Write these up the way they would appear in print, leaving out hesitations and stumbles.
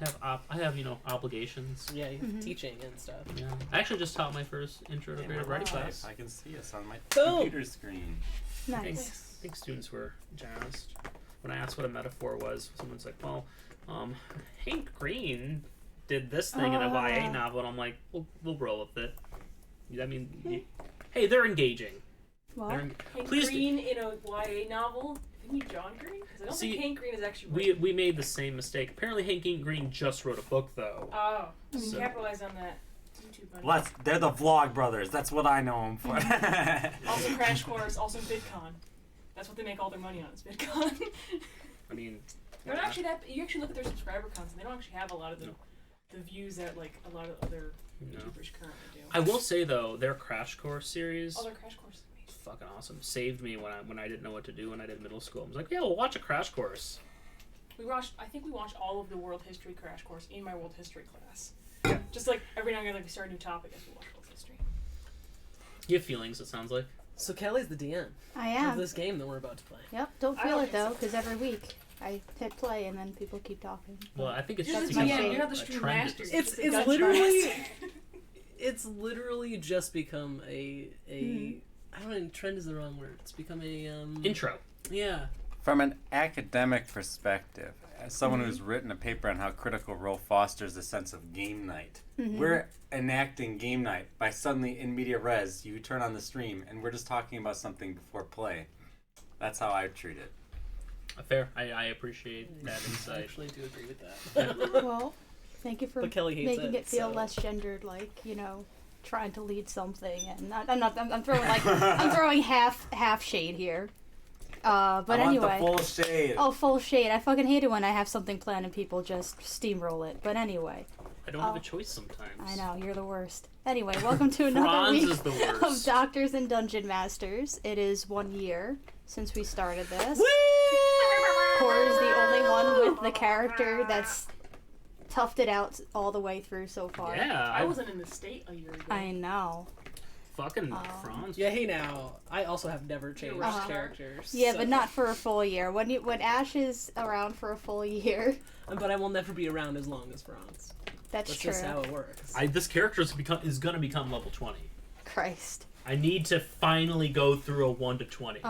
I have obligations. Yeah, teaching and stuff. Yeah, I actually just taught my first intro to creative writing class. I can see us on my Boom. computer screen. I think students were jazzed. When I asked what a metaphor was, someone's like, well, Hank Green did this thing in a YA novel, and I'm like, we'll roll with it. I mean, hey, they're engaging. What? Hank Green in a YA novel? Isn't he John Green? Because I don't think Hank Green is actually... We made the same mistake. Apparently Hank Green just wrote a book, though. Oh, I mean, capitalize on that. YouTube money. They're the Vlog Brothers. That's what I know them for. Also Crash Course, also VidCon. That's what they make all their money on, is VidCon. I mean... They're not actually that... You actually look at their subscriber counts, and they don't actually have a lot of the views that, like, a lot of other YouTubers currently do. I will say, though, their Crash Course series... Oh, their Crash Course is amazing. Fucking awesome. Saved me when I didn't know what to do when I did middle school. I was like, yeah, we'll watch a Crash Course. I think we watched all of the World History Crash Course in my World History class. Yeah. Just like every now and then, like we start a new topic as we watch World History. You have feelings, it sounds like. So Kelly's the DM. I am. Of this game that we're about to play. Yep. Don't feel it though, because every week I hit play and then people keep talking. Well, I think it's You're just the because DM, a you're not the stream trend. master. It's literally it's literally just become a I don't know, trend is the wrong word. It's become a intro. Yeah. From an academic perspective, as someone who's written a paper on how Critical Role fosters a sense of game night, we're enacting game night by suddenly in media res, you turn on the stream and we're just talking about something before play. That's how I treat it. Fair. I appreciate that insight. I actually do agree with that. Well, thank you for But Kelly hates making it feel less gendered, like, trying to lead something. And I'm throwing I'm throwing half shade here. But I anyway. want the full shade. Oh, full shade. I fucking hate it when I have something planned and people just steamroll it. But anyway. I don't have a choice sometimes. I know, you're the worst. Anyway, welcome to another week is the worst. of Doctors and Dungeon Masters. It is 1 year since we started this. Cora's the only one with the character that's toughed it out all the way through so far. Yeah. I wasn't in the state a year ago. I know. Fucking Franz. Yeah, hey now. I also have never changed characters. Yeah, so. but not for a full year. When Ash is around for a full year. But I will never be around as long as Franz. That's That's true. just how it works. This character is going to become level 20. Christ. I need to finally go through a 1 to 20.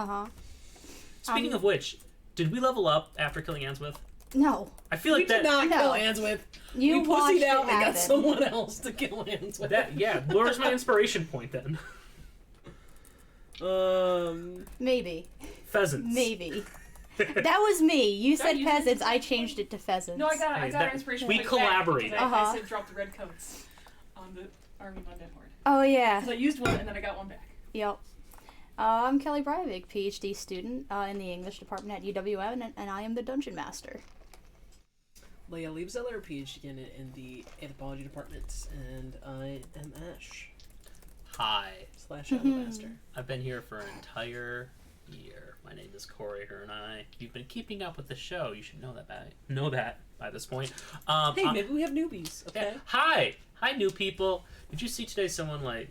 Speaking of which, did we level up after killing Answith? No. I feel like did not kill Answith. You we watched pussied out and it got happen. someone else to kill Answith. Where's my inspiration point then? Maybe. Pheasants. Maybe. That was me. You said peasants. I changed it to pheasants. No, I got our inspiration. We point collaborated. back because I said drop the red coats on the Army Mundane Horde. Oh, yeah. Because I used one and then I got one back. Yep. I'm Kelly Breivik, PhD student in the English department at UWM, and I am the Dungeon Master. Leia Liebzeller, PhD in the Anthropology department, and I am Ash. Hi. /Shadow Master. I've been here for an entire year. My name is Corey Hernai. If you've been keeping up with the show, you should know that by this point. Hey, maybe we have newbies, okay? Yeah. Hi, new people. Did you see today someone, I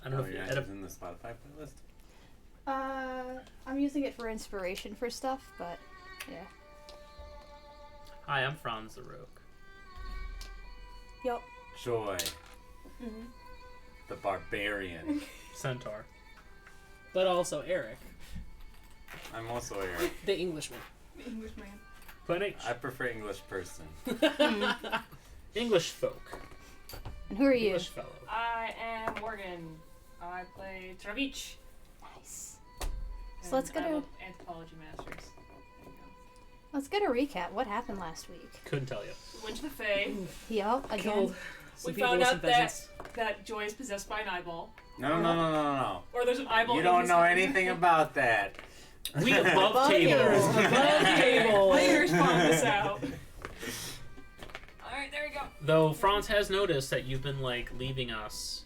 don't know if you it's in the Spotify playlist? I'm using it for inspiration for stuff, but yeah. Hi, I'm Franz the Rogue. Yep. Joy. The Barbarian. Centaur. But also Eric. I'm also Eric. The Englishman. The Englishman. Plan H. I prefer English person. English folk. And who are you? English fellow. I am Morgan. I play Travich. Nice. So let's get a Anthropology Masters. There you go. Let's get a recap. What happened last week? Couldn't tell you. We went to the Fae. Yep. Again. Killed We some people found with out some pheasants. that Joy is possessed by an eyeball. No. Or there's an eyeball. You in don't his know head. anything about that. We above tables. Above table. Players found this out. Alright, there we go. Though Franz has noticed that you've been leaving us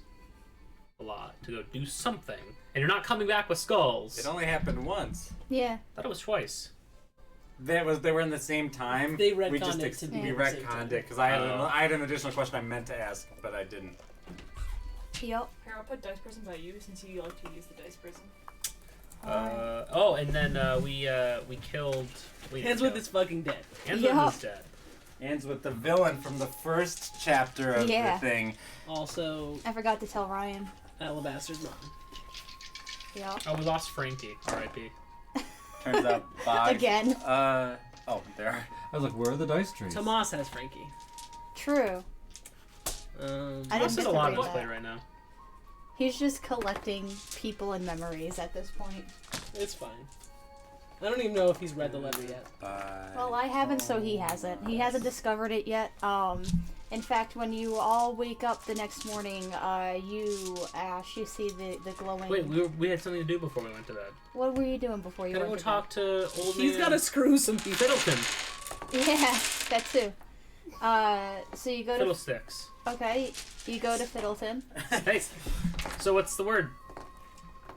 a lot to go do something, and you're not coming back with skulls. It only happened once. Yeah. I thought it was twice. They were in the same time. They retconned we just it to be we at the same retconned time. it because I had an additional question I meant to ask, but I didn't. Yep. Here, I'll put dice prison by you since you like to use the dice prison. And then we killed. Answith is fucking dead. Answith Yeah. is dead. Ends with the villain from the first chapter of Yeah. the thing. Also, I forgot to tell Ryan. Alabaster's mom. Yeah. Oh, we lost Frankie. R.I.P. Turns out Bog. Again. Oh, there. I was like, where are the dice trees? Tomas has Frankie. True. I Ross didn't has get a to lot read on his that. plate right now. He's just collecting people and memories at this point. It's fine. I don't even know if he's read the letter yet. Well, I haven't, so he hasn't. He hasn't discovered it yet. In fact, when you all wake up the next morning, you, Ash, you see the glowing... Wait, we had something to do before we went to bed. What were you doing before you Gotta went go to talk to old He's man got to screw some people. Fiddleton. bed? Yeah, that too. So you go to... Fiddlesticks. Okay, you go to Fiddleton. Hey, so what's the word?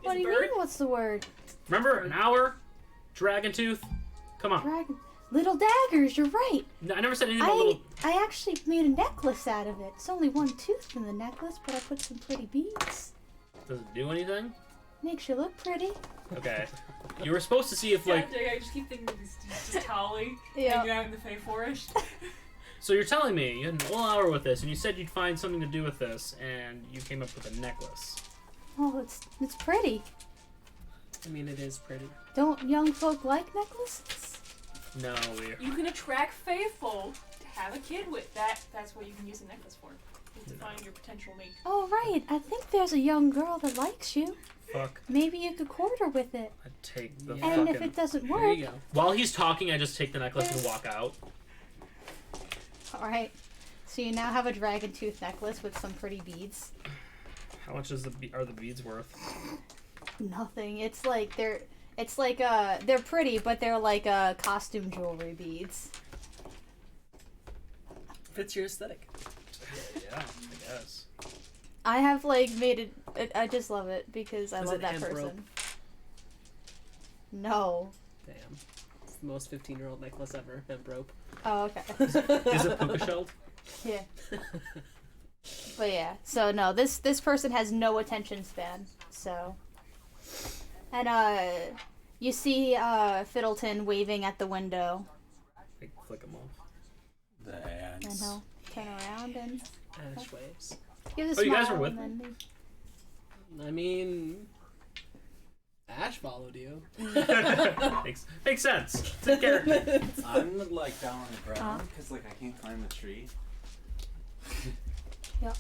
What do you bird? mean, what's the word? Remember, an hour? Dragon tooth? Come on. Dragon... Little daggers, you're right. No, I never said anything about little... I actually made a necklace out of it. It's only one tooth in the necklace, but I put some pretty beads. Does it do anything? Makes you look pretty. Okay. You were supposed to see if, Yeah, like... I just keep thinking of this just Tolly Yeah. hanging out in the Fey Forest. So you're telling me you had an whole hour with this, and you said you'd find something to do with this, and you came up with a necklace. Oh, it's pretty. I mean, it is pretty. Don't young folk like necklaces? No, we're... You can attract Faithful to have a kid with. That's what you can use a necklace for. Is to find your potential mate. Oh, right. I think there's a young girl that likes you. Fuck. Maybe you could court her with it. I take the Yeah. And fucking... if it doesn't There work, you go. While he's talking, I just take the necklace and walk out. all right. So you now have a dragon tooth necklace with some pretty beads. How much is are the beads worth? Nothing. It's like they're pretty, but they're like costume jewelry beads. Fits your aesthetic. Yeah, I guess. I have like made it. I just love it because I Is love it that hemp person. rope? No. Damn. It's the most 15-year-old necklace ever. Hemp rope. Oh, okay. Is it puka shelled? Yeah. But yeah, so no, this person has no attention span. So, and you see Fiddleton waving at the window, I flick him off. and That's... he'll turn around and Ash waves. give a Oh, smile. you guys were with and then I mean, Ash followed you. Makes sense. It's a character. I'm like down on the ground because like I can't climb the tree. Yep.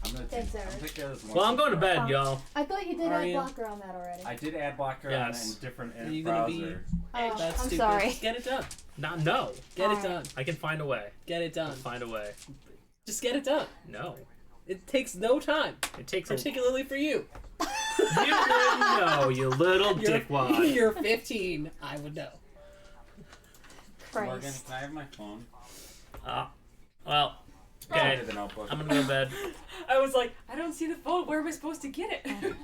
I'm gonna Thanks, take, Eric. I'll take care of this Well, I'm going to bed, Oh. y'all. I thought you did Are add you? blocker on that already. I did add blocker Yes. on in different Are you gonna be- browser. Oh, That's I'm stupid. sorry. Just get it done. No. Get it Alright. done. I can find a way. Get it I'll done. find a way. Just get it done. No. It takes no time, It takes a... particularly for you. You wouldn't know, you little dickwad. You're 15. I would know. Morgan, Christ. can I have my phone? Well, Okay. okay. The notebook. I'm gonna go to bed. I was like, I don't see the phone. Where am I supposed to get it?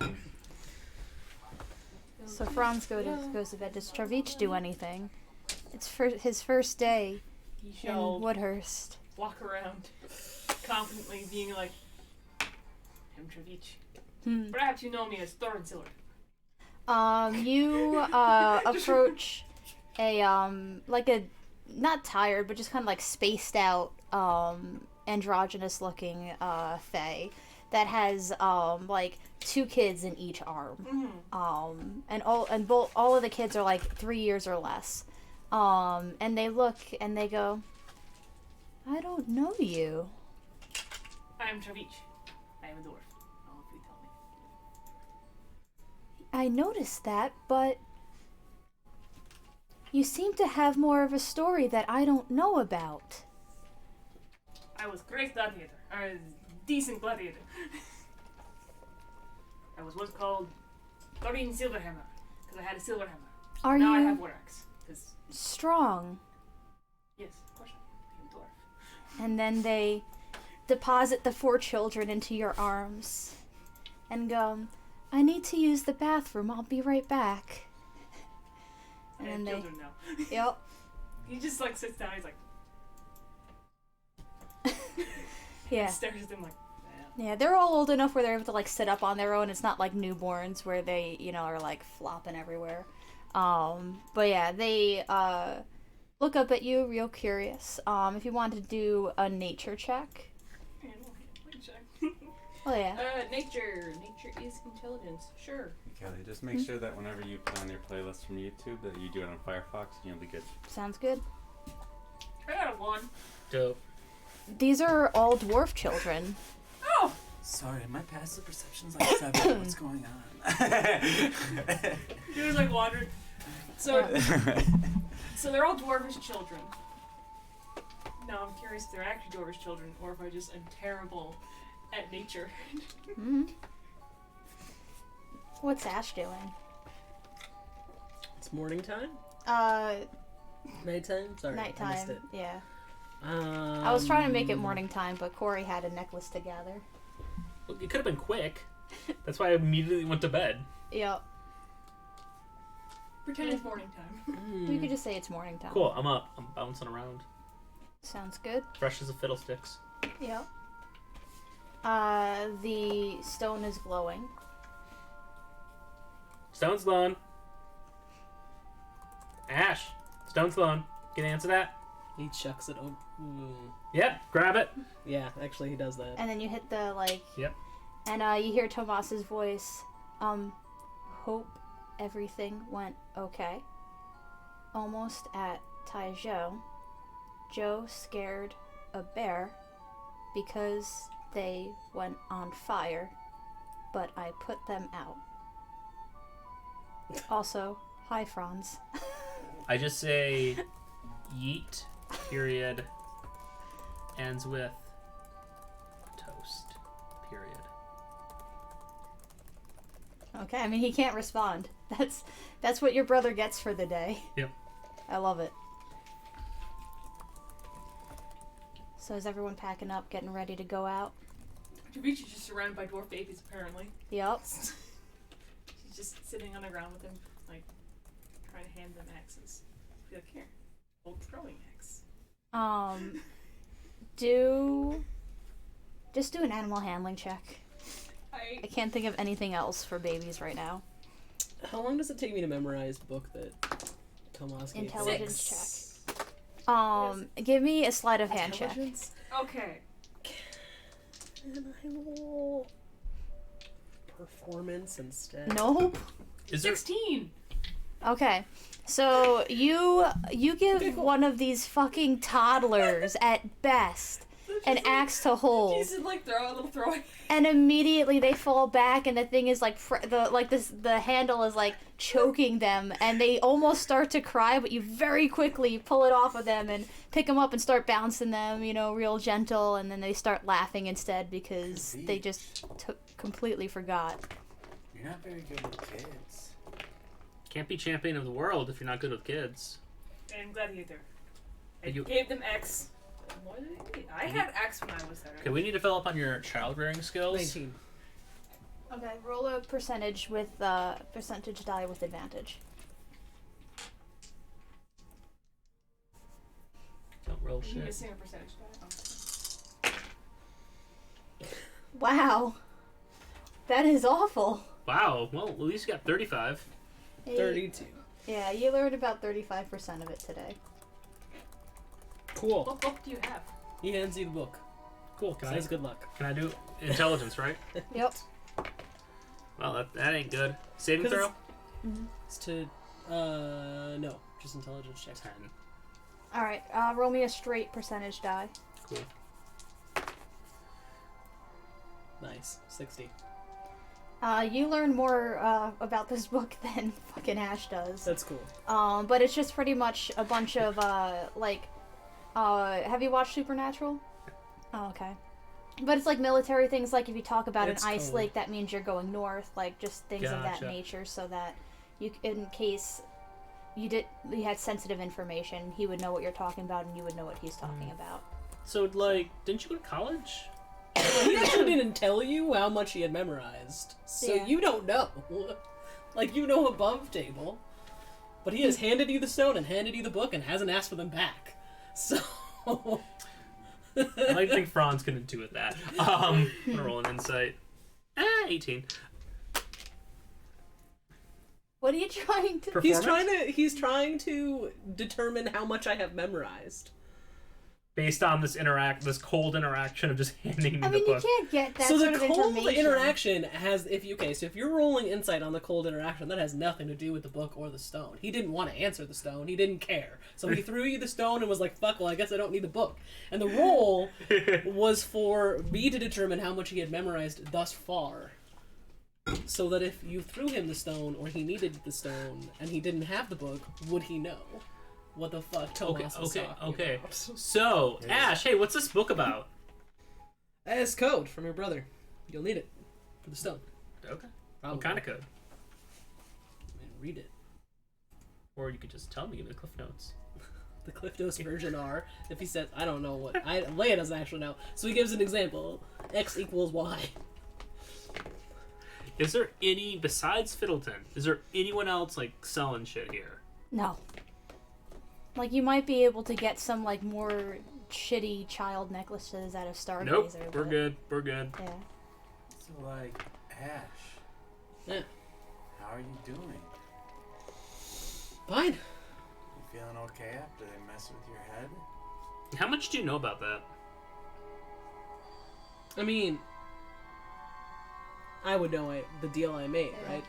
So Franz goes to bed. Does Travich do anything? It's for his first day He in shall Woodhurst. walk around confidently, being like, I'm Travich. Hmm. Perhaps you know me as Thorin Silver. You approach a like a not tired but just kind of like spaced out androgynous looking fae that has like 2 kids in each arm. And all of the kids are like 3 years or less. And they look and they go, I don't know you. I am Travich. I am a dwarf. I'll hopefully tell me. I noticed that, but you seem to have more of a story that I don't know about. I was great gladiator. A decent gladiator. I was once called Thorin Silverhammer because I had a silver hammer. Are Now I you have war axe. Because, strong? yes, of course I'm a dwarf. And then they deposit the 4 children into your arms and go, I need to use the bathroom. I'll be right back. I And have then children now. they, yep. He just like sits down. He's like, Yeah. stares at them like, man. Yeah, they're all old enough where they're able to like sit up on their own. It's not like newborns where they, are like flopping everywhere. But yeah, they look up at you, real curious. If you want to do a nature check. Animal handling check. Oh yeah. Nature. Nature is intelligence. Sure. Kelly, just make sure that whenever you put on your playlist from YouTube that you do it on Firefox and you'll be good. Sounds good. I got a 1. Dope. These are all dwarf children. Oh! Sorry, my passive perception's like 7. What's going on? He was like wandering. So, so they're all dwarvish children. Now I'm curious if they're actually dwarvish children or if I just am terrible at nature. Hmm. What's Ash doing? It's morning time? Nighttime? Sorry, I missed Nighttime. it. Yeah. I was trying to make it morning time, but Corey had a necklace to gather. Well, it could have been quick. That's why I immediately went to bed. Yep. Pretend it's morning time. You could just say it's morning time. Cool, I'm up. I'm bouncing around. Sounds good. Fresh as a fiddlesticks. Yep. The stone is glowing. Stone's glowing. Ash, stone's glowing. Can you answer that? He chucks it over. Yep, grab it. Yeah, actually, he does that. And then you hit the, like... Yep. And you hear Tomas's voice. Hope everything went okay. Almost at Taizhou, Joe scared a bear because they went on fire, but I put them out. Also, hi Franz. I just say yeet, period, ends with toast, period. Okay, I mean he can't respond. That's what your brother gets for the day. Yep. I love it. So is everyone packing up, getting ready to go out? Tabichi's just surrounded by dwarf babies, apparently. Yep. She's just sitting on the ground with them, like, trying to hand them axes. Be like, here, old throwing axe. Just do an animal handling check. I can't think of anything else for babies right now. How long does it take me to memorize the book that Tomas gave me? Intelligence check. Give me a sleight of hand check. Intelligence? Okay. Can I roll performance instead? Nope. Is there 16! Okay. So you give one of these fucking toddlers at best an axe to hold, She's like throw a little throwing. and immediately they fall back, and the thing is like the handle is like choking them, and they almost start to cry, but you very quickly pull it off of them and pick them up and start bouncing them, real gentle, and then they start laughing instead because they just completely forgot. You're not very good with kids. can't be champion of the world if you're not good with kids. And gladiator. I You- gave them X. More than I had X when I was there. Okay, we need to fill up on your child rearing skills. 19. Okay, roll a percentage with percentage die with advantage. Don't roll Are you shit. missing a percentage die? Oh. Wow, that is awful. Wow. Well, at least you got 35. 32. Yeah, you learned about 35% of it today. Cool. What book do you have? He hands you the book. Cool. Can Says good luck. I do intelligence, right? Yep. Well, that ain't good. Saving 'Cause throw? it's- It's to, no. Just intelligence check. 10. Alright, roll me a straight percentage die. Cool. Nice. 60. You learn more about this book than fucking Ash does. That's cool. But it's just pretty much a bunch of, have you watched Supernatural? Oh, okay. But it's like military things, like if you talk about It's an ice cold. lake, that means you're going north, like just things of that Gotcha. nature, so that you, in case you had sensitive information, he would know what you're talking about and you would know what he's talking about. So, like, didn't you go to college? He actually didn't tell you how much he had memorized. So Yeah. you don't know. Like, you know above table. But he has handed you the stone and handed you the book and hasn't asked for them back. So... I like to think Franz can intuit that. I'm gonna roll an insight. 18. What are you trying to... He's trying to determine how much I have memorized. Based on this cold interaction of just handing me I the mean, you book. can't get that So sort the of cold information. interaction has, if you're rolling insight on the cold interaction, that has nothing to do with the book or the stone. He didn't want to answer the stone. He didn't care. So he threw you the stone and was like, fuck, well, I guess I don't need the book. And the roll was for me to determine how much he had memorized thus far. So that if you threw him the stone or he needed the stone and he didn't have the book, would he know what the fuck Tomas is talking about? So, Ash, hey, what's this book about? It's code from your brother. You'll need it for the stone. Okay. Probably. What kind of code? I mean, read it. Or you could just tell me, give me the Cliff Notes. The Cliff Notes version are, if he says, I don't know what, Leia doesn't actually know. So he gives an example. X equals Y. Is there any, besides Fiddleton, is there anyone else, like, selling shit here? No. Like, you might be able to get some, like, more shitty child necklaces out of Stargazer. Nope, we're but- good. We're good. Yeah. So, like, Ash, Yeah. how are you doing? Fine. You feeling okay after they mess with your head? How much do you know about that? I mean, I would know the deal I made, Yeah. right?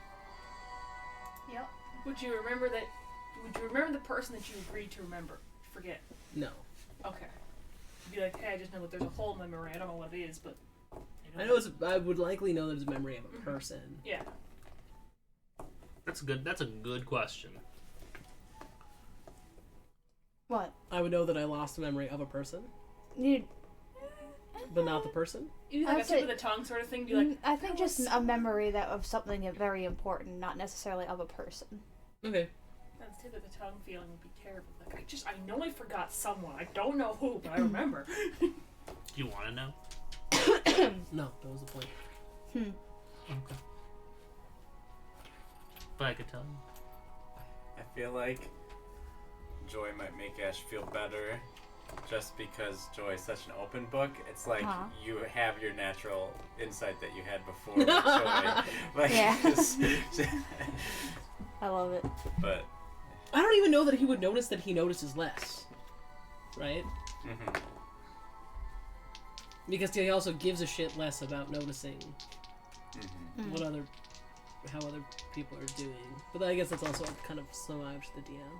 Yep. Would you remember the person that you agreed to forget? No. Okay. You'd be like, hey, I just know that there's a hole in my memory. I don't know what it is, but I would likely know there's a memory of a person. Yeah. That's a good question. What? I would know that I lost a memory of a person, You... but not the person. You do I like a would tip say- of the tongue sort of thing. Be like, I think "That just was a memory of something very important, not necessarily of a person. Okay. that tip of the tongue feeling would be terrible. Like I know I forgot someone. I don't know who, but I remember. Do you want to know? No, that was the point. Okay. But I could tell you. I feel like Joy might make Ash feel better just because Joy is such an open book. It's like you have your natural insight that you had before with Joy. Like, Yeah. I love it. But, I don't even know that he would notice that he notices less. Right? mhm. Because he also gives a shit less about noticing Mhm. how other people are doing. But I guess that's also kind of homage to the DM.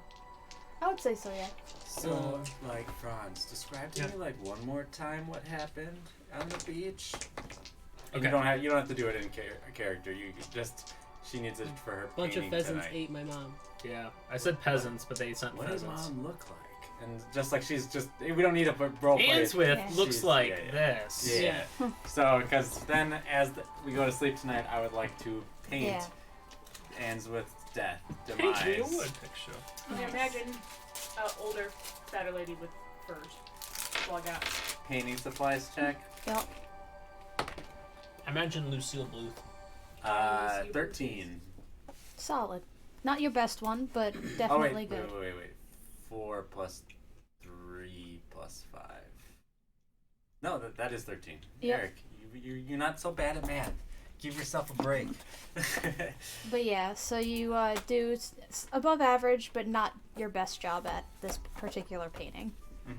I would say so, yeah. So, like, Franz, describe to Yeah. me, like, one more time what happened on the beach. And Okay. you don't have to do it in character. You just, she needs it for her Bunch of painting pheasants tonight. ate my mom. Yeah. I said peasants, but they sent What does pheasants. mom look like? And just like she's just, we don't need a role play. Ainsworth Yeah. looks She's- like yeah. this. Yeah. So, because then as we go to sleep tonight, I would like to paint Yeah. Ainsworth's death, Paint me a demise. wood picture. Can you imagine an older, fatter lady with furs? That's all I got. Painting supplies check. Yep. Imagine Lucille Bluth. 13. Solid. Not your best one, but Oh, wait, definitely wait, good. wait. 4 plus 3 plus 5. No, that is 13. Yep. Eric, you're not so bad at math. Give yourself a break. But yeah, so you do above average, but not your best job at this particular painting. Mhm.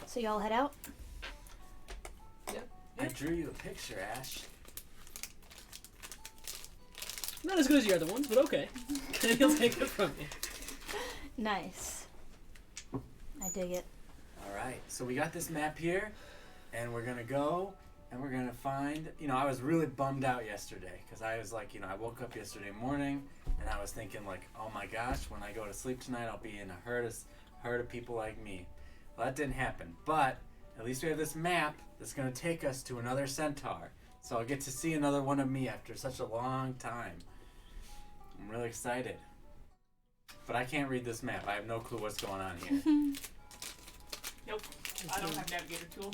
So y'all head out? I drew you a picture, Ash. Not as good as your other ones, but okay. And he'll take it from you. Nice. I dig it. Alright, so we got this map here, and we're gonna go, and we're gonna find, I was really bummed out yesterday, because I was like, I woke up yesterday morning, and I was thinking like, oh my gosh, when I go to sleep tonight, I'll be in a herd of people like me. Well, that didn't happen, but at least we have this map that's gonna take us to another centaur, so I'll get to see another one of me after such a long time. I'm really excited. But I can't read this map. I have no clue what's going on here. Nope. I don't have navigator tool.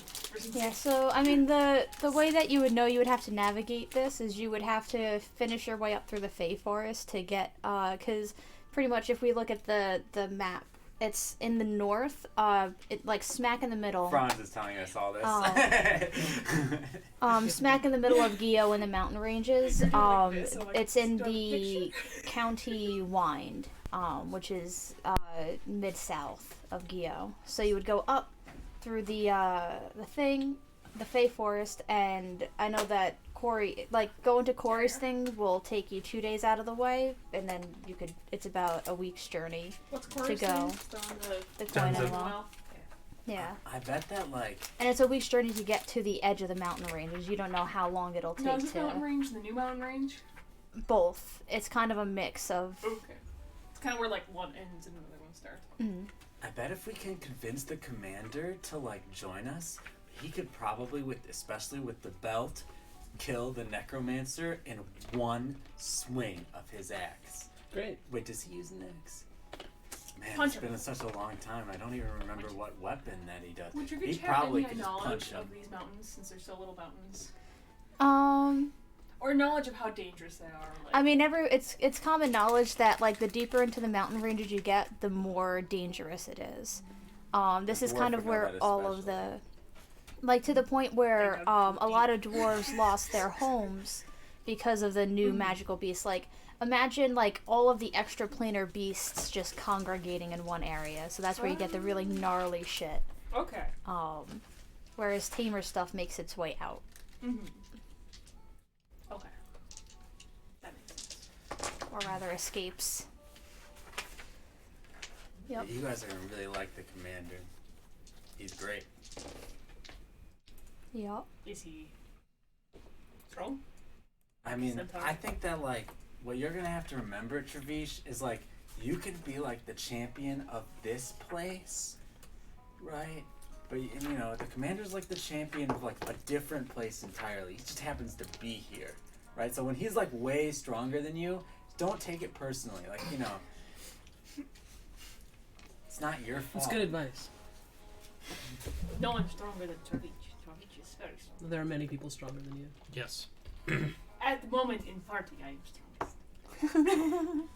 Yeah, so I mean the way that you would know you would have to navigate this is you would have to finish your way up through the Fey Forest to get cuz pretty much if we look at the map It's in the north. Like smack in the middle. Franz is telling us all this. Smack in the middle of Gio in the mountain ranges. It's in the county Wind, which is mid-south of Gio. So you would go up through the Fey Forest, and I know that Corey, like, going to Corey's thing will take you 2 days out of the way, and then it's about a week's journey. What's Corey's to go. The Coin Tons of- Isle. Yeah. I bet that, like... And it's a week's journey to get to the edge of the mountain ranges. You don't know how long it'll take No, is this to... mountain range the new mountain range? Both. It's kind of a mix of... Okay. It's kind of where, like, one ends and another one starts. Mm. I bet if we can convince the commander to, like, join us, he could probably, especially with the belt, kill the necromancer in one swing of his axe. Great. Wait, does he use an axe? Man, Punch it's been such a long time. I don't even remember what weapon that he does. Would your He good probably have could any just knowledge punch him. of these mountains, since they're so little mountains? Um... Or knowledge of how dangerous they are? Like, I mean, it's common knowledge that, like, the deeper into the mountain ranges you get, the more dangerous it is. This is Dwarf kind of would know where that all of especially. the... Like, to the point where They go a lot of dwarves lost their homes because of the new magical beasts. Like, imagine, like, all of the extraplanar beasts just congregating in one area. So that's where you get the really gnarly shit. okay. Whereas tamer stuff makes its way out. Mm-hmm. Okay. That makes sense. Or rather, escapes. Yep. You guys are gonna really like the commander. He's great. Yep. Is he strong? I mean, Centaur. I think that, like, what you're gonna have to remember, Travish, is, like, you can be, like, the champion of this place, right? But, you know, the commander's, like, the champion of, like, a different place entirely. He just happens to be here, right? So when he's, like, way stronger than you, don't take it personally. Like, you know, it's not your fault. That's good advice. No one's stronger than Travich. Travich is very strong. There are many people stronger than you. Yes. At the moment in party, I am strongest.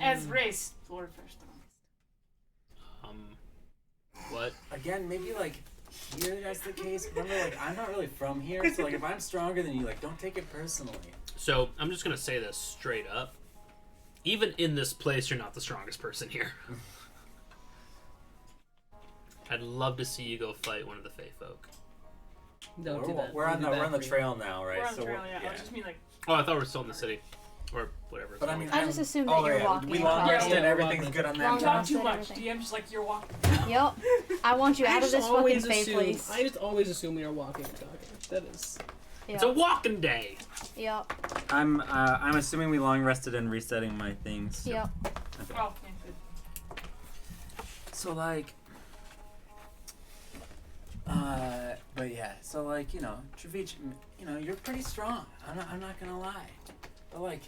As race, dwarf are strongest. What? Again, maybe, like, here that's the case. Remember, like, I'm not really from here, so, like, if I'm stronger than you, like, don't take it personally. So, I'm just gonna say this straight up. Even in this place, you're not the strongest person here. I'd love to see you go fight one of the Fey folk. Don't do that. We're on We'll the do we're on the that for you. trail now, right? We're on the So trail, yeah. I just mean like, Oh, I thought we were still in the city. Or whatever. it's But I called. mean, I just assumed that you're walking. We long across. rested. Yeah, Everything's walking. good on you that. Long talk rest too and much. everything. DM's just like, you're walking. Yep. I want you out of this fucking Fey assume, place. I just always assume we are walking and talking. That is. Yep. It's a walking day! Yep. I'm assuming we long rested and resetting my things. Yep. Oh, okay, good. So like, but yeah. So like, you know, Travich, you know, you're pretty strong. I'm not gonna lie. But like,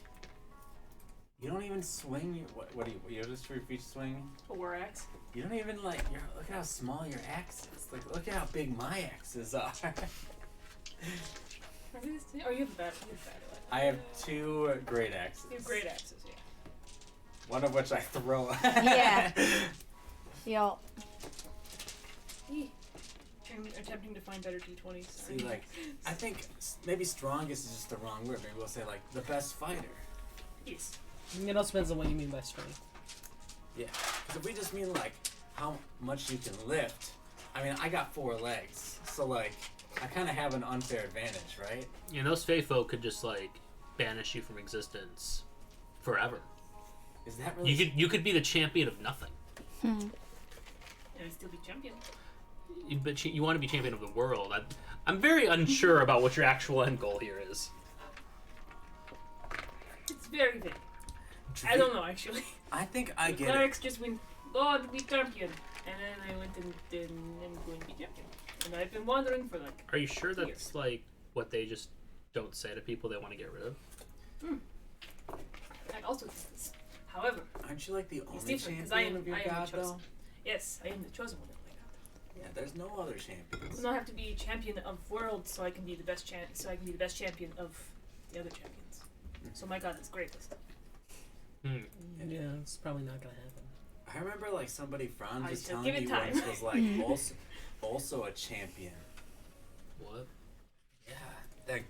you don't even swing your what do you just Travich swing? A war axe. You don't even like. Look at how small your axe is. Like, look at how big my axes are. Are we the same? Oh, you have a better. You have a better one. I have two great axes. You have great axes, yeah. One of which I throw. Yeah. Yep. I'm attempting to find better D20s. See, like, I think maybe strongest is just the wrong word. Maybe we'll say like the best fighter. Yes. It also depends on what you mean by strength. Yeah. Because if we just mean like how much you can lift, I mean, I got 4 legs, so like I kind of have an unfair advantage, right? You know, those Fey folk could just, like, banish you from existence forever. Is that really? You could be the champion of nothing. And I'd still be champion. But you want to be champion of the world. I'm very unsure about what your actual end goal here is. It's very vague. I don't know, actually. I think I The get it. clerics just went, Lord, be champion. And then I went and I'm going to be champion. And I've been wandering for like. Are you sure that's, like, what they just don't say to people they want to get rid of? I also think this. However, Aren't you like the only different, champion 'cause I am of your the god, chosen. though? yes, I am the chosen one of my god. Yeah, there's no other champions. I don't have to be champion of world, so I can be the best champion of the other champions. So my god is greatest. Hmm. Yeah, it's probably not gonna happen. I remember like somebody Franz I was said, telling give it me time. once was like also a champion. What? Yeah, that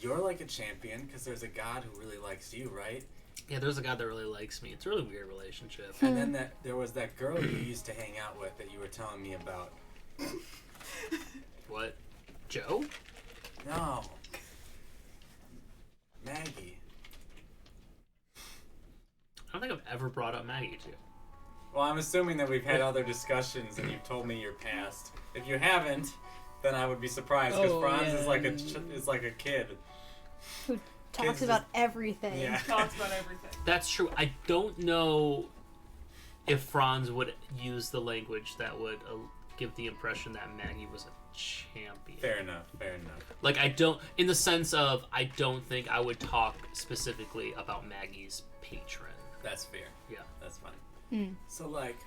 you're like a champion because there's a god who really likes you, right? Yeah, there's a guy that really likes me. It's a really weird relationship. And then there was that girl you used to hang out with that you were telling me about. What? Joe? No. Maggie. I don't think I've ever brought up Maggie to you. Well, I'm assuming that we've had other discussions and you've told me your past. If you haven't, then I would be surprised because Franz is like a kid. Who talks Kids about just- everything. Yeah. Talks about everything. That's true. I don't know if Franz would use the language that would give the impression that Maggie was a champion. Fair enough. Like, I don't, in the sense of, I don't think I would talk specifically about Maggie's patron. That's fair. Yeah. That's fine. Mm. So, like,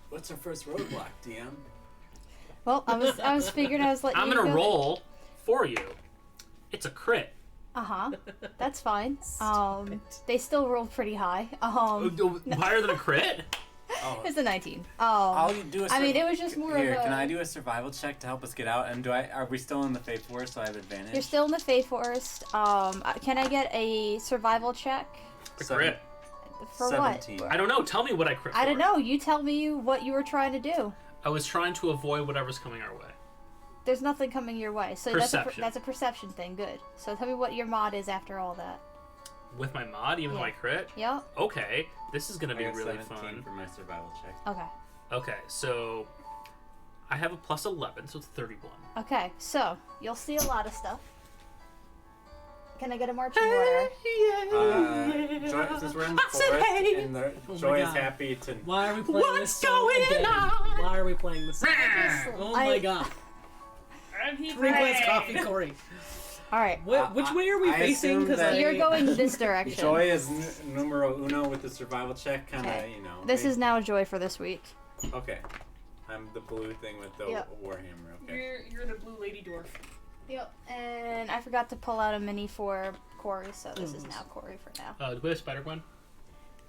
what's our first roadblock, DM? Well, I was figuring I was letting I'm you gonna go. roll for you. It's a crit. Uh-huh. That's fine. They still rolled pretty high. Higher than a crit? Oh, It's a 19. I'll do a I mean, it was just more Here, of a... can I do a survival check to help us get out? And are we still in the Fate Forest, so I have advantage? You're still in the Fey Forest. Can I get a survival check? A crit. For 17. what? I don't know. Tell me what I crit I don't for. know. You tell me what you were trying to do. I was trying to avoid whatever's coming our way. There's nothing coming your way. So Perception. that's a perception thing. Good. So tell me what your mod is after all that. With my mod, even though I crit? Yep. Okay. This is gonna be I got really 17 fun. for my survival check. Okay. Okay, so I have a plus 11, so it's 31. Okay. So you'll see a lot of stuff. Can I get a marching order? Joy, since we're in the forest, and Joy is God. happy to. Why are we playing this What's song going again? on? Why are we playing this song again? Oh my god. And he 3 glass prayed. coffee, Corey. All right. Which way are we I facing? assume Because that- You're going this direction. Joy is numero uno with the survival check, kind of, Okay. you know. This is now Joy for this week. Okay. I'm the blue thing with the Yep. Warhammer, okay. You're the blue lady dwarf. Yep. And I forgot to pull out a mini for Corey, so this is now Corey for now. Do we have Spider-Gwen?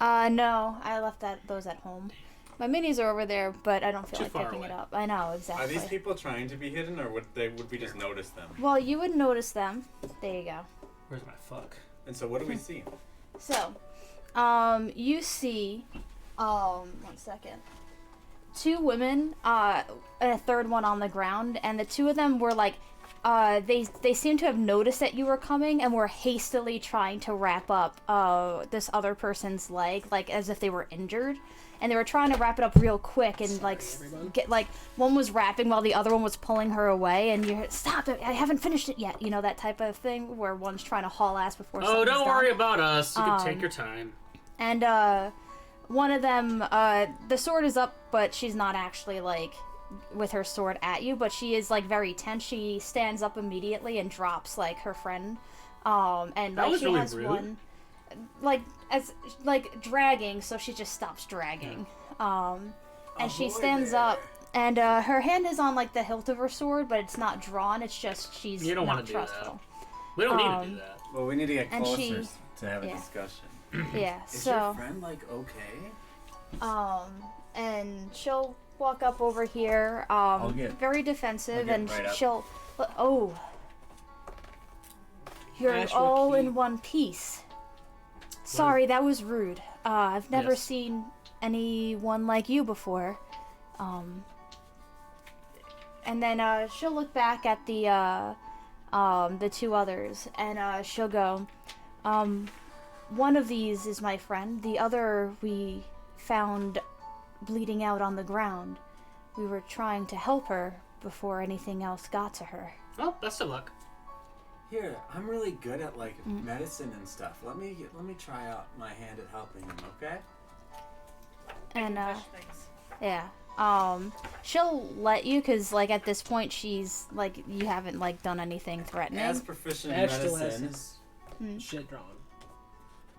No, I left those at home. My minis are over there, but I don't feel Too like far picking it away. up. I know, exactly. Are these people trying to be hidden, or would we just notice them? Well, you would notice them. There you go. Where's my fuck? And so what do we see? So, you see, 1 second. 2 women, and a third one on the ground, and the 2 of them were like, they seem to have noticed that you were coming and were hastily trying to wrap up, this other person's leg, like, as if they were injured. And they were trying to wrap it up real quick and, like, get, like, one was wrapping while the other one was pulling her away, and you're, stop it, I haven't finished it yet, you know, that type of thing, where one's trying to haul ass before Oh, something's don't done. worry about us. You can take your time. And, one of them, the sword is up, but she's not actually, like, with her sword at you, but she is, like, very tense. She stands up immediately and drops, like, her friend. And, That like, was she really has rude. one, like, dragging, so she just stops dragging. And she stands up, and, her hand is on, like, the hilt of her sword, but it's not drawn, it's just, she's You don't not wanna do that. trustful. We don't need to do that. Well, we need to get And closer she- to have a yeah. discussion. Yeah, Is so... your friend, like, okay? And she'll walk up over here, get- very defensive, I'll get and right up. she'll, oh, you're Ashra all key. in one piece. Sorry, that was rude. I've never Yes. seen anyone like you before. And then, she'll look back at the 2 others, and, she'll go, one of these is my friend, the other we found bleeding out on the ground. We were trying to help her before anything else got to her. Well, best of luck. Here, I'm really good at, like, Mm. medicine and stuff. Let me try out my hand at helping him, okay? And, Thanks. yeah. She'll let you, because, like, at this point, she's, like, you haven't, like, done anything threatening. As proficient in Ash still has medicine, his shit drawn.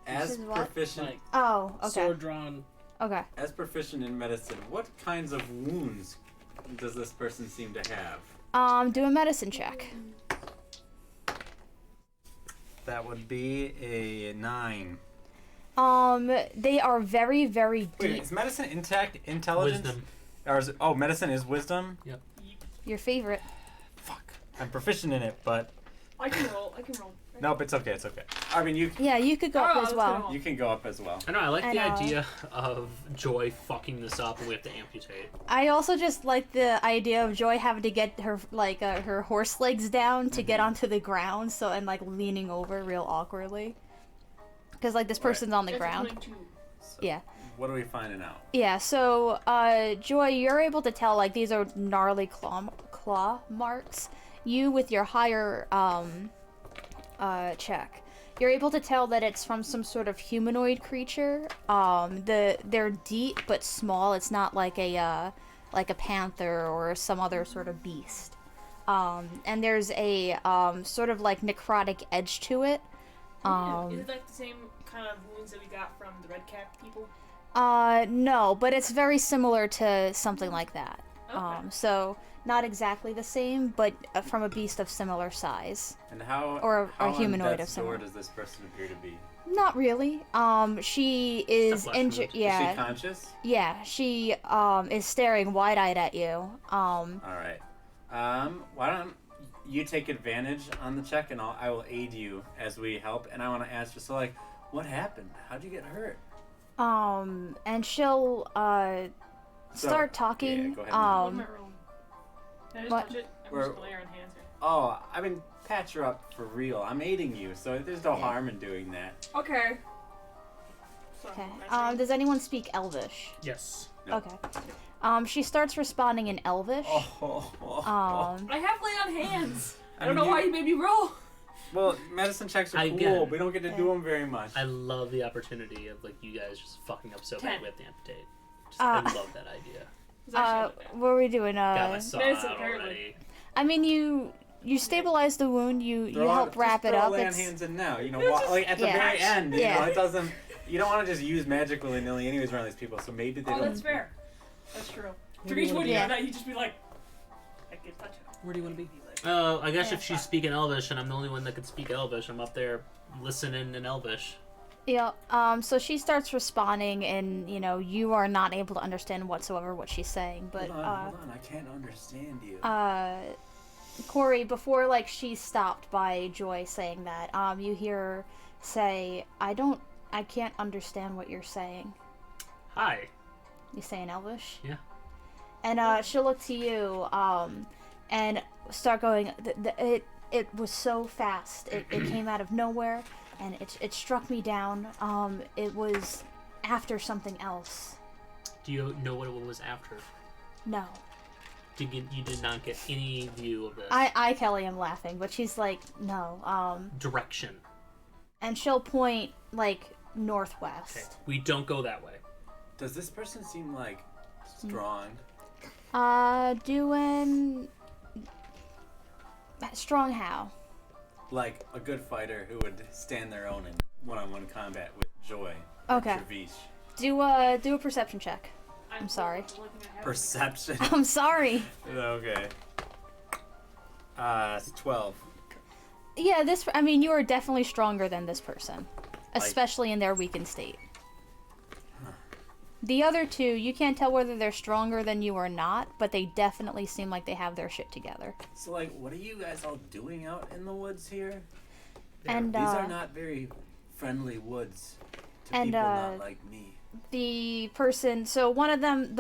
as This is what? proficient, Like, Oh, okay. sword drawn. Okay. as proficient in medicine, what kinds of wounds does this person seem to have? Do a medicine check. That would be a 9. They are very, very deep. Wait, is medicine intelligence? Wisdom. Or is it, medicine is wisdom? Your favorite. Fuck. I'm proficient in it, but I can roll. nope, it's okay. I mean, you Yeah, you could go up Oh, as that's well. good. you can go up as well. I know. I like And, the idea of Joy fucking this up, and we have to amputate. I also just like the idea of Joy having to get her her horse legs down to get onto the ground, so and like leaning over real awkwardly. Because like this Right. person's on the That's ground. 22. So, Yeah. What are we finding out? Yeah. So, Joy, you're able to tell like these are gnarly claw marks. You with your higher check, you're able to tell that it's from some sort of humanoid creature. They're deep but small. It's not like a panther or some other sort of beast. And there's a sort of like necrotic edge to it. Is it like the same kind of wounds that we got from the red cap people? No, but it's very similar to something like that. Okay. So not exactly the same, but from a beast of similar size. And how Or a how humanoid on of death's similar. door does this person appear to be? Not really. She is flesh injured. wound. Is Yeah, she conscious? yeah. She is staring wide-eyed at you. All right. Why don't you take advantage on the check, and I will aid you as we help. And I want to ask you, so like, what happened? How'd you get hurt? And she'll start talking. Yeah, go ahead. What am I rolling? Can I just what- touch it? I'm Where- just gonna lay her on hands here. Oh, I mean, patch her up for real. I'm aiding you, so there's no Yeah. harm in doing that. Okay. So, Okay. my turn. Does anyone speak Elvish? Yes. No. Okay. She starts responding in Elvish. I have lay on hands. I don't mean, know why you made me roll. Well, medicine checks are I cool. get it. We don't get to do them very much. I love the opportunity of like you guys just fucking up so bad 10. we have to amputate. I love that idea. It's actually not bad. What are we doing? Got my saw medicine, out apparently. already. I mean, you stabilize the wound. You Throw help just wrap it throw up. lay on It's hands in now. You know, It's just like at the yeah. very end. You Yeah. know, it doesn't. You don't want to just use magic willy nilly, anyways, around these people. So maybe they Oh, don't. that's fair. That's true. For do you each wanna one be? you Yeah. got, you just be like, I can touch it. Where do you want to be? I guess Yeah. if she's speaking Elvish and I'm the only one that can speak Elvish, I'm up there listening in Elvish. yeah. So she starts responding, and you are not able to understand whatsoever what she's saying. But Hold on, I can't understand you. Corey, before like she's stopped by Joy saying that, you hear her say, I can't understand what you're saying. Hi. You say in Elvish? Yeah. And she'll look to you, and start going, it was so fast. It came out of nowhere, and it struck me down. It was after something else. Do you know what it was after? No. You did not get any view of this. I Kelly am laughing, but she's like, no. Direction. And she'll point, like, northwest. Okay. We don't go that way. Does this person seem like strong? Doing strong how? Like a good fighter who would stand their own in one-on-one combat with Joy. Okay. Travish. Do a perception check. I'm sorry. the only thing I have. Perception. I'm sorry. Okay. It's 12. Yeah, you are definitely stronger than this person, especially in their weakened state. The other two, you can't tell whether they're stronger than you or not, but they definitely seem like they have their shit together. So, like, what are you guys all doing out in the woods here? And These are not very friendly woods to and, people not like me. the person, so one of them,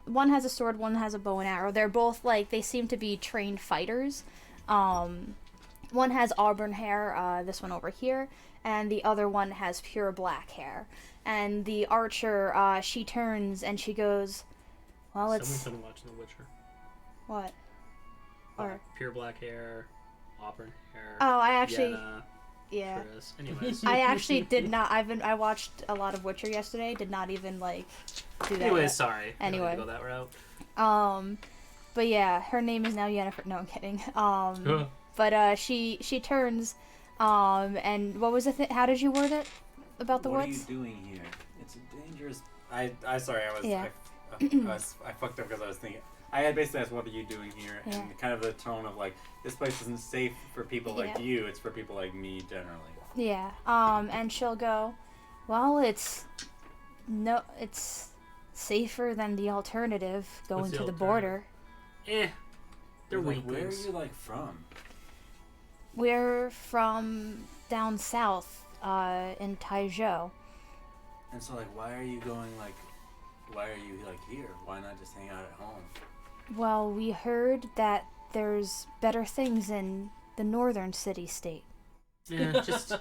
one has a sword, one has a bow and arrow. They're both like, they seem to be trained fighters. One has auburn hair, this one over here, and the other one has pure black hair. And the archer, she turns and she goes, well, it's... Someone's been watching The Witcher. What? Or... Pure black hair, auburn hair. Oh, I actually... Yenna, Yeah. Chris. Anyways. I actually did not... I watched a lot of Witcher yesterday, did not even, like, do that Anyways, yet. sorry. I Anyway. had to go that route. But yeah, her name is now Yennefer. No, I'm kidding. But she turns, and what was the how did you word it about the what woods? are you doing here? It's a dangerous. I sorry. I was. Yeah. I fucked up because I was thinking. I had basically asked, "What are you doing here?" Yeah. And kind of the tone of like, "This place isn't safe for people like Yeah. you. It's for people like me generally." Yeah. And she'll go, Well, it's safer than the alternative, going What's the to the alternative? border. They're Like, where are weaklings. you like from? We're from down south, in Taizhou. And so like, why are you going like? Why are you like here? Why not just hang out at home? Well, we heard that there's better things in the northern city-state. Yeah, just Have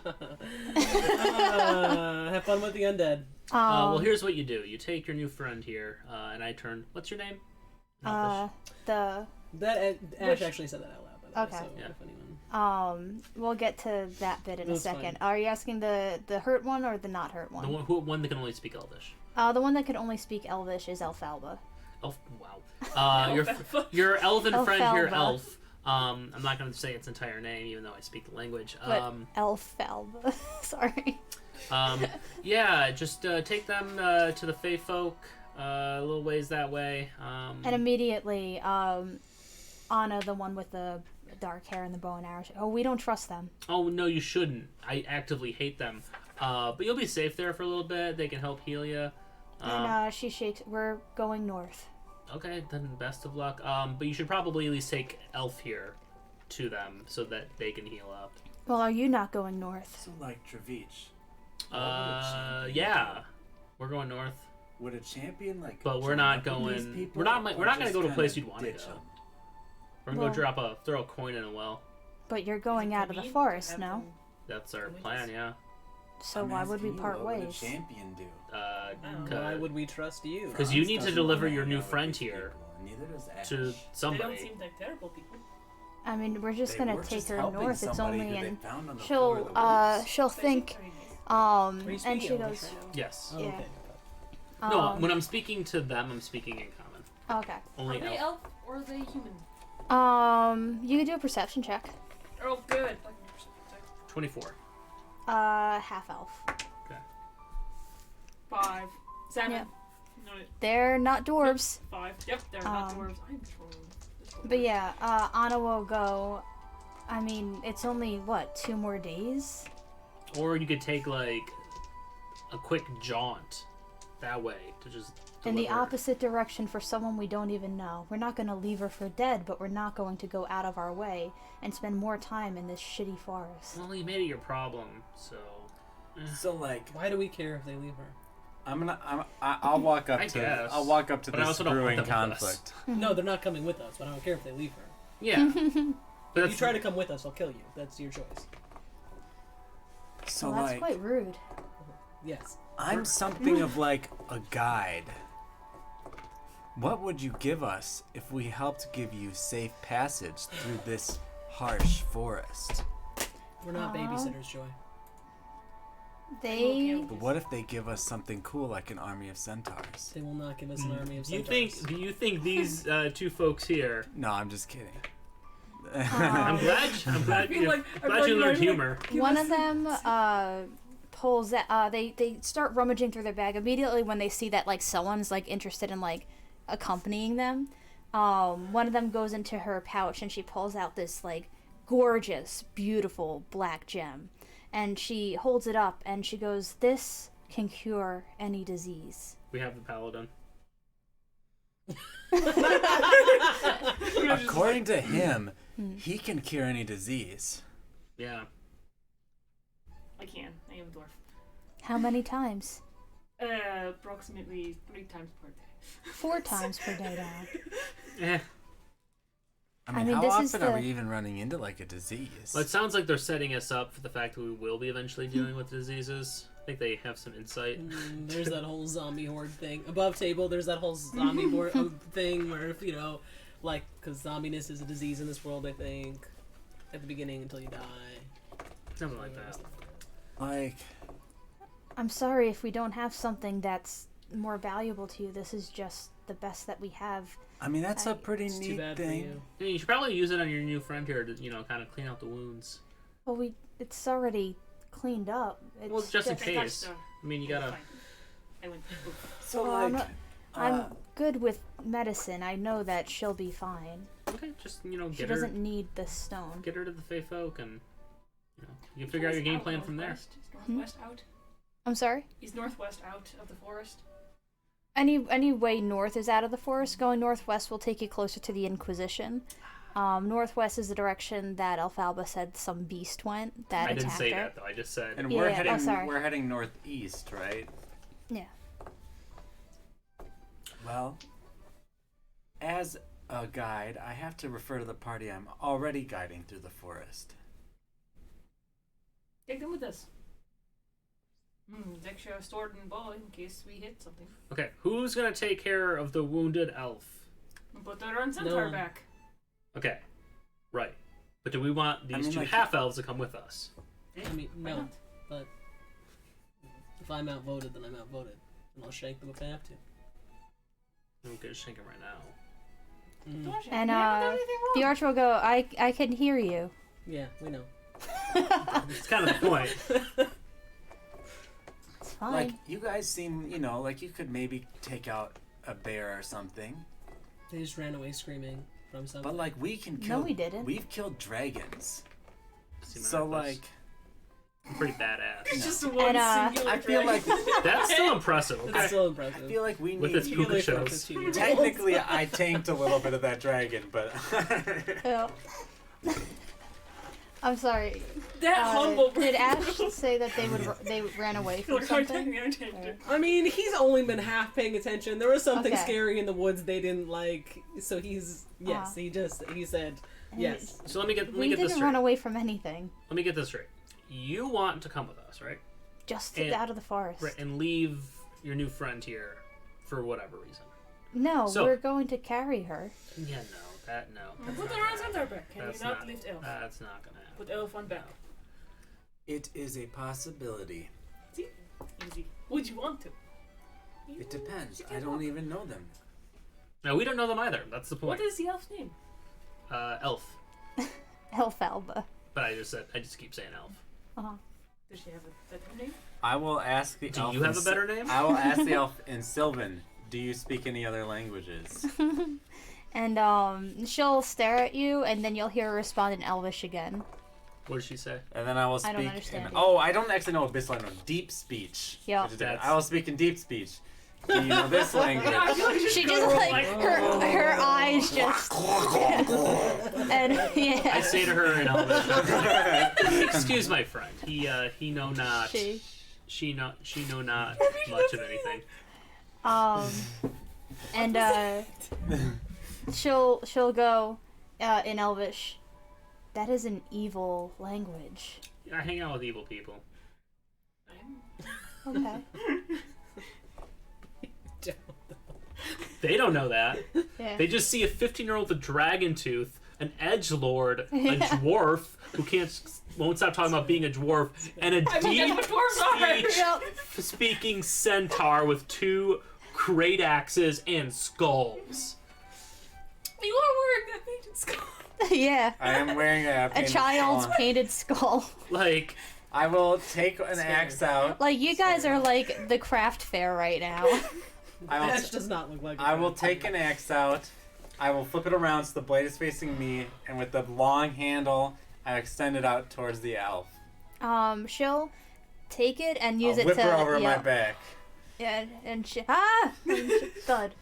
fun with the undead. well, here's what you do. You take your new friend here, and I turn. What's your name? the Ash Which- actually said that out loud. By the way, Okay. so Yeah. if anyone... we'll get to that bit in a That's second. fine. Are you asking the hurt one or the not hurt The one? one that can only speak Elvish. The one that can only speak Elvish is Elfalba. Elf. Wow. Your elven friend here, Elfalba. Elf. I'm not going to say its entire name, even though I speak the language. But Elfalba. Sorry. Yeah, just take them to the Fey Folk, a little ways that way. And immediately, Anna, the one with the dark hair and the bow and arrow. Oh, we don't trust them. Oh no, you shouldn't. I actively hate them. But you'll be safe there for a little bit. They can help heal you. And she shakes. We're going north. Okay, then best of luck. But you should probably at least take Elf here to them so that they can heal up. Well, are you not going north? So like Travich. Yeah, we're going north. Would a champion like? But we're join not up with these going. people, We're not or going to just go to a place kinda you'd want to ditch go. 'em? We're gonna Well- go throw a coin in a well. But you're going out of the forest, no? That's our Can we plan, just- yeah. So I'm why would we asking you, part what would a ways? champion do? Why would we trust you? 'Cause you Franz need to doesn't deliver wanna your hang new out with friend these here people, and neither does Ash. to They don't somebody. seem like terrible people. I mean, we're just They gonna were take just her helping north. It's somebody only who they in. found on the floor of She'll the woods. she'll They think seem pretty nice. Are you and speaking she Elvish goes, right now? Yes. Oh, Yeah. okay. No, when I'm speaking to them, I'm speaking in common. Okay. Are Only they elf. elf or are they human? You can do a perception check. Oh, good. 24. Half elf. 5. 7. Yeah. No, They're not dwarves. 5. Yep, they're not Um, dwarves. I'm trolling. But yeah, Anna will go. I mean, it's only what, 2 more days? Or you could take like a quick jaunt that way to just In the deliver. opposite direction for someone we don't even know. We're not gonna leave her for dead, but we're not going to go out of our way and spend more time in this shitty forest. Well, you made it your problem, so. So like, Why do we care if they leave her? I'll walk up I to guess. I'll walk up to But I this also don't want brewing them with us. conflict. No, they're not coming with us, but I don't care if they leave her. Yeah. But If that's you try to come with us, I'll kill you. That's your choice. So Well, that's like, quite rude. Yes. I'm something of like a guide. What would you give us if we helped give you safe passage through this harsh forest? We're not babysitters, Joy. They. But what if they give us something cool like an army of centaurs? They will not give us an army of do you centaurs. think these two folks here? No, I'm just kidding. I'm glad feel you like- I glad feel you like learned you're humor. One of them pulls that. They start rummaging through their bag immediately when they see that like someone's like interested in like accompanying them. One of them goes into her pouch and she pulls out this like gorgeous, beautiful black gem, and she holds it up and she goes, "This can cure any disease." We have the paladin. According to him, he can cure any disease. Yeah. I can. I am a dwarf. How many times? Approximately 3 times per day. 4 times per day now. Eh. I mean, mean, how this is often are the- we even running into like a disease? Well, it sounds like they're setting us up for the fact that we will be eventually dealing with diseases. I think they have some insight. There's that whole zombie horde thing. Above table, there's that whole zombie board thing where, if, you know, like, because zombiness is a disease in this world, I think, at the beginning until you die. Something like that. Like, I'm sorry if we don't have something that's more valuable to you. This is just the best that we have. I mean, that's a pretty It's too neat bad for thing. you. Yeah, you should probably use it on your new friend here to, kind of clean out the wounds. Well, it's already cleaned up. It's Well, just in I touched case. her. I mean, you gotta. Fine. I went. Oof. So Well, I'm like, I'm good with medicine. I know that she'll be fine. Okay, just She get her, doesn't need the stone. get her to the Fey Folk, and you can figure out your game plan from there. Northwest, just northwest out. I'm sorry? Is northwest out of the forest? Any way north is out of the forest. Going northwest will take you closer to the Inquisition. Northwest is the direction that Alfalba said some beast went that I didn't attacked say her. that though. I just said. And Yeah, we're sorry. heading northeast, right? Yeah. Well, as a guide, I have to refer to the party I'm already guiding through the forest. Take them with us. Extra sword and bow in case we hit something. Okay, who's gonna take care of the wounded elf? And put our own centaur No. back. Okay, right. But do we want these two like- half elves to come with us? I mean, Why no. not? But if I'm outvoted, then I'm outvoted. And I'll shank them if I have to. I'm gonna shank him right now. Don't you? And We haven't done anything the wrong. archer will go, I can hear you. Yeah, we know. It's kind of the point. It's fine. Like, you guys seem, like you could maybe take out a bear or something. They just ran away screaming from something. But, like, we can kill... No, we didn't. We've killed dragons. See my So, necklace. like... I'm pretty badass. It's just one And, singular I feel like... That's still impressive. That's Okay. still I impressive. feel like we With need... its You can puka live for shows. 15 years. Technically, I tanked a little bit of that dragon, but... Yeah. I'm sorry. that humble. Did Ash say that they ran away from something? I mean, he's only been half paying attention. There was something Okay. scary in the woods they didn't like, so he's yes. Uh-huh. He said yes. So let me get We this didn't straight. run away from anything. Let me get this straight. You want to come with us, right? Just And- out of the forest. Right, and leave your new friend here for whatever reason. No, So- we're going to carry her. Yeah, no, that's Put not our own gonna centaur back. Can That's you not not- lift elf? That's not gonna happen. Put elf on back. It is a possibility. See? Easy. Would you want to? It depends. You I can't don't walk. even know them. No, we don't know them either. That's the point. What is the elf's name? Elf. Elfalba. But I just keep saying elf. Does she have a better name? I will ask the Do elf... you have in a better name? I will ask the elf in Sylvan, do you speak any other languages? And she'll stare at you, and then you'll hear her respond in Elvish again. What did she say? And then I will I speak don't in... understand it. Oh, I don't actually know Abyssal, I know deep speech. Yeah. which is different. That's- I will speak in deep speech. Do you know this language? I feel like She go just roll like her eyes just and I yeah. say to her in Elvish, "Excuse my friend. He know not. She know not much of anything." And she'll go in Elvish. That is an evil language. I hang out with evil people. Okay. They don't know that. Yeah. They just see a 15-year-old with a dragon tooth, an edgelord, a dwarf who won't stop talking about being a dwarf, and a deep speaking centaur with 2 great axes and skulls. You are wearing that painted skull. Yeah. I am wearing a... A painted child's skull. painted skull. Like, I will take an axe out. Like you guys are like the craft fair right now. Ash does not look like. I will take an axe out. I will flip it around so the blade is facing me, and with the long handle, I extend it out towards the elf. She'll take it and use I'll it whip to her over my back. Yeah, and she thud.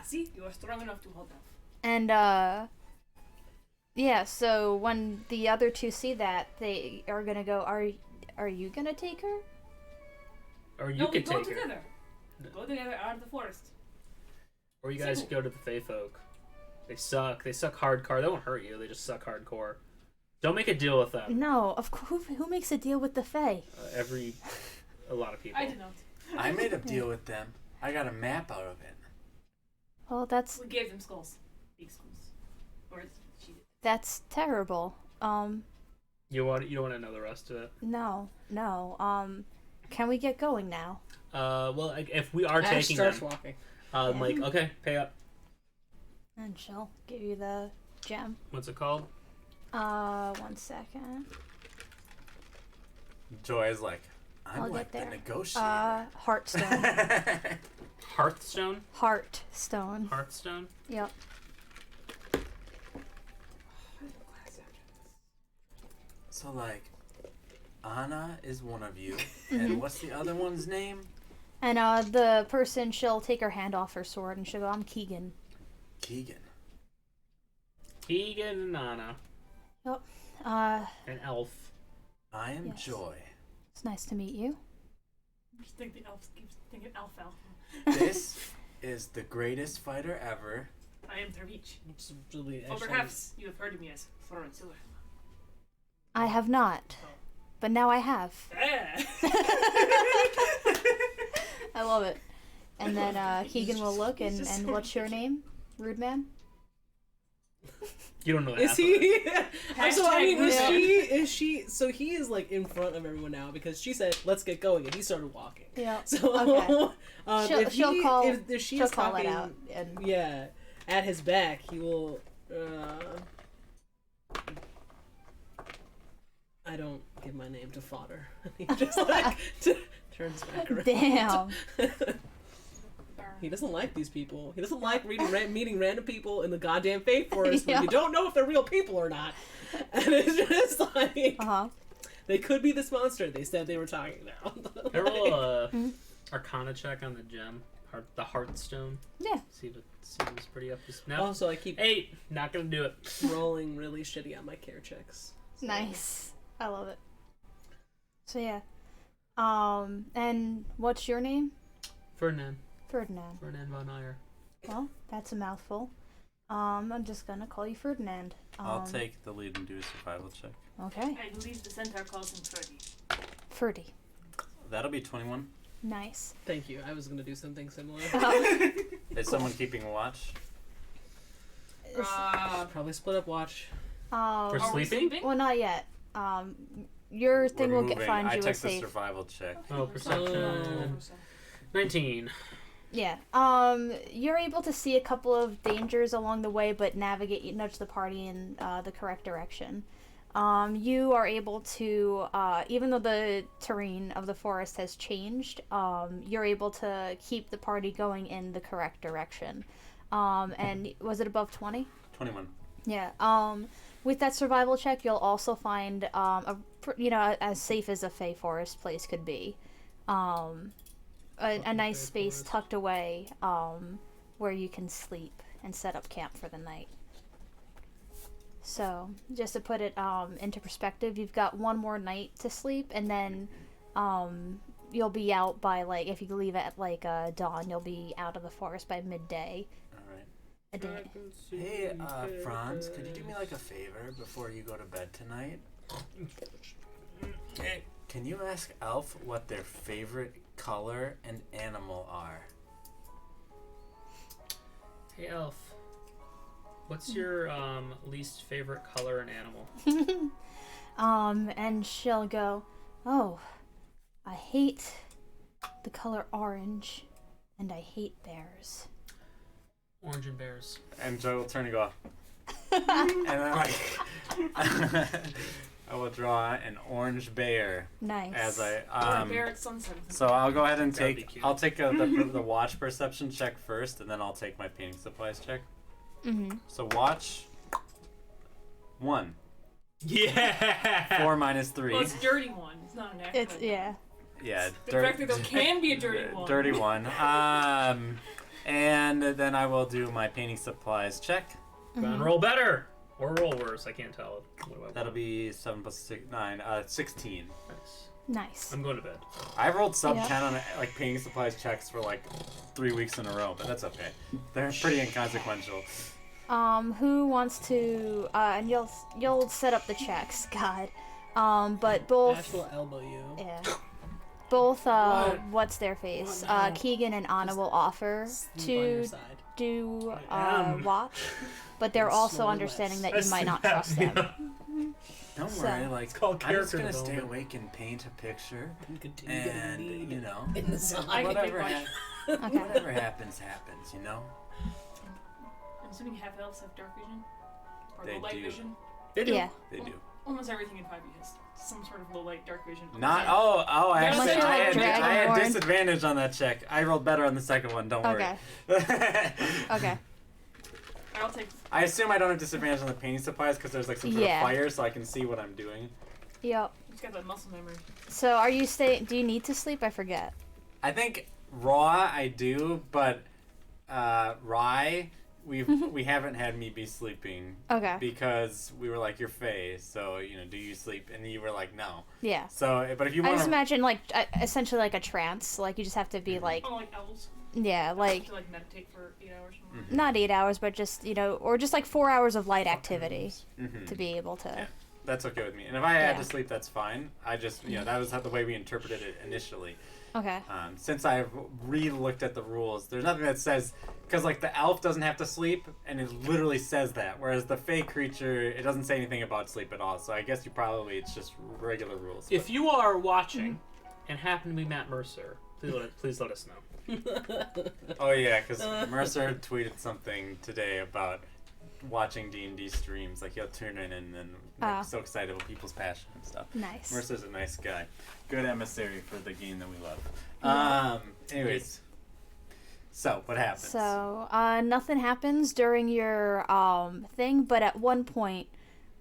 See? You are strong enough to hold that. And yeah, so when the other two see that, they are gonna go, are you gonna take her? or you No, we could go take her. together. Go together out of the forest. Or you guys go to the Fae folk. They suck. They suck hardcore. They won't hurt you. They just suck hardcore. Don't make a deal with them. No, of course. Who makes a deal with the Fae? A lot of people. I did not. I made a deal with them. I got a map out of it. Well, that's We gave them skulls. Big skulls. Or she did. that's terrible. You don't want to know the rest of it. No. Can we get going now? Well, if we are Ash taking starts them, walking. like, okay, pay up. And she'll give you the gem. What's it called? 1 second. Joy is like, I'm I'll like get the there. negotiator. Heartstone. Hearthstone. Heartstone. Hearthstone. Yep. So like, Anna is one of you. And what's the other one's name? And the person, she'll take her hand off her sword and she'll go, I'm Keegan. Keegan. Keegan and Anna. Yep. An elf. I am Yes. Joy. It's nice to meet you. I just think the elves keep thinking alfalfa. This is the greatest fighter ever. I am Thervich. It's really Or actually- perhaps you have heard of me as Florencilla. I have not. But now I have. Ah! I love it. And then Keegan will look he's and just so what's your name? Rude man? You don't know Is half he? of it. So I mean, Hashtag is she? So he is like in front of everyone now because she said, "Let's get going," and he started walking. Yeah. So Okay. She'll call. if she she'll is call talking, it out. And yeah, at his back, he will. I don't give my name to fodder. He just like turns back around. damn. He doesn't like these people. He doesn't like meeting random people in the goddamn Faith Forest Yeah. when you don't know if they're real people or not. And it's just like Uh-huh. they could be this monster they said they were talking about. I roll a Arcana check on the gem, the Heartstone. Yeah. See if it seems pretty up to no. Also, I keep 8. Not gonna do it. rolling really shitty on my care checks. So- Nice. I love it. So yeah. And what's your name? Ferdinand. Ferdinand. Ferdinand von Eyre. Well, that's a mouthful. I'm just gonna call you Ferdinand. I'll take the lead and do a survival check. Okay. I believe the centaur calls him Ferdy. Ferdy. That'll be 21. Nice. Thank you. I was gonna do something similar. Is someone keeping watch? Probably split up watch. For Are we sleeping? sleeping? Well, not yet. Your thing We're will moving. find I you a took the safe. survival check. Oh, perception. 19. Yeah. You're able to see a couple of dangers along the way, but nudge the party in the correct direction. You are able to, even though the terrain of the forest has changed, you're able to keep the party going in the correct direction. And was it above 20? 21. Yeah. With that survival check, you'll also find, as safe as a Fey Forest place could be. A nice space tucked away, where you can sleep and set up camp for the night. So, just to put it into perspective, you've got one more night to sleep, and then you'll be out by, like, if you leave at, like, dawn, you'll be out of the forest by midday. Alright. A day. Hey, Franz, could you do me like a favor before you go to bed tonight? Can you ask Elf what their favorite color and animal are? Hey, Elf. What's your least favorite color and animal? And she'll go, oh, I hate the color orange, and I hate bears. Orange and bears. And Joy will turn and go, and then like, I will draw an orange bear Nice. as I Or a bear at sunset. So I'll go ahead and That'd be take. cute. I'll take the watch perception check first, and then I'll take my painting supplies check. Mm-hmm. So watch. 1. Yeah! 4 minus 3. Well, it's a dirty one. It's not an actual. It's, yeah. Yeah. The fact that there can be a dirty one. Dirty one. And then I will do my painting supplies check. Go and roll better! Or roll worse, I can't tell. What do I That'll want? be 7 plus 6, 9. 16. Nice. Nice. I'm going to bed. I rolled sub Yeah. 10 on like painting supplies checks for like 3 weeks in a row, but that's okay. They're pretty inconsequential. Who wants to, and you'll set up the checks, God. But both, Ash will elbow you. yeah. Both, what's their face? What now? Keegan and Anna will offer Sleep on your to side. do, am. watch. But they're And also slowly understanding less. that you might not trust them. Don't So- worry, like called I'm just character gonna stay development. awake and paint a picture, And continue and getting you know, in the sun. I can whatever, take Okay. whatever happens, happens. You know. I'm assuming half elves have dark vision? Or They low light do. vision? They do. Yeah. They do. Almost everything in 5e has some sort of low light, dark vision. Not Okay. oh actually Unless you're, I like, had Dragonborn. disadvantage on that check. I rolled better on the second one. Don't worry. Okay. Okay. I'll take. I assume I don't have disadvantage on the painting supplies because there's like some sort Yeah. of fire, so I can see what I'm doing. Yep. He's got that muscle memory. So are you do you need to sleep? I forget. I think Raw I do, but Rye we haven't had me be sleeping. Okay. Because we were like, you're Faye, so do you sleep? And you were like, no. Yeah. So, but if you I want just imagine like essentially like a trance. Like you just have to be like. Oh, like owls. Yeah, like. To like meditate for 8 hours. Or more. Not 8 hours, but just or just like 4 hours of light activity to be able to. Yeah. That's okay with me. And if I had to sleep, that's fine. I just, that was the way we interpreted it initially. Okay. Since I've re-looked at the rules, there's nothing that says, because like the elf doesn't have to sleep, and it literally says that, whereas the fey creature, it doesn't say anything about sleep at all. So I guess it's just regular rules. If you are watching and happen to be Matt Mercer, please let us know. Oh yeah, because Mercer tweeted something today about watching D&D streams. Like he'll tune in and then so excited about people's passion and stuff. Nice. Mercer's a nice guy. Good emissary for the game that we love. Anyways. So, what happens? So, nothing happens during your thing, but at one point,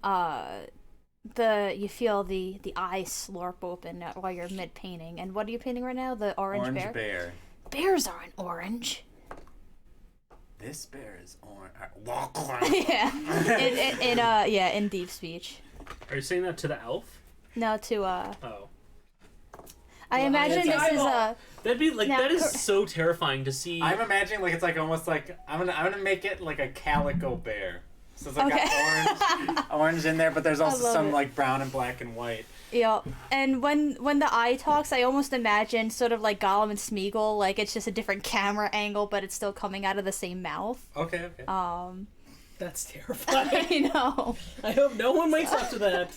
you feel the eye slurp open while you're mid painting. And what are you painting right now? The orange bear. Bear. Bears aren't orange. This bear is orange. Yeah. In deep speech. Are you saying that to the elf? No, to Oh. I imagine this is That'd be like Now, that is so terrifying to see. I'm imagining like it's like almost like I'm gonna make it like a calico bear. So it's like got orange in there, but there's also some like brown and black and white. Yeah, and when the eye talks, I almost imagine sort of like Gollum and Smeagol, like it's just a different camera angle, but it's still coming out of the same mouth. Okay. That's terrifying. I know. I hope no one wakes up to that.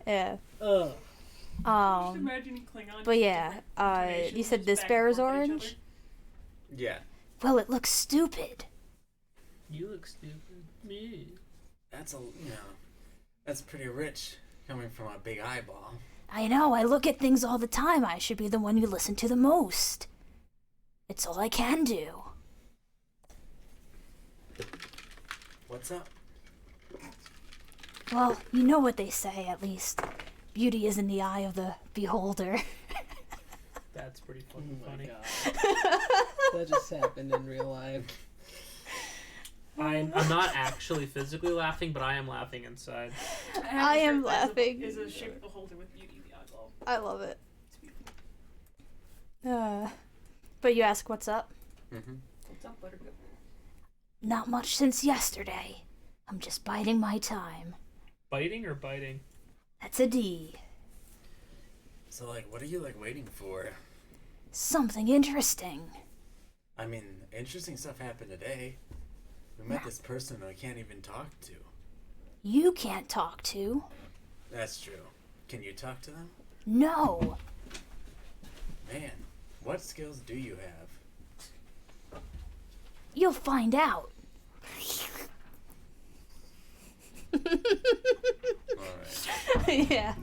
Yeah. Ugh. Just imagine Klingon. But yeah, you said this bear is orange? Yeah. Well, it looks stupid. You look stupid. Me. That's pretty rich coming from a big eyeball. I know, I look at things all the time. I should be the one you listen to the most. It's all I can do. What's up? Well, you know what they say, at least. Beauty is in the eye of the beholder. That's pretty Oh fucking my funny. God. That just happened in real life. I'm not actually physically laughing, but I am laughing inside. I am laughing. Is a shape beholder with beauty, the eyeball. I love it. It's beautiful. But you ask what's up? Mm-hmm. What's up, Buttercup? Not much since yesterday. I'm just biding my time. Biting or biting? That's a D. So what are you waiting for? Something interesting. I mean, interesting stuff happened today. We met this person I can't even talk to. You can't talk to. That's true. Can you talk to them? No. Man, what skills do you have? You'll find out. Alright. Yeah.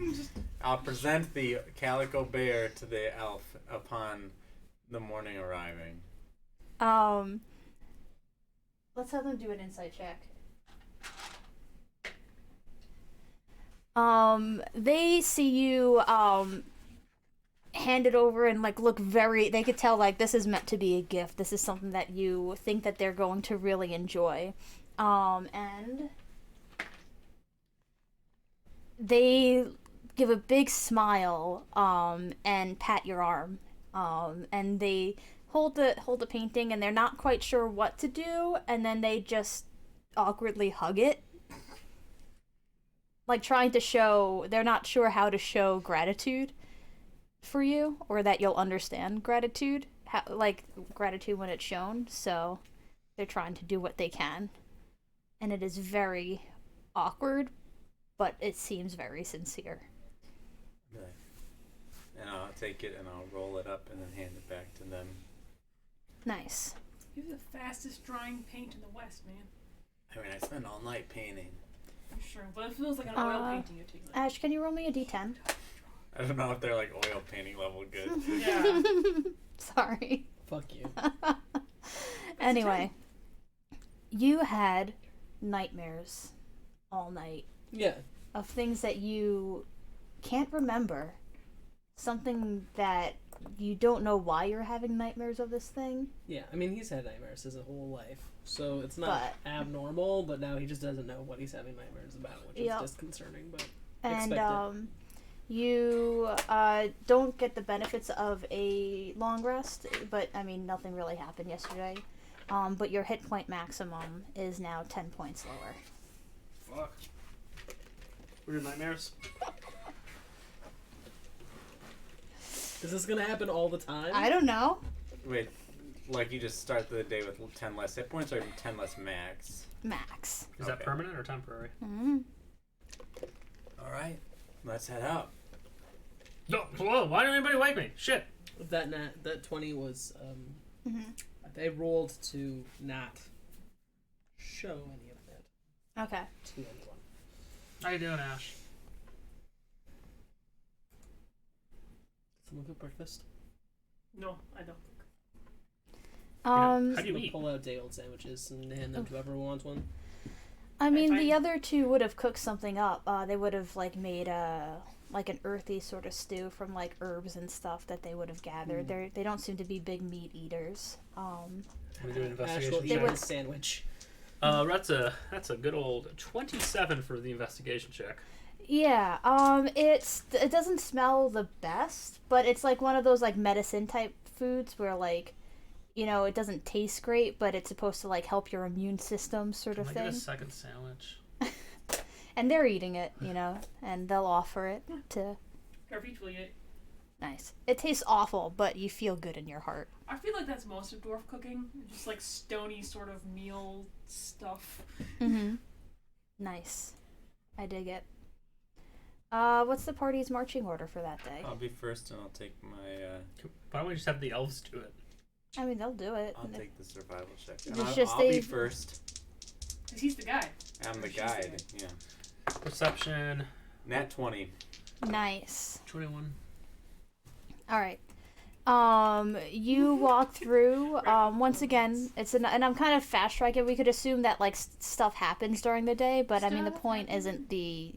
I'll present the calico bear to the elf upon the morning arriving. Let's have them do an insight check. They see you, hand it over and, look they could tell, this is meant to be a gift. This is something that you think that they're going to really enjoy. And they give a big smile, and pat your arm. And they hold the painting and they're not quite sure what to do, and then they just awkwardly hug it. Trying to show, they're not sure how to show gratitude for you, or that you'll understand gratitude, gratitude when it's shown, so they're trying to do what they can. And it is very awkward, but it seems very sincere. Right. And I'll take it and I'll roll it up and then hand it back to them. Nice. You're the fastest drying paint in the West, man. I mean, I spend all night painting. I'm sure, but it feels like an oil painting you're taking. Ash, can you roll me a d10? I don't know if they're oil painting level good. Yeah. Sorry. Fuck you. Anyway, you had nightmares all night Yeah. of things that you can't remember something that you don't know why you're having nightmares of this thing. Yeah, I mean, he's had nightmares his whole life, so it's not abnormal, but now he just doesn't know what he's having nightmares about, which is disconcerting, but and you don't get the benefits of a long rest, but I mean, nothing really happened yesterday. But your hit point maximum is now 10 points lower. Fuck. Weird nightmares. Is this gonna happen all the time? I don't know. Wait, like you just start the day with 10 less hit points or 10 less max? Max. Is that permanent or temporary? Mm-hmm. All right, let's head out. No, whoa, why didn't anybody wake me? Shit. That 20 was, they rolled to not show any of that Okay. to anyone. How you doing, Ash? Someone cook breakfast? No, I don't. How do you Someone eat? pull out day-old sandwiches and hand them to whoever wants one. I mean, Fine. the other two would have cooked something up. They would have like made like an earthy sort of stew from like herbs and stuff that they would have gathered. They don't seem to be big meat eaters. Can we do an Ash will investigation eat check? a sandwich. That's a good old 27 for the investigation check. Yeah. It doesn't smell the best, but it's like one of those like medicine type foods where like, you know, it doesn't taste great, but it's supposed to like help your immune system sort of Can I thing. get a second sandwich? And they're eating it, you know, and they'll offer it to. Garfield will eat it. Nice. It tastes awful, but you feel good in your heart. I feel like that's most of dwarf cooking. Just like stony sort of meal stuff. Mm-hmm. Nice. I dig it. What's the party's marching order for that day? I'll be first and I'll take my, Why don't we just have the elves do it? I mean, they'll do it. I'll take the survival check. It's And just I'll be they- first. Because he's the guy. I'm the She's the guide, yeah. Perception. Nat 20. Nice. 21. All right. You walk through. Once again, and I'm kind of fast tracking. We could assume that like stuff happens during the day, but I mean the Stuff point happens. isn't the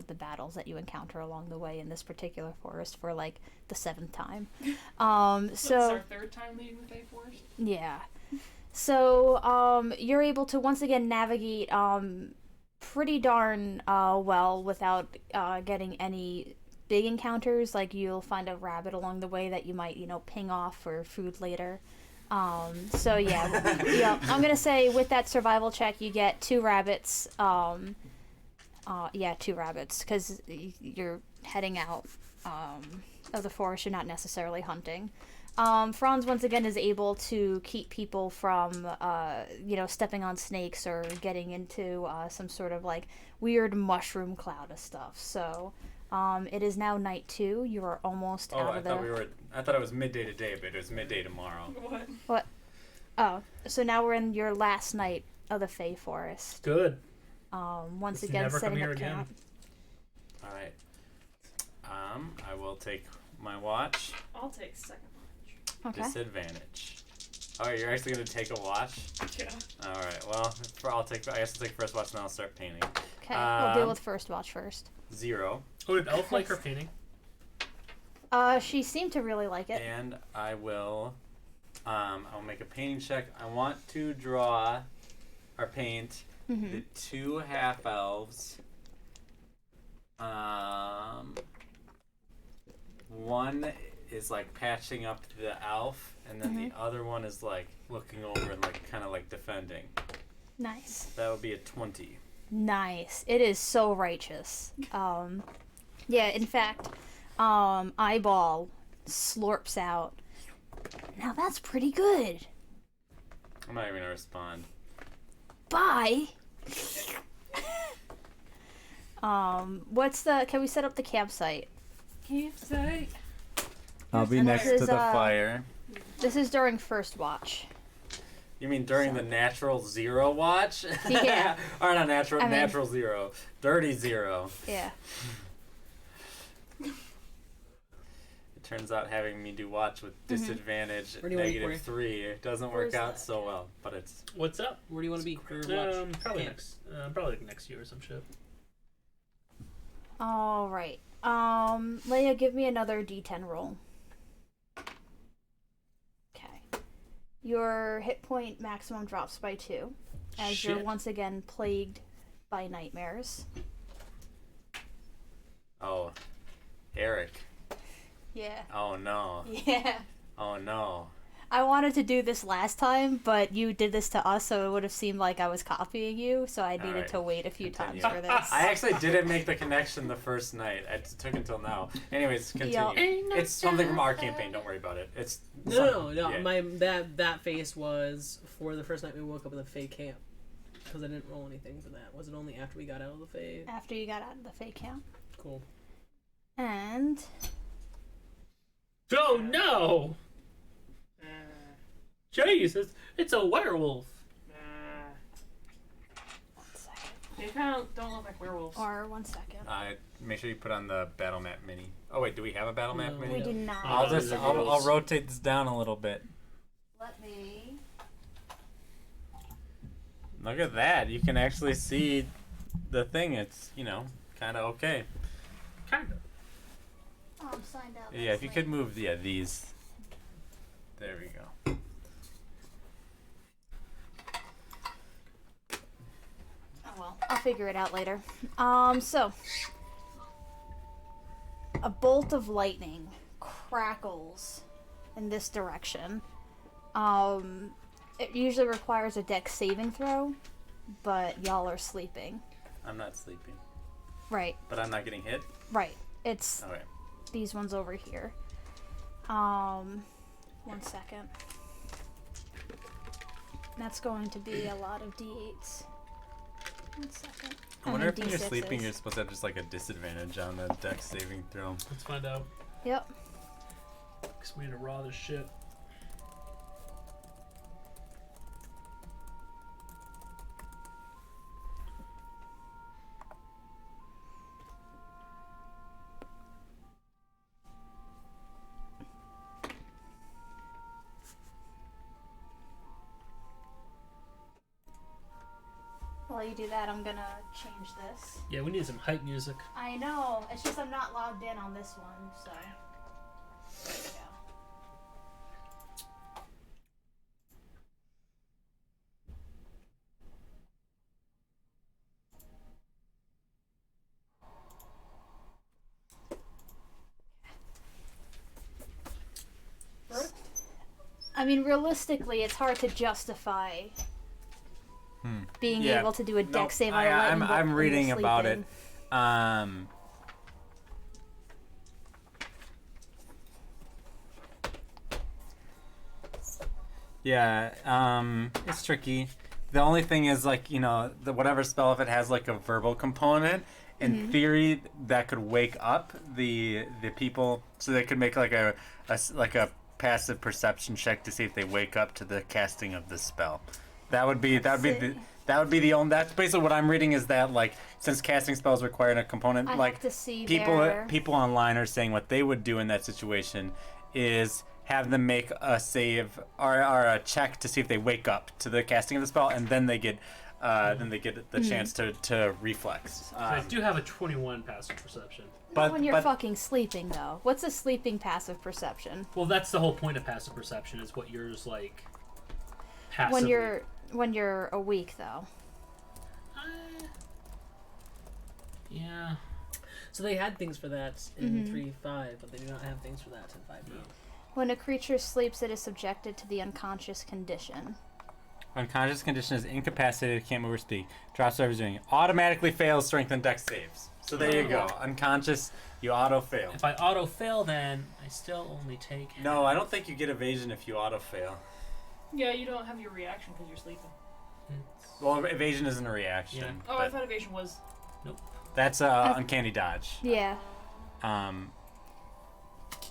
the battles that you encounter along the way in this particular forest for like the 7th time. It's So our third time leaving the Fey Forest. yeah. So you're able to once again navigate pretty darn well without getting any big encounters. Like you'll find a rabbit along the way that you might ping off for food later. So yeah, yeah. I'm gonna say with that survival check you get 2 rabbits. 2 rabbits because you're heading out of the forest. You're not necessarily hunting. Franz once again is able to keep people from, stepping on snakes or getting into some sort of like weird mushroom cloud of stuff. So, it is now night 2. You are almost out of I thought it was midday today, but it was midday tomorrow. What? Oh, so now we're in your last night of the Fey Forest. Good. Once Let's again never come setting here up again. camp. All right. I will take my watch. I'll take second watch. Okay. Disadvantage. Oh, you're actually gonna take a watch? Yeah. All right. Well, I guess I'll take first watch, and then I'll start painting. Okay, we'll deal with first watch first. 0. Oh, did Elf like her painting? She seemed to really like it. And I will. I'll make a painting check. I want to draw or paint the 2 half elves. One is like patching up the elf, and then the other one is like looking over and like kind of like defending. Nice. That would be a 20. Nice. It is so righteous. Yeah, in fact, Eyeball slurps out. Now that's pretty good. I'm not even gonna respond. Bye. Can we set up the campsite? Campsite. I'll be And next this to is, the fire. This is during first watch. You mean during the natural 0 watch? Yeah. Or not natural, I mean- natural 0. Dirty 0. Yeah. It turns out having me do watch with disadvantage, Where do you want to be, negative 3, it doesn't Where's work out that? so well. But it's What's up? Where do you want to be for watch? Probably camp? next. Probably like next year or some shit. All right. Leia, give me another D10 roll. Okay. Your hit point maximum drops by 2, as you're Shit. once again plagued by nightmares. Oh, Eric. Yeah. Oh no. Yeah. Oh no. I wanted to do this last time, but you did this to us, so it would have seemed like I was copying you, so I needed Alright. to wait a few Continue. times for this. I actually didn't make the connection the first night. It took until now. Anyways, continue. Yup. It's something from our campaign. Don't worry about it. It's No. yeah. My that face was for the first night we woke up in the Fae camp, because I didn't roll anything for that. Was it only after we got out of the Fae? After you got out of the fake camp. Cool. And Oh no! Jesus, it's a werewolf. one second. They kind of don't look like werewolves. Or 1 second. Make sure you put on the battle map mini. Oh wait, do we have a battle map No. mini? We do not. I'll rotate this down a little bit. Let me. Look at that. You can actually see the thing. It's, kind of okay. Kind of. Oh, I'm signed out. Yeah, if you could move these. There we go. Oh well, I'll figure it out later. So a bolt of lightning crackles in this direction. It usually requires a dex saving throw, but y'all are sleeping. I'm not sleeping. Right, But I'm not getting hit? right. It's Okay. these ones over here. 1 second. That's going to be a lot of d8s. 1 second. I wonder if mean, when you're sleeping, D6s. you're supposed to have just like a disadvantage on the dex saving throw. Let's find out. Yep. Cause we need to raw this shit. While you do that, I'm gonna change this. Yeah, we need some hype music. I know. It's just I'm not logged in on this one, so. There we go. I mean, realistically, it's hard to justify being Yeah. able to do a No, deck save on a I'm lightning bolt when you're reading about it. sleeping. Yeah, it's tricky. The only thing is, like, the whatever spell, if it has like a verbal component, in theory that could wake up the people, so they could make like a passive perception check to see if they wake up to the casting of the spell. That would be the only. That's basically what I'm reading, is that, like, since casting spells require a component, I like, have to see people their... online are saying what they would do in that situation is have them make a save or a check to see if they wake up to the casting of the spell, and then they get the chance to reflex. I do have a 21 passive perception. Not when you're fucking sleeping, though. What's a sleeping passive perception? Well, that's the whole point of passive perception, is what yours, like, passively. When you're awake, though. Yeah. So they had things for that in 3.5, but they do not have things for that in 5.8. When a creature sleeps, it is subjected to the unconscious condition. Unconscious condition is incapacitated, can't move or speak. Drops whatever's doing. Automatically fails strength and dex saves. So there you go. Unconscious, you auto fail. If I auto fail, then I still only take. No, I don't think you get evasion if you auto fail. Yeah, you don't have your reaction because you're sleeping. Well, evasion isn't a reaction. Yeah. Oh, I but thought evasion was. that's uncanny dodge. Yeah. Um,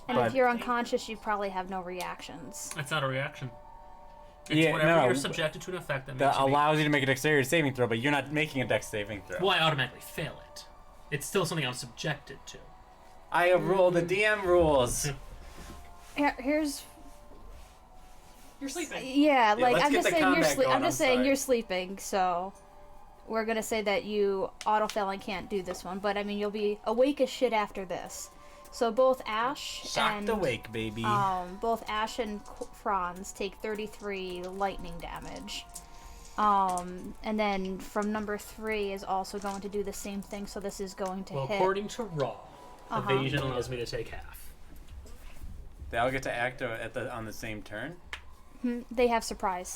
And But- if you're unconscious, you probably have no reactions. That's not a reaction. It's Yeah, whenever no, you're subjected to an effect that makes that you make- allows you to make a dexterity saving throw, but you're not making a dex saving throw. Well, I automatically fail it. It's still something I'm subjected to. I have ruled the DM rules. Here's You're sleeping. yeah, like let's I'm get just the saying you're combat going, I'm just saying sorry. you're sleeping, so we're gonna say that you auto-fail and can't do this one, but I mean, you'll be awake as shit after this. So both Ash Shocked and awake, baby. both Ash and Franz take 33 lightning damage. And then from number 3 is also going to do the same thing, so this is going to Well, hit. according to Raw, evasion allows me to take half. They all get to act on the same turn. They have surprise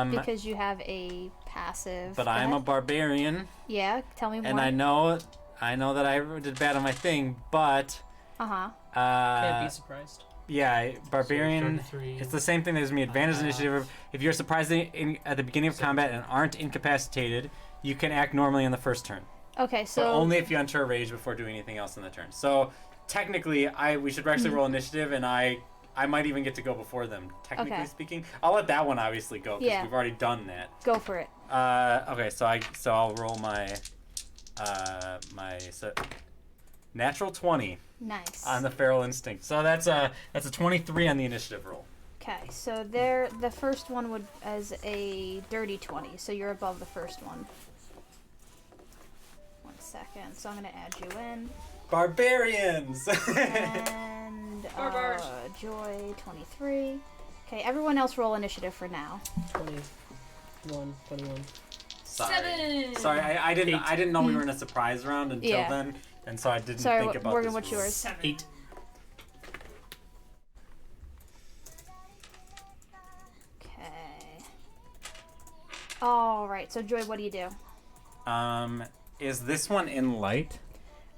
because you have a passive. But I'm a barbarian, Yeah, tell me more. and I know that I did bad on my thing, but Can't be surprised. yeah, barbarian. So 33. It's the same thing as me. Advantage initiative. If you're surprised at the beginning of combat and aren't incapacitated, you can act normally on the first turn. Okay, But so only if you enter a rage before doing anything else in the turn. So technically, we should actually roll initiative, and I might even get to go before them. Technically Okay. speaking, I'll let that one obviously go because Yeah. we've already done that. go for it. Okay, so I'll roll my natural 20 Nice. on the feral instinct. So that's a 23 on the initiative roll. Okay, so the first one would as a dirty 20, so you're above the first one. 1 second, so I'm gonna add you in. Barbarians. And Barbars. Joy 23. Okay, everyone else roll initiative for now. 21. Sorry. 7. Sorry, I didn't know we were in a surprise round until Yeah. then, and so I didn't Sorry, think about Morgan, this what's rule. yours? 7. 8. Okay. All right. So Joy, what do you do? Is this one in light?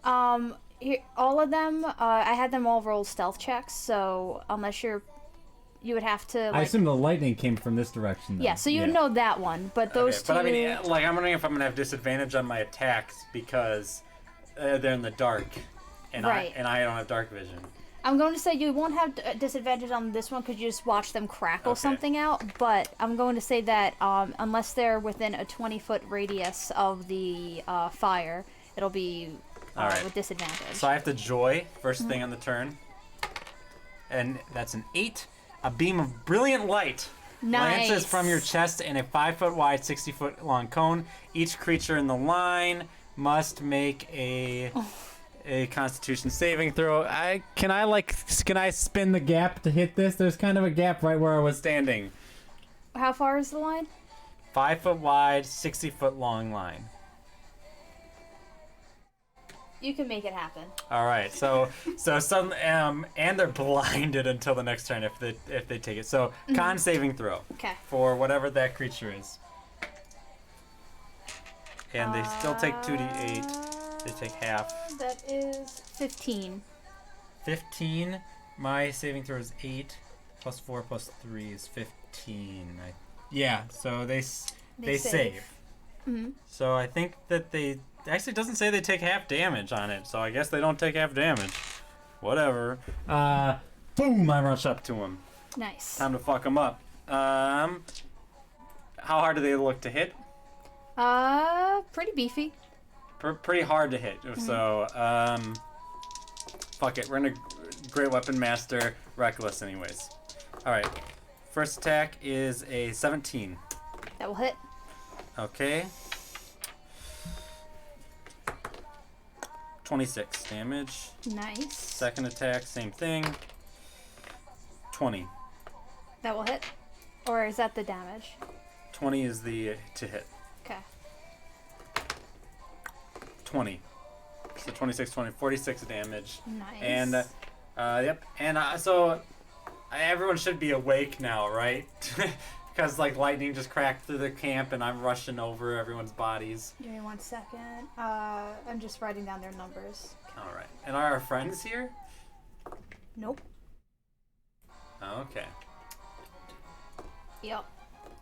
Here, all of them. I had them all roll stealth checks. So unless you would have to. I Like, assume the lightning came from this direction. Though. yeah. So you know that one, but those Okay, two. but I mean, like, I'm wondering if I'm gonna have disadvantage on my attacks because they're in the dark, and Right. I don't have dark vision. I'm going to say you won't have disadvantage on this one because you just watch them crackle Okay. something out. But I'm going to say that unless they're within a 20-foot radius of the fire, it'll be All right. with disadvantage. So I have to joy first thing on the turn, and that's an 8. A beam of brilliant light lances Nice. from your chest in a 5-foot wide, 60-foot long cone. Each creature in the line must make a Constitution saving throw. Can I spin the gap to hit this? There's kind of a gap right where I was standing. How far is the line? 5-foot wide, 60-foot long line. You can make it happen. All right, so some and they're blinded until the next turn if they take it. So con saving throw Okay. for whatever that creature is, and they still take 2d8. They take half. That is 15. 15. My saving throw is 8 plus 4 plus 3 is 15. Yeah, so they save. Mhm. So I think that they actually doesn't say they take half damage on it. So I guess they don't take half damage. Whatever. Boom! I rush up to him. Nice. Time to fuck him up. How hard do they look to hit? Pretty beefy. Pretty hard to hit. So, fuck it. We're gonna Great Weapon Master Reckless anyways. Alright. First attack is a 17. That will hit. Okay. 26 damage. Nice. Second attack, same thing. 20. That will hit. Or is that the damage? 20 is the to hit. Okay. 20. So 26, 20, 46 damage. Nice. And, yep. And so everyone should be awake now, right? Because, like, lightning just cracked through the camp and I'm rushing over everyone's bodies. Give me 1 second. I'm just writing down their numbers. All right. And are our friends here? Nope. Okay. Yep.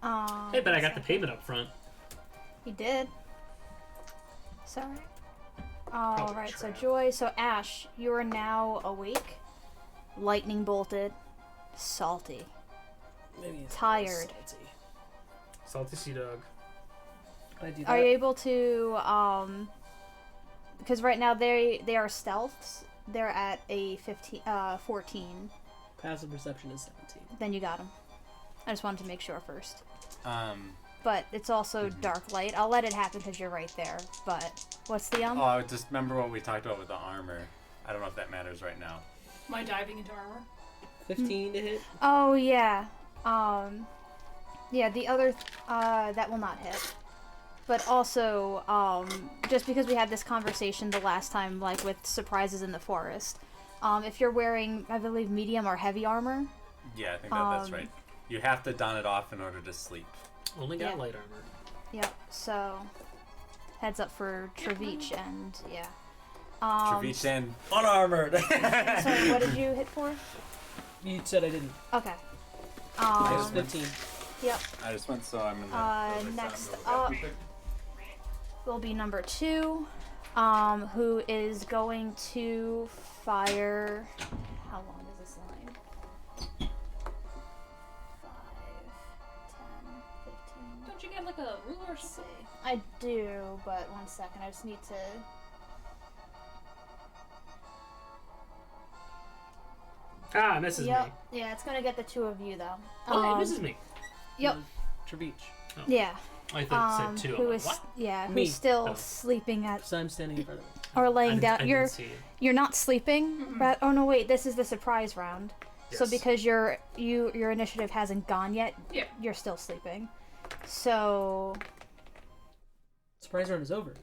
Hey, but I got the payment up front. He did. Sorry. All Probably right. So trap. Joy. So Ash, you are now awake, lightning bolted, salty, Maybe it's tired. salty. Salty Sea Dog. Can I do that? Are you able to because right now they are stealths. They're at a 14. Passive perception is 17. Then you got them. I just wanted to make sure first. but it's also dark light. I'll let it happen because you're right there. But what's the Oh, I just remember what we talked about with the armor. I don't know if that matters right now. Am I diving into armor? 15 to hit. Oh yeah, yeah. The other that will not hit. But also, just because we had this conversation the last time, like with surprises in the forest, if you're wearing, I believe, medium or heavy armor. Yeah, I think that's right. You have to don it off in order to sleep. Only got Yeah. light armor. Yep. So, heads up for Travich and yeah. Travich and unarmored. Sorry, what did you hit for? You said I didn't. Okay. I was 15. Yep. I just went so I'm in the Next up will be number 2, who is going to fire. How long is this line? 5, 10, 15. Don't you get like a ruler or Let's see. something? I do, but one second. I just need to. Ah, misses me. Yep. Yeah, it's gonna get the 2 of you though. Oh, it misses me. Yep. Travich. Yeah. I thought it said 2. Who I'm is like, what? yeah? Me. Who's still Oh. sleeping at So I'm standing in front of it. or I laying didn't- down? I didn't You're see it. you're not sleeping. But oh no, wait. This is the surprise round. So Yes. because your initiative hasn't gone yet, Yeah. you're still sleeping. So Surprise round is over.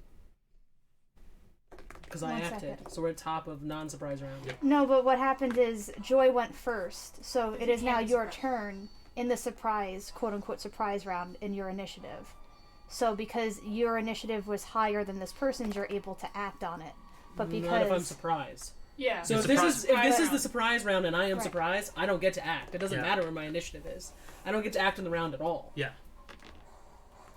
Because I One acted. second. So we're at top of non-surprise round. Yep. no, but what happened is Joy went first. So it is You now can't be your surprised. turn in the surprise, quote unquote, surprise round in your initiative. So because your initiative was higher than this person's, you're able to act on it. But because Not if I'm surprised. Yeah. So The if this is surprise the surprise round and I am Right. surprised, I don't get to act. It doesn't Yeah. matter where my initiative is. I don't get to act in the round at all. Yeah.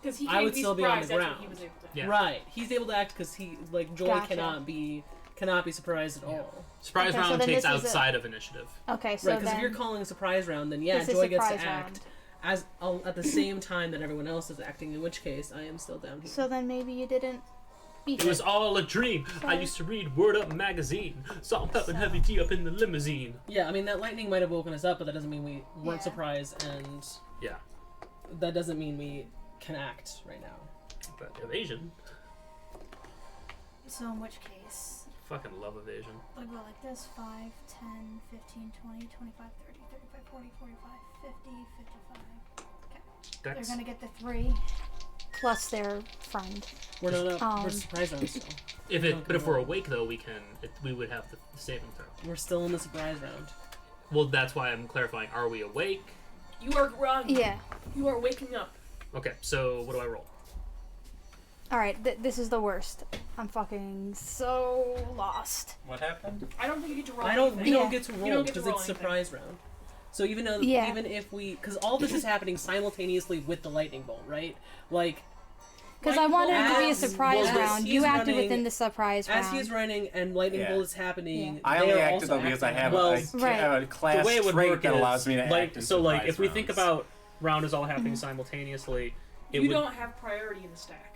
Because he I can't would be still be on the surprised, that's what ground. he was able to. Yeah. Right. He's able to act because he Joy Gotcha. cannot be surprised at all. Surprise Okay, so round then takes this is outside of initiative. okay, so Right, because if then you're calling a surprise round, then yeah, this is Joy gets to surprise act round. as at the same time that everyone else is acting. In which case, I am still down here. So then maybe you didn't beat It was all a dream. I Sorry. used to read Word Up magazine. Salt, pepper, and heavy tea up in the limousine. Yeah, I mean that lightning might have woken us up, but that doesn't mean we weren't Yeah. surprised, and Yeah. that doesn't mean we can act right now. But evasion. So in which case, Fucking love evasion. I go like this: 5, 10, 15, 20, 25, 30, 35, 40, 45, 50, 55. They're Dex. gonna get the 3 plus their friend. We're not up. We're Um, surprise round still. But if we're awake though, we would have the saving throw. We're still in the surprise round. Well, that's why I'm clarifying. Are we awake? You are wrong. Yeah. You are waking up. Okay. So what do I roll? All right. This is the worst. I'm fucking so lost. What happened? I don't think you get to roll We anything. don't Yeah. get to You roll don't get to because roll it's anything. surprise round. So even though Yeah. even if because all this is happening simultaneously with the lightning bolt, right? Like Because I wanted it to be a As- surprise well, round. he's You acted running- within the surprise round. as he's running and lightning Yeah. bolt is happening, Yeah. I they only are acted also though because I acting. have well, a class The way it would trait work that is, allows me to like, act in so like surprise if we think rounds. about round is all happening simultaneously, it You would. don't have priority in the stack.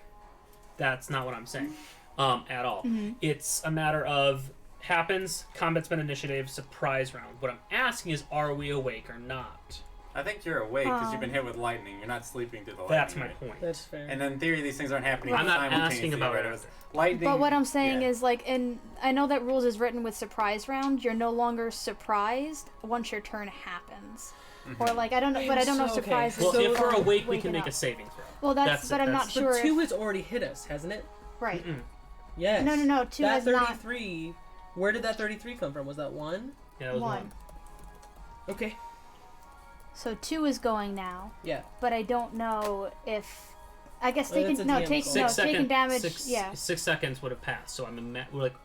That's not what I'm saying, at all. It's a matter of happens, combat spend initiative, surprise round. What I'm asking is, are we awake or not? I think you're awake because you've been hit with lightning. You're not sleeping through the lightning. That's my right? point. That's fair. And then in theory, these things aren't happening I'm not simultaneously. asking about right? it. It was lightning. But what I'm saying yeah. is, like, I know that rules is written with surprise round. You're no longer surprised once your turn happens, or like I don't know, but I don't know if So, okay. surprise. Well, is if we're from awake, we waking can make up. a saving throw. Well, that's but I'm not that's- sure. But 2 If, has already hit us, hasn't it? right. Mm-mm. Yes. No. 2 that has not. 33. Where did that 33 come from? Was that 1? Yeah, that was One. one. Okay. So 2 is going now, Yeah. but I don't know if. I guess Well, that's taking a no DM take call. no 6 taking seconds. damage. Yeah. 6 seconds would have passed. So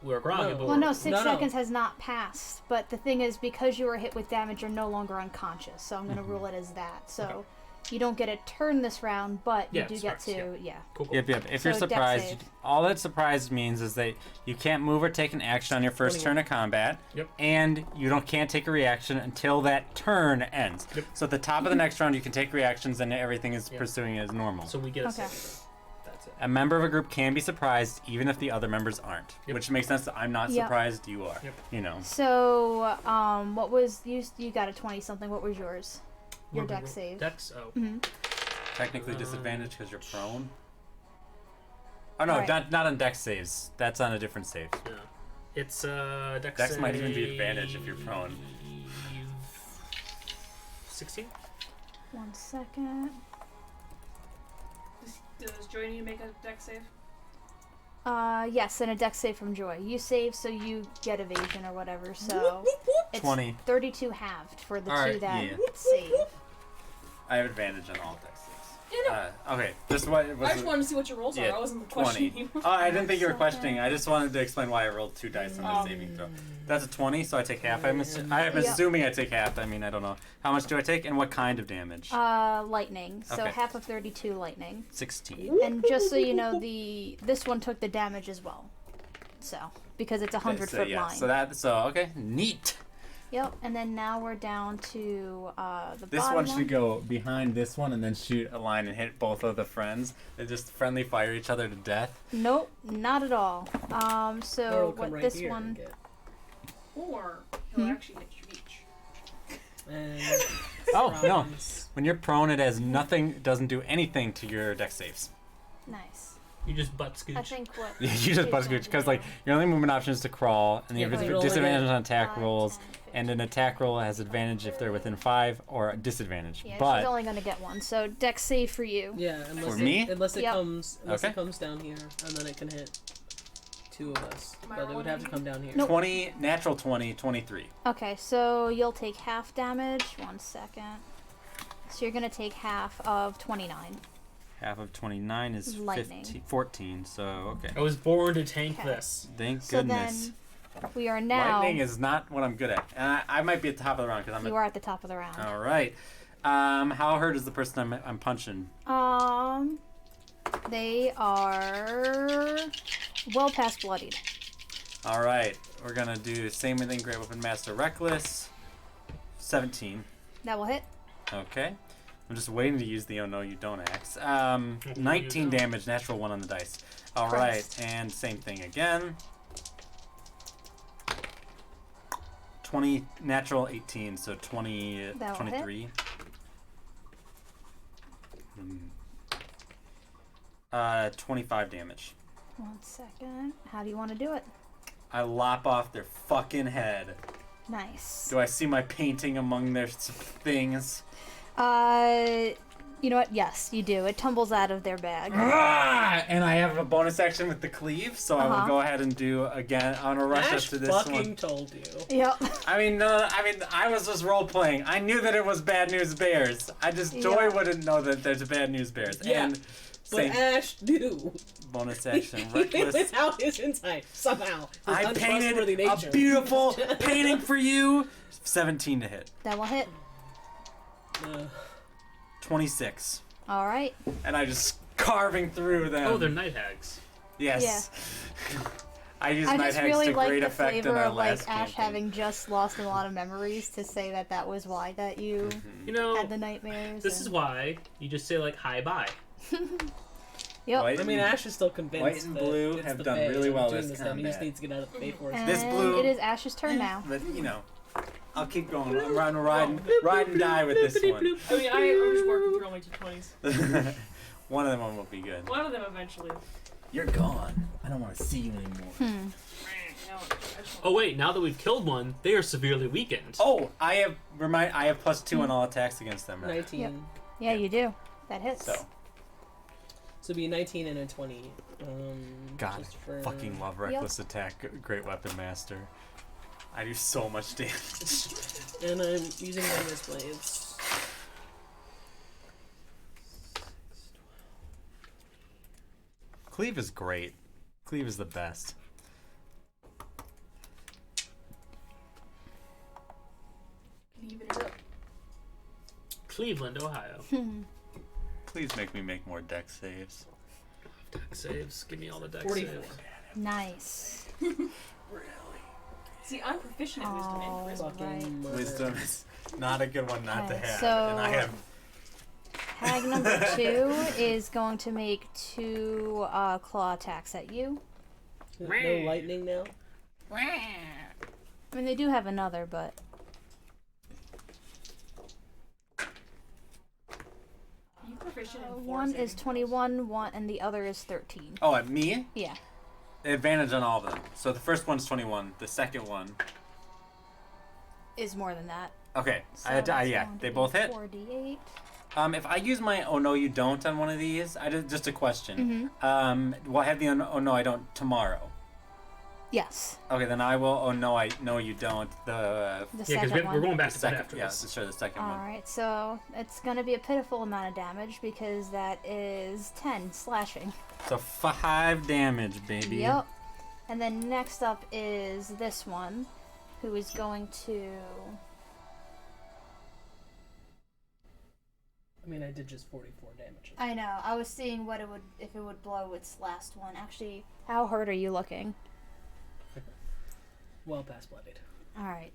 we're groggy. No. But Well, we're, no, 6 No. seconds has not passed. But the thing is, because you were hit with damage, you're no longer unconscious. So I'm going to rule it as that. So Okay. you don't get a turn this round, but you Yeah, do get surprise, to yeah. Cool. Yep. If So you're dex surprised, save. all that surprise means is that you can't move or take an action on your first 21. turn of combat, Yep. and you can't take a reaction until that turn ends. Yep. So at the top of the next round, you can take reactions, and everything is Yeah. pursuing as normal. So we get a Okay. saving throw. That's it. A member of a group can be surprised even if the other members aren't, Yep. which makes sense. That I'm not Yep. surprised, you are. Yep. You know. So what was you got a 20 something? What was yours? Your What did we dex roll? save. Dex. Oh. Mhm. Technically disadvantaged because you're prone. Oh no, Alright. not on dex saves. That's on a different save. Yeah. It's dex Dex might even be save advantage if you're prone. 16? 1 second. Does Joy need to make a dex save? Yes, and a dex save from Joy. You save, so you get evasion or whatever. So it's 20. 32 halved for the Alright, two that yeah. save. I have advantage on all dex saves. Yeah, no. Okay, this what I was just wanted to see what your rolls yeah, are. I wasn't 20. questioning you. Oh, I didn't think you were Second. questioning. I just wanted to explain why I rolled 2 dice on the saving throw. That's a 20, so I take half. I'm Yep. assuming I take half. I mean, I don't know. How much do I take, and what kind of damage? Lightning. So Okay. half of 32 lightning. 16. And just so you know, this one took the damage as well. So because it's a 100-foot yeah, line. Okay, neat. Yep. And then now we're down to the This bottom one should go behind this one and then shoot a line and hit both of the friends. They just friendly fire each other to death. Nope, not at all. Or So it'll come what right this here one? and get- Or he'll actually hit your beach. And Oh no! Franz. When you're prone, it has nothing. Doesn't do anything to your dex saves. Nice. You just butt scooch. I think what. Yeah, you just butt scooch because like your only movement option is to crawl, and you Yeah, have but it'll only disadvantage get on attack 5, rolls, 10, 15. and an attack roll has advantage if they're within 5 or disadvantage. Yeah, she's but only gonna get one. So dex save for you. Yeah, unless For it, me? unless it Yep. comes Okay. it comes down here, and then it can hit 2 of us. Am I But it would have to rolling? come down here. Nope. 20, natural 20, 23. Okay, so you'll take half damage. 1 second. So you're gonna take half of 29. Half of 29 is Lightning. 14. So okay. I was born to tank Okay. this. Thank So goodness. then we are now. Lightning is not what I'm good at, and I might be at the top of the round because I'm. You are at the top of the round. All right. How hurt is the person I'm punching? They are well past bloodied. All right, we're gonna do same thing. Great Weapon Master, Reckless. 17. That will hit. Okay. I'm just waiting to use the oh no you don't axe. you 19 don't. damage, natural 1 on the dice. All right, Christ. and same thing again. 20 natural 18, so 20 That will 23. 25 damage. 1 second. How do you want to do it? I lop off their fucking head. Nice. Do I see my painting among their things? You know what? Yes, you do. It tumbles out of their bag. Ah! And I have a bonus action with the cleave, so I will Uh-huh. go ahead and do again. I'm gonna rush up Ash to this fucking one. told you. Yep. I was just role playing. I knew that it was Bad News Bears. Joy Yeah. wouldn't know that there's a Bad News Bears. Yeah, And But same Ash knew. bonus action, Even reckless. without his insight, somehow. His I painted untrustworthy nature. a beautiful painting for you. 17 to hit. That will hit. 26. All right. And I just carving through them. Oh, they're night hags. Yes. I used I Night just Hags really to like great the effect in flavor our of like last Ash campaign. having just lost a lot of memories to say that that was why that you You know, had the nightmares. this is why you just say like hi bye. Yep. White I mean, and- Ash is still convinced White and that blue it's have the done Fae really that well doing this time. He just combat. needs to get out of the Fae Force. And This blue- it is Ash's turn now. But you know, I'll keep going. I'm ride and die with this one. I mean, I'm just working through all my 220s. One of them will be good. One of them eventually. You're gone. I don't want to see you anymore. No, I just Oh wait, now that we've killed one, they are severely weakened. Oh, I have +2 on all attacks against them. Right? 19. Yep. Yeah, you do. That hits. So, So it'd be 19 and a 20. God, just for, fucking love reckless attack, Great Weapon Master. I do so much damage. And I'm using Magnus Blades. Cleave is great. Cleave is the best. leave it up. Cleveland, Ohio. Please make me make more deck saves. Deck saves. Give me all the deck 44. saves. Nice. See, I'm proficient at wisdom and charisma. Fucking Right. mother. Wisdom is not a good one not to Okay, have. so- And I have Hag number 2 is going to make 2 claw attacks at you. No lightning now? I mean, they do have another, but You proficient in 4 One is saving 21, one, and the other is 13. Oh, at me? Yeah. Advantage on all of them. So the first one's 21. The second one. Is more than that. Okay. So Yeah, they both hit. 4d8. If I use my oh no you don't on one of these, just a question. Will I have the oh no I don't tomorrow? Yes. Okay, then I will. Oh no, I no you don't. The The Yeah, second because one. we're going back to that second. after Yeah, this. sure. The second one. Alright, so it's gonna be a pitiful amount of damage because that is 10 slashing. So 5 damage, baby. Yep. And then next up is this one, who is going to. I mean, I did just 44 damage. I know. I was seeing what it would if it would blow its last one. Actually, how hurt are you looking? Well past bloodied. All right.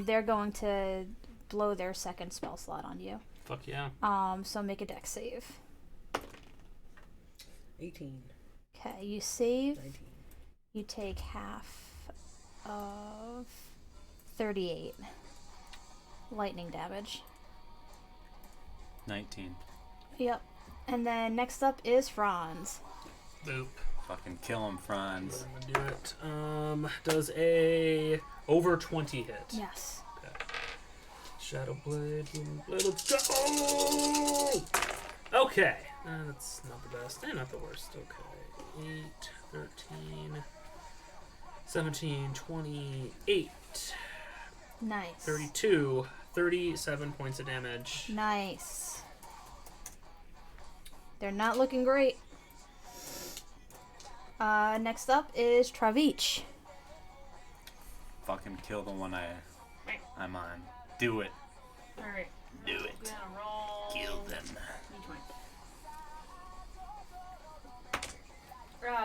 They're going to blow their second spell slot on you. Fuck yeah. So make a dex save. 18. Okay, you save. 19. You take half of 38 lightning damage. 19. Yep. And then next up is Franz. Boop. Fucking kill him, Franz. I'm gonna do it. Does a over 20 hit? Yes. Okay. Shadow Blade, Booming Blade, let's go! Okay. That's not the best, and not the worst. Okay. 8, 13, 17, 28, Nice. 32, 37 points of damage. Nice. They're not looking great. Next up is Travich. Fucking kill the one I'm on. Do it. Alright. Do it. Gonna roll. Kill them.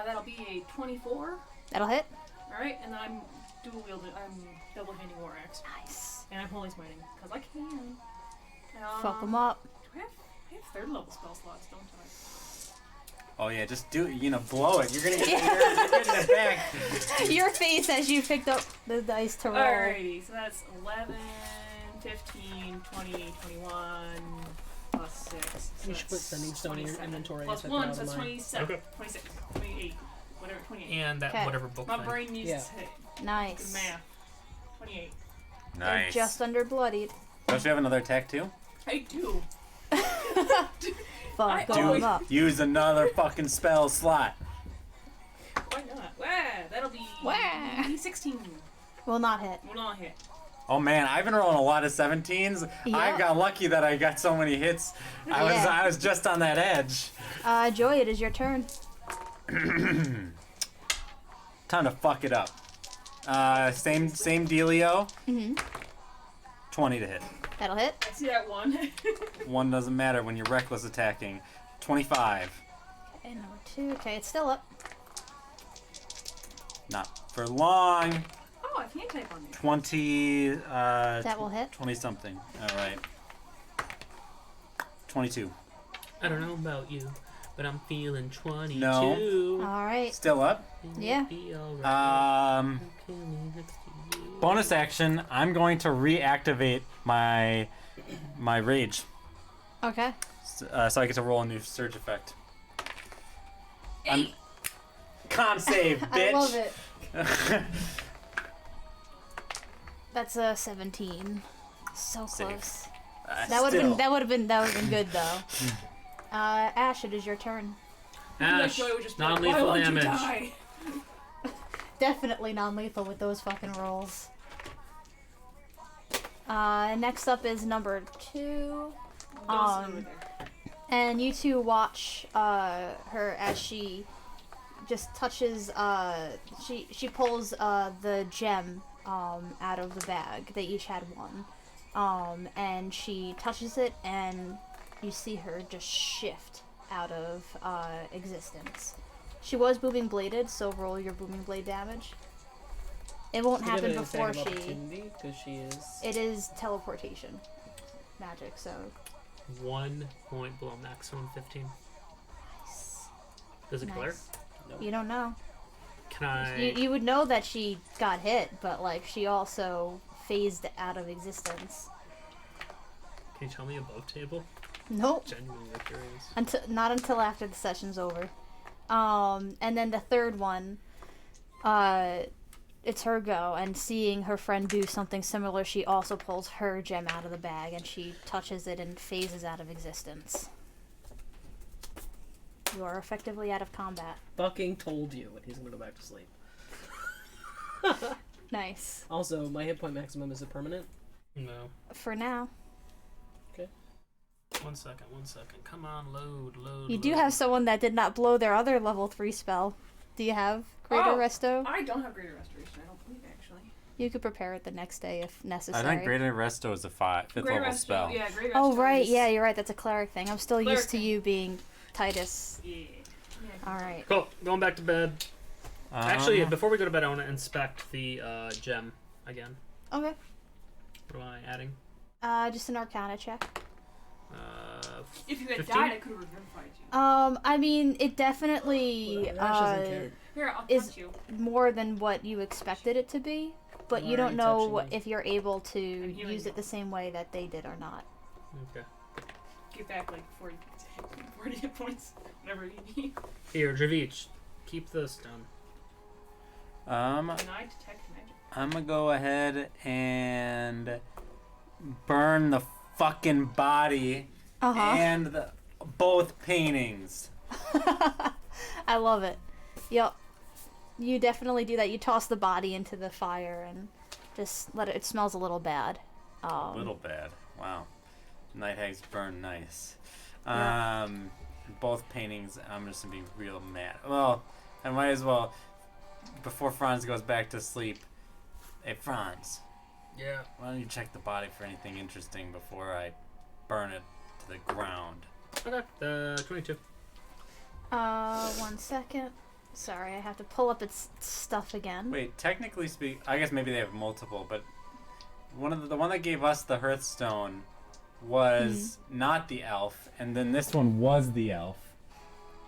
That'll be a 24. That'll hit. Alright, and then I'm dual wielding. I'm double handing war axe. Nice. And I'm holy smiting, because I can. Fuck them up. Do I have third level spell slots, don't I? Oh yeah, just do it. Blow it. You're gonna get you're getting it back. Your face as you picked up the dice to roll. Alrighty, so that's 11, 15, 20, 21, plus 6. So You should put that's sending stone in your 27. inventory. Plus and 1, take it so out that's of mine. 27, Okay. 26, 28, whatever, 28. And that Okay. whatever book My thing. brain needs Yeah. to hit. Nice. Math. 28. They're Nice. just under bloodied. Don't you have another attack too? I do. Fuck I them always- up. Use another fucking spell slot. Why not? Wah, that'll be Wah. 16. Will not hit. Will not hit. Oh man, I've been rolling a lot of 17s. I Yep. got lucky that I got so many hits. Yeah. I was just on that edge. Joy, it is your turn. Time to fuck it up. Same dealio. 20 to hit. That'll hit. I see that one. One doesn't matter when you're reckless attacking. 25. Okay, number 2. Okay, it's still up. Not for long. Oh, I can't type on there. 20. That will hit. 20 something. All right. 22. I don't know about you, but I'm feeling 22. No. Alright. Still up. Yeah. Be alright. Okay, next to you. Bonus action. I'm going to reactivate my rage, Okay. so I get to roll a new surge effect. Hey! Con save, bitch. I love it. That's a 17. So Save. close. That would have been good though. Ash, it is your turn. Ash, Joy would just be like, non-lethal "Why won't you damage. die?" Definitely non-lethal with those fucking rolls. Next up is number 2. Don't sit over there. And you two watch her as she just touches she pulls the gem out of the bag. They each had one. And she touches it and you see her just shift out of existence. She was booming bladed, so roll your booming blade damage. It won't You happen get an before attack of she. opportunity, 'cause she is. It is teleportation magic, so 1 point below maximum 15. Does it clear? nice. You don't know. Can I? You would know that she got hit, but like she also phased out of existence. Can you tell me above table? Nope. Genuinely curious. Not until after the session's over. And then the third one, it's her go, and seeing her friend do something similar, she also pulls her gem out of the bag and she touches it and phases out of existence. You are effectively out of combat. Fucking told you, and he's gonna go back to sleep. Nice. Also, my hit point maximum is it permanent? No. For now. 1 second. Come on, load. You do have someone that did not blow their other level 3 spell. Do you have Greater Resto? I don't have Greater Restoration, I don't believe, actually. You could prepare it the next day if necessary. I think Greater Resto is a 5th level spell. Yeah, Greater Resto. Oh, right. is- Yeah, you're right. That's a cleric thing. I'm still Cleric used to thing. you being Titus. Yeah. Alright. Cool. Going back to bed. Actually, before we go to bed, I want to inspect the gem again. Okay. What am I adding? Just an Arcana check. If you had 15? died, I could have revivified you. I mean, it definitely Ash doesn't care. Here, I'll is touch you. more than what you expected it to be, but you don't Alright, know touching me. if you're able to healing use it you. the same way that they did or not. Okay. Get back like 40 hit points, whatever you need. Here, Javich, keep this done. Can I detect magic? I'm gonna go ahead and burn the fucking body and both paintings. I love it. Yep. You definitely do that. You toss the body into the fire and just let it. It smells a little bad. A little bad. Wow. Night hags burn nice. Yeah. Both paintings, I'm just gonna be real mad. Well, I might as well, before Franz goes back to sleep. Hey, Franz. Yeah. Why don't you check the body for anything interesting before I burn it to the ground? Okay. 22. 1 second. Sorry, I have to pull up its stuff again. Wait, technically speak, I guess maybe they have multiple, but the one that gave us the Hearthstone was not the elf, and then this one was the elf.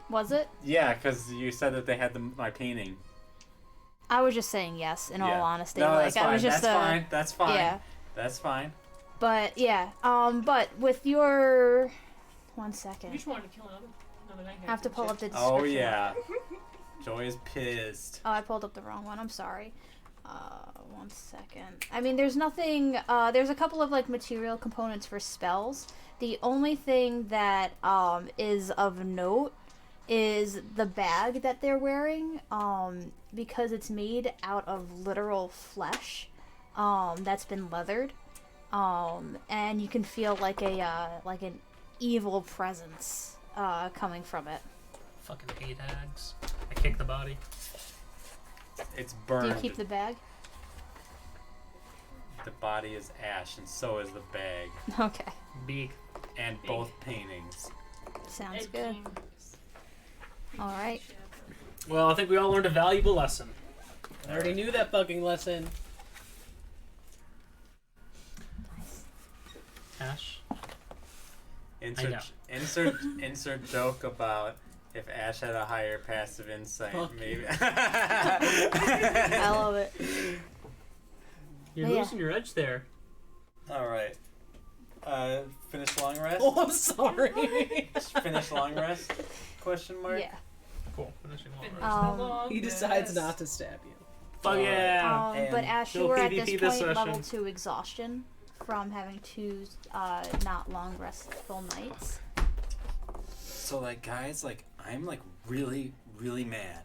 Was it? Yeah, because you said that they had my painting. I was just saying yes. In all honesty, no, like that's fine. I was just that's fine. That's fine. Yeah. That's fine. But yeah. But with your 1 second, You just wanted to kill another night hag. I have to pull up the Oh description. yeah. Joy is pissed. Oh, I pulled up the wrong one. I'm sorry. 1 second. I mean, there's nothing. There's a couple of like material components for spells. The only thing that is of note is the bag that they're wearing. Because it's made out of literal flesh. That's been leathered. And you can feel like an evil presence coming from it. Fucking hate hags. I kick the body. It's Do burned. you keep the bag? The body is ash, and so is the bag, Okay. Big. and both paintings. Sounds Ed good. King. All right. Well, I think we all learned a valuable lesson. I already knew that fucking lesson. Ash. Insert joke about if Ash had a higher passive insight, Fuck maybe. I love it. You're Oh, yeah. losing your edge there. All right. Finish long rest. Oh, I'm sorry. Finish long rest? Question mark. Yeah. Cool. Finishing long Finish rest. the Um, long He decides rest. not to stab you. Fuck yeah. But and Ash, you no were at PvP this this point level session. 2 exhaustion from having 2 not long restful nights. So like, guys, like, I'm like really, really mad.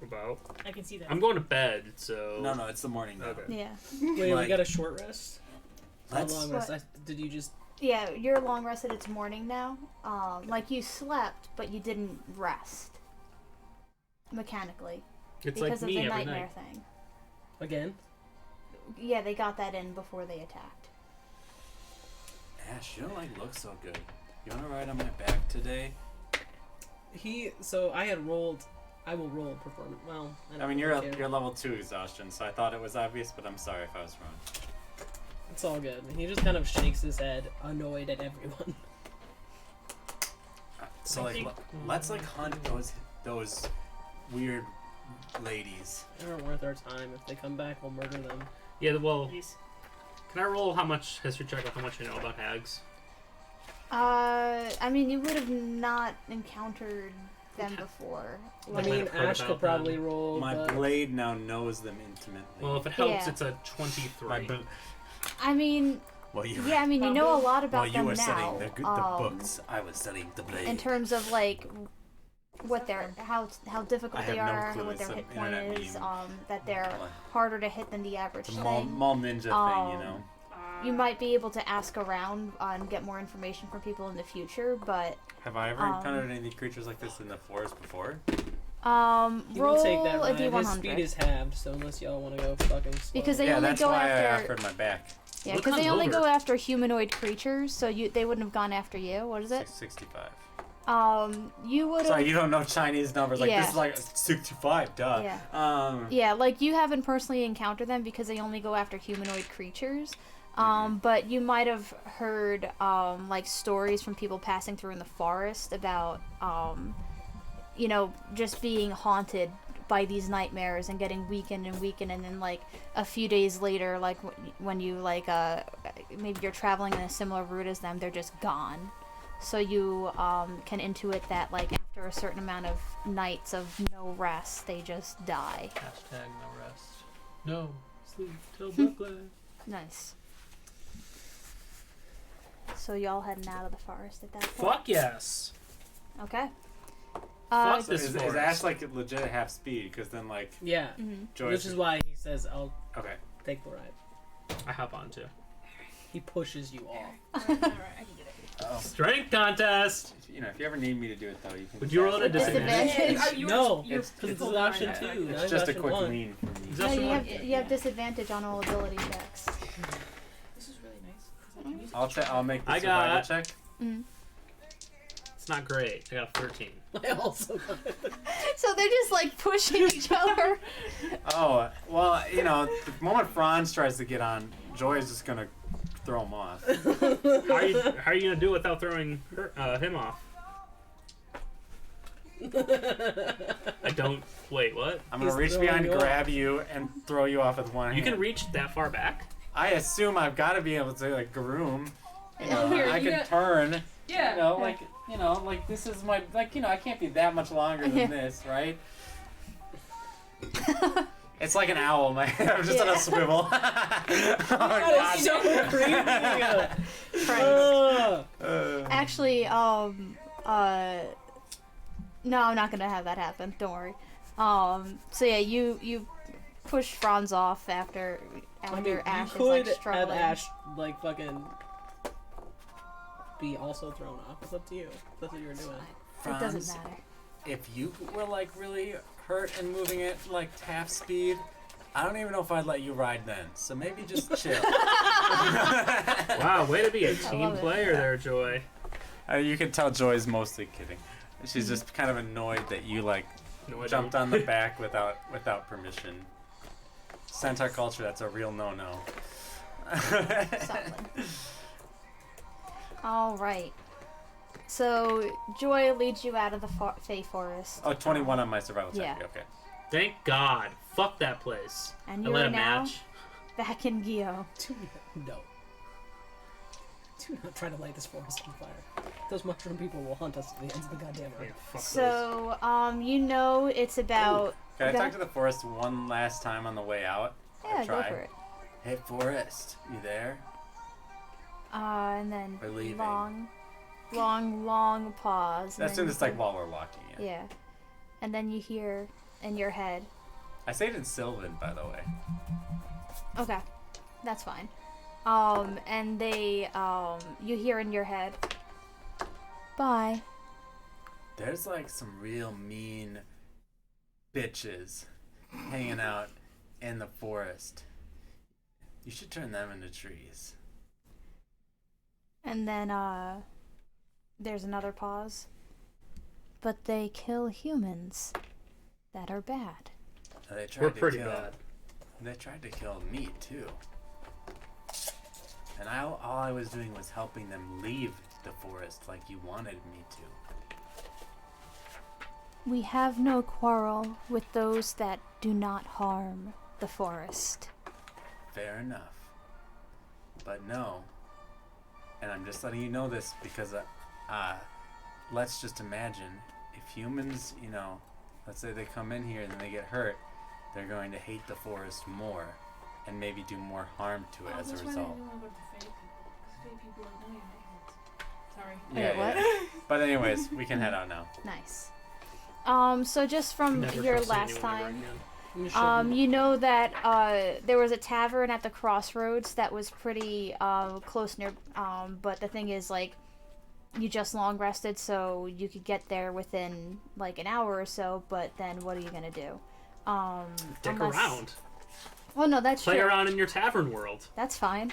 About. I can see that. I'm going to bed, so. No, it's the morning now. Okay. Yeah. Wait, we Like- got a short rest? How Let's. long rest? Did you just... Yeah, you're long rested. It's morning now. Like you slept, but you didn't rest. Mechanically. It's Because like of me the every nightmare night. thing. Again? Yeah, they got that in before they attacked. Ash, you don't like look so good. You wanna ride on my back today? So I had rolled... I will roll performance. Well, I, don't I mean, really you're care. level 2 exhaustion, so I thought it was obvious, but I'm sorry if I was wrong. It's all good. He just kind of shakes his head, annoyed at everyone. So I like, think- let's like hunt those weird ladies. They aren't worth our time. If they come back, we'll murder them. Yeah, well, Please. can I roll how much history check of how much I know about hags? I mean, you would have not encountered them before. I Like, mean, I've heard Ash could about probably them. roll. My but... blade now knows them intimately. Well, if it helps, Yeah. it's a 23. My bl- I mean, well, you yeah, I mean, you know a lot about while you them were now. studying the books, I was studying the blade. In terms of like what their how difficult I they have no are, clue. what It's their some hit point internet is, meme. that they're Like, harder to hit than the average the mall thing. ninja thing, you know. You might be able to ask around and get more information from people in the future, but Have I ever encountered any creatures like this in the forest before? You roll can take that, a Ryan. His D100 speed is halved, so unless y'all want to go fucking slow. because they Yeah, only that's go why I after offered my back. yeah, What because they comes only over? go after humanoid creatures, so they wouldn't have gone after you. What is it? 65. You would have. Sorry, you don't know Chinese numbers. Like, Yeah. this is like 65, duh. Yeah. Yeah, like you haven't personally encountered them because they only go after humanoid creatures. But you might have heard like stories from people passing through in the forest about you know, just being haunted by these nightmares and getting weakened and weakened, and then like a few days later, like when you like maybe you're traveling in a similar route as them, they're just gone. So you can intuit that like after a certain amount of nights of no rest, they just die. Hashtag no rest. No sleep till Brooklyn. Nice. So y'all heading out of the forest at that point? Fuck yes. Okay. Fuck So this is forest. Ash like legit at half speed? Because then, like, Yeah, Joyce. which is why he says, "I'll Okay. take the ride." I hop on too. He pushes you off. Alright, I can get it. Oh. Strength contest. You know, if you ever need me to do it, though, you can. Would you roll it at Disadvantage? disadvantage? No, Yours- because it's yours- an option yours- 2. It's just a quick lean for me. Is No, that you someone- have disadvantage on all ability checks. This is really nice. 'cause I can use it I'll to I'll make the I survival got- check. It's not great. I got a 13. I also got it. So they're just like pushing each other. Oh, well, you know, the moment Franz tries to get on, Joy is just gonna throw him off. How are you gonna do it without throwing him off? I don't. Wait, what? I'm gonna He's reach throwing behind, you off. grab you, and throw you off with one You can hand. reach that far back. I assume I've got to be able to, like, groom. You know, Here, I you can got- turn. Yeah. You know, like this is my, like, you know, I can't be that much longer than Yeah. this, right? It's like an owl, man. I'm just on Yeah. a swivel. Oh, That is God. so creepy. Christ. Uh, Actually, no, I'm not gonna have that happen. Don't worry. So yeah, you push Franz off after I mean, Ash you is could like struggling. have Ash like fucking be also thrown off. It's up to you. That's what you were doing. It Franz, doesn't matter. if you were, like, really hurt and moving at, like, half speed, I don't even know if I'd let you ride then. So maybe just chill. Wow, way to be a I team love it. player there, Joy. You can tell Joy's mostly kidding. She's just kind of annoyed that you, like, No, I jumped don't. on the back without permission. Centaur culture, that's a real no-no. Something. All right. So Joy leads you out of the Fey Forest. Oh, 21 on my survival check. Yeah. Okay. Thank God. Fuck that place. And I you let are it now match. back in Gyo. No. Do not try to light this forest on fire. Those mushroom people will hunt us to the ends of the goddamn Yeah, earth. fuck those. So you know it's about. Can I Go talk ahead. to the forest one last time on the way out? Yeah, go try. for it. Hey, forest, you there? And then We're leaving. long pause. and That's then in you just like hear- while we're walking in. Yeah. And then you hear in your head. I say it in Sylvan, by the way. Okay, that's fine. And they you hear in your head. Bye. There's like some real mean bitches hanging out in the forest. You should turn them into trees. And then there's another pause. But they kill humans that are bad. They tried We're to pretty kill, bad. They tried to kill me too. And all I was doing was helping them leave the forest like you wanted me to. We have no quarrel with those that do not harm the forest. Fair enough. But no. and I'm just letting you know this because let's just imagine if humans, let's say they come in here and they get hurt, they're going to hate the forest more and maybe do more harm to it as a result. That's why I don't want to go to Fey people. Because Fey people are annoying idiots. Sorry. Wait, what? But anyways, we can head out now. Nice. So just from Never your trust last anyone ever time, again. You shouldn't. you know that there was a tavern at the crossroads that was pretty close near. But the thing is, like, you just long rested, so you could get there within like an hour or so. But then, what are you gonna do? Dick unless- around. Well, no, that's Play true. around in your tavern world. That's fine.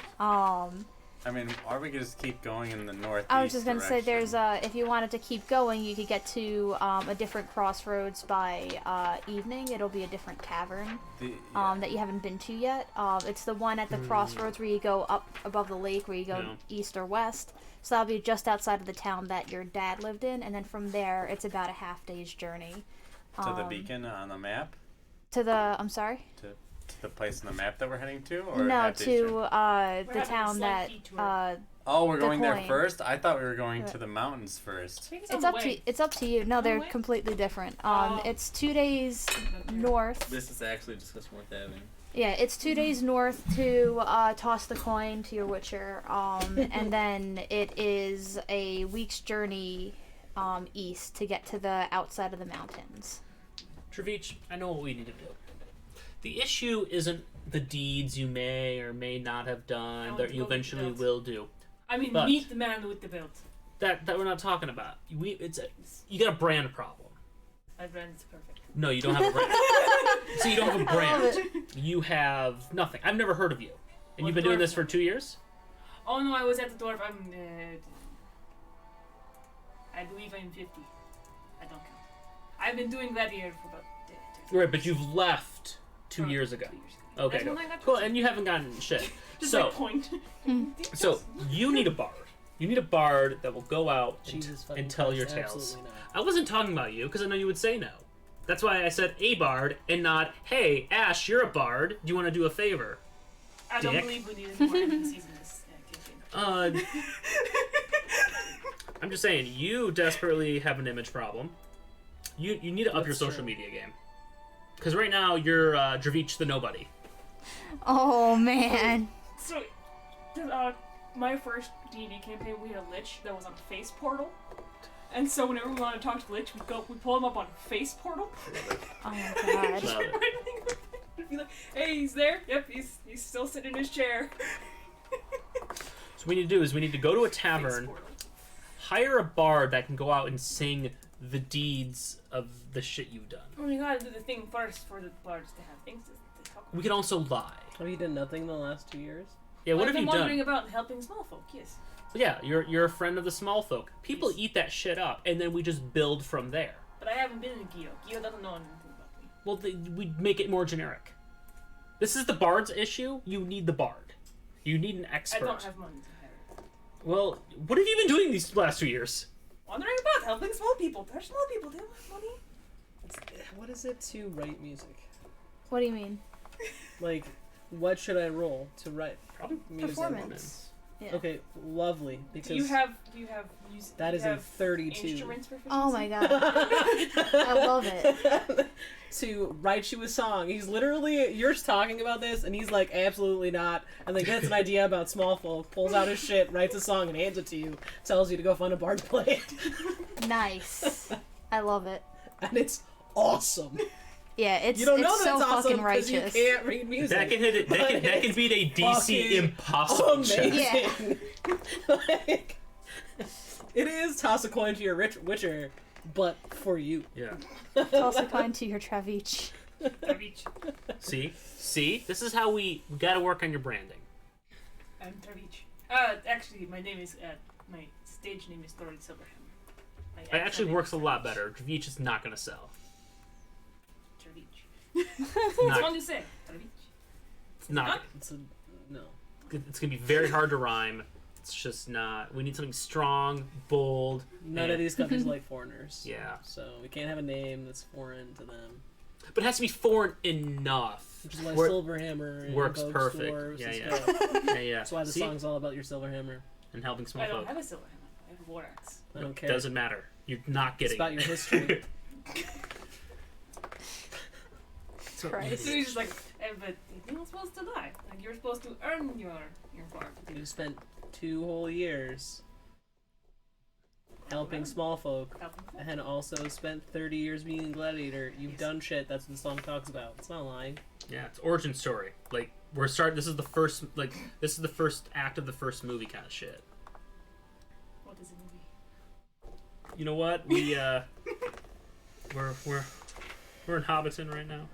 I mean, or we could just keep going in the northeast I was just gonna say, direction. there's if you wanted to keep going, you could get to a different crossroads by evening. It'll be a different tavern that you haven't been to yet. It's the one at the crossroads where you go up above the lake, where you go Yeah. east or west. So that'll be just outside of the town that your dad lived in, and then from there, it's about a half day's journey. To the beacon on the map? To the, I'm sorry? To the place on the map that we're heading to? Or No, have they to shown- the having a town slight that, detour. Oh, we're the going there coin. first? I thought we were going to the mountains first. Take us on it's the up way. to, it's up to you. No, they're way? completely different. Oh. It's 2 days north. This is actually just worth having. Yeah, it's 2 days north to toss the coin to your witcher, and then it is a week's journey east to get to the outside of the mountains. Travich, I know what we need to do. The issue isn't the deeds you may or may not have I done want that to you go with eventually the belt. will do. I mean, But- meet the man with the belt. That we're not talking about. You got a brand problem. My brand is perfect. No, you don't have a brand. So you don't have a brand. You have nothing. I've never heard of you. And What you've been doing dwarf this for one? 2 years? Oh no, I was at the dwarf. I believe I'm 50. I don't count. I've been doing gladiator for about 30 Right, but you've left 2 years ago. 2 years ago. Okay, That's cool. when I got Cool, chosen. and you haven't gotten shit. Just So, like point. so you need a bard. You need a bard that will go out Jesus fucking and tell Christ, your tales. absolutely not. I wasn't talking about you because I know you would say no. That's why I said a bard and not, hey, Ash, you're a bard. Do you want to do a favor? I don't Dick. believe we need any more NPCs in this campaign. I'm just saying, you desperately have an image problem. You need to up your That's social true. media game. Because right now, you're Dravich the nobody. Oh man. So, my first D&D campaign, we had a lich that was on a face portal. And so whenever we wanted to talk to lich, we pull him up on face portal. Oh my god. Love it. We'd be like, hey, he's there. Yep, he's still sitting in his chair. So what we need to do is we need to go to a Face tavern, portal. hire a bard that can go out and sing the deeds of the shit you've done. Oh, we gotta do the thing first for the bards to have things to talk about. We can also lie. Have you done nothing the last 2 years? Yeah, what I've have you been wondering done? about helping small folk, yes. Yeah, you're a friend of the small folk. People Yes. eat that shit up, and then we just build from there. But I haven't been in Gio. Gio doesn't know anything about me. Well, we make it more generic. This is the bard's issue. You need the bard. You need an I expert. don't have money to hire. Well, what have you been doing these last 2 years? Wondering about helping small people. They're small people. They don't have money. What is it to write music? What do you mean? Like, what should I roll to write Probably music? Performance. Yeah. Okay, lovely. Because Do you have music? that do is you a have 32. Instruments for Oh my god. I love it. To write you a song. He's literally, you're talking about this, and he's like, absolutely not. And then gets an idea about small folk, pulls out his shit, writes a song, and hands it to you. Tells you to go find a bard to play it. Nice. I love it. And it's awesome. Yeah, it's You don't know it's that so it's awesome fucking because righteous. you can't read music. That can hit it. That can beat a DC fucking impossible check. amazing. Like, it is toss a coin to your witcher, but for you. Yeah. Toss a coin to your Travich. Travich. See, this is how we got to work on your branding. I'm Travich. Actually, my name is my stage name is Thorin Silverham. My It actual actually name works is a lot Travich. better. Dravich is not going to sell. Travich. Not- It's fun to say. Travich. It's not. It's a, no. It's going to be very hard to rhyme. It's just not. We need something strong, bold. None and- of these countries like foreigners. Yeah. So we can't have a name that's foreign to them. But it has to be foreign enough. Which is why Where- Silverhammer works invokes perfect. dwarves Yeah, and yeah. stuff. Yeah, yeah. That's why the See? song's all about your Silverhammer. and helping small I don't folk. have a silver hammer. I have a war axe. I don't care. Doesn't matter. You're not It's getting about it. your history. So Christ. So he's just like, but you're not supposed to die. Like, you're supposed to earn your farm. You spent 2 whole years helping small folk, and also spent 30 years being a gladiator. You've done shit. That's what the song talks about. It's not lying. Yeah, it's origin story. Like this is the first act of the first movie kind of shit. What is a movie? You know what? We we're in Hobbiton right now.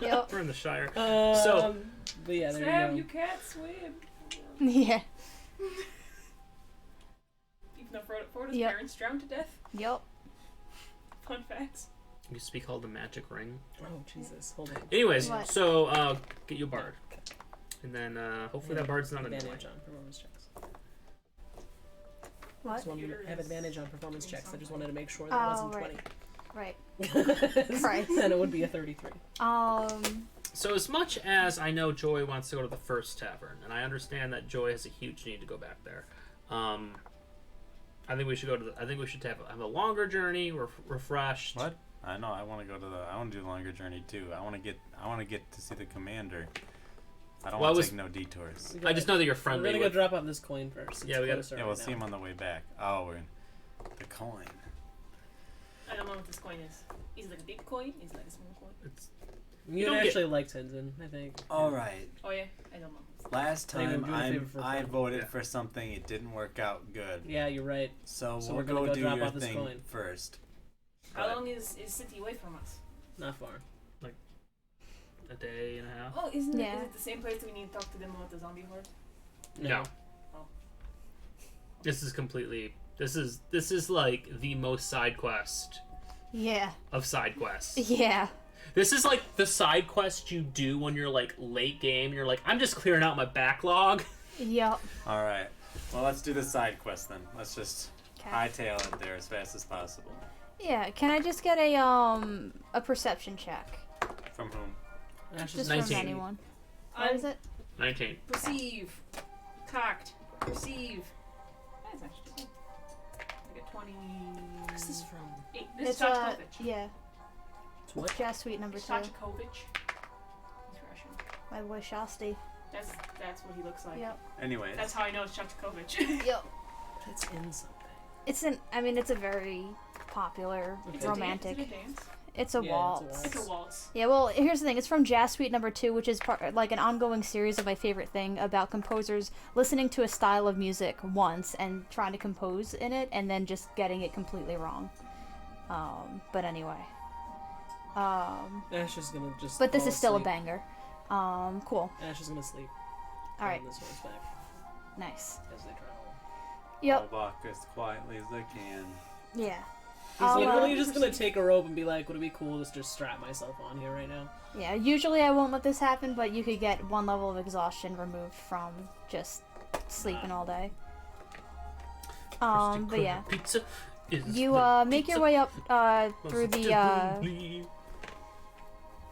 Yep. We're in the Shire. But yeah, there Sam, you you go. can't swim. Yeah. Even though Frodo's Yep. parents drowned to death. Yep. Fun facts. It used to be called the Magic Ring. Oh Jesus! Hold on. Anyways, What? so get you a bard, and then hopefully that bard's not annoying. Advantage on performance checks. What? Just wanted to have advantage on performance checks. I just wanted to make sure that Oh, it wasn't right. 20. Christ. Then it would be a 33. So as much as I know Joy wants to go to the first tavern, and I understand that Joy has a huge need to go back there, I think we should go to. I think we should have a longer journey. We're refreshed. What? I know. I want to go to the. I want to do the longer journey too. I want to get to see the commander. I don't Well, want I to take no detours. I just know that you're We're friendly. gonna go With, drop off this coin first. Yeah, we gotta- closer Yeah, we'll right see him now. on the way back. Oh, we're in the coin. I don't know what this coin is. Is it like a big coin? Is it like a small coin? it's, You don't actually like Tenzin, I think. All right. Oh yeah, I don't know. Last I think time we're doing a favor for I fun. voted Yeah. for something. It didn't work out good. Yeah, you're right. So, So we'll we're gonna go do drop your off this thing coin. first. How But- long is city away from us? Not far. a day and a half. Oh, isn't Yeah. it? Is it the same place that we need to talk to them about the zombie horde? No. Oh. This is completely. This is like the most side quest Yeah. of side quests. Yeah. This is like the side quest you do when you're like late game. You're like, I'm just clearing out my backlog. Yep. All right. Well, let's do the side quest then. Let's just Okay. hightail it there as fast as possible. Yeah. Can I just get a perception check? From whom? Ash Just is 19. from anyone. What is it? 19. Perceive. Cocked. Perceive. That's actually good. I got 28. What's this from? This It's is Shostakovich. yeah. It's what? Jazz Suite number 2. Shostakovich. He's Russian. My boy Shasti. That's what he looks like. Yep. Anyways. That's how I know it's Shostakovich. Yep. It's in something. It's a very popular It's a romantic. Dance? Is it a dance? It's a Yeah, waltz. it's It's a waltz. Yeah, well, here's the thing. It's from Jazz Suite number 2, which is like an ongoing series of my favorite thing about composers listening to a style of music once and trying to compose in it and then just getting it completely wrong. But anyway. Ash is gonna just. But this fall is still asleep. a banger. Cool. Ash is gonna sleep. All right. On this one's back Nice. as they travel. Yep. I'll walk as quietly as I can. Yeah. He's I'll, literally just gonna take a rope and be like, "Would it be cool to just strap myself on here right now?" Yeah, usually I won't let this happen, but you could get one level of exhaustion removed from just sleeping all day. But yeah. Pizza is You the make your pizza way up through the positively.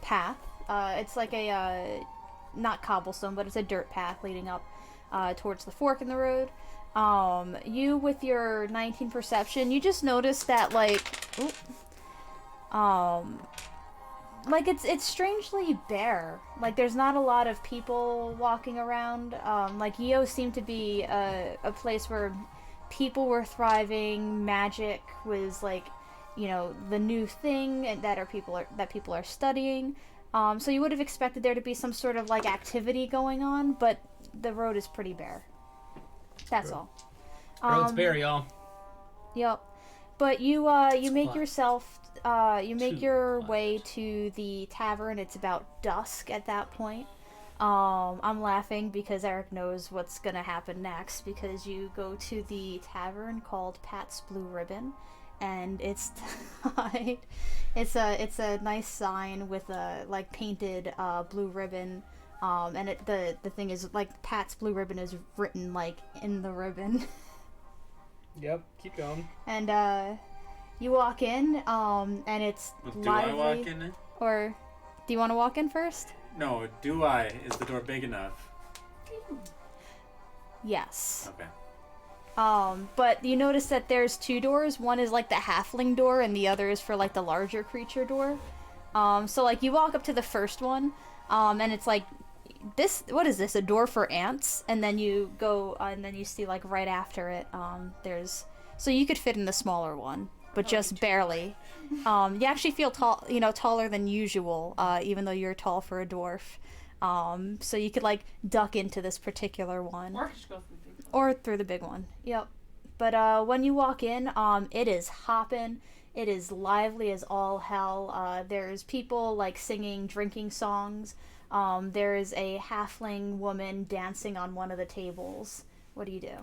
path. It's like a not cobblestone, but it's a dirt path leading up towards the fork in the road. You with your 19 perception, you just notice that like it's strangely bare. Like there's not a lot of people walking around. Like Io seemed to be a place where people were thriving. Magic was like, you know, the new thing that people are studying. So you would have expected there to be some sort of like activity going on, but the road is pretty bare. That's all. Road's bare, y'all. Yep. But you make quiet. yourself you make Too your quiet. way to the tavern. It's about dusk at that point. I'm laughing because Eric knows what's gonna happen next because you go to the tavern called Pat's Blue Ribbon, and it's tied. It's a nice sign with a like painted blue ribbon. And the thing is like Pat's Blue Ribbon is written like in the ribbon. Yep, keep going. And you walk in, and it's Do lively. I walk in it? Or do you want to walk in first? No, do I? Is the door big enough? Yes. Okay. But you notice that there's 2 doors. One is like the halfling door, and the other is for like the larger creature door. So like you walk up to the first one, and it's like this. What is this? A door for ants? And then you go, and then you see like right after it, there's. So you could fit in the smaller one, but just barely. You actually feel tall, taller than usual, even though you're tall for a dwarf. So you could like duck into this particular one. Or just go through the big one. Or through the big one. Yep. But when you walk in, it is hopping. It is lively as all hell. There's people like singing, drinking songs. There is a halfling woman dancing on one of the tables. What do you do?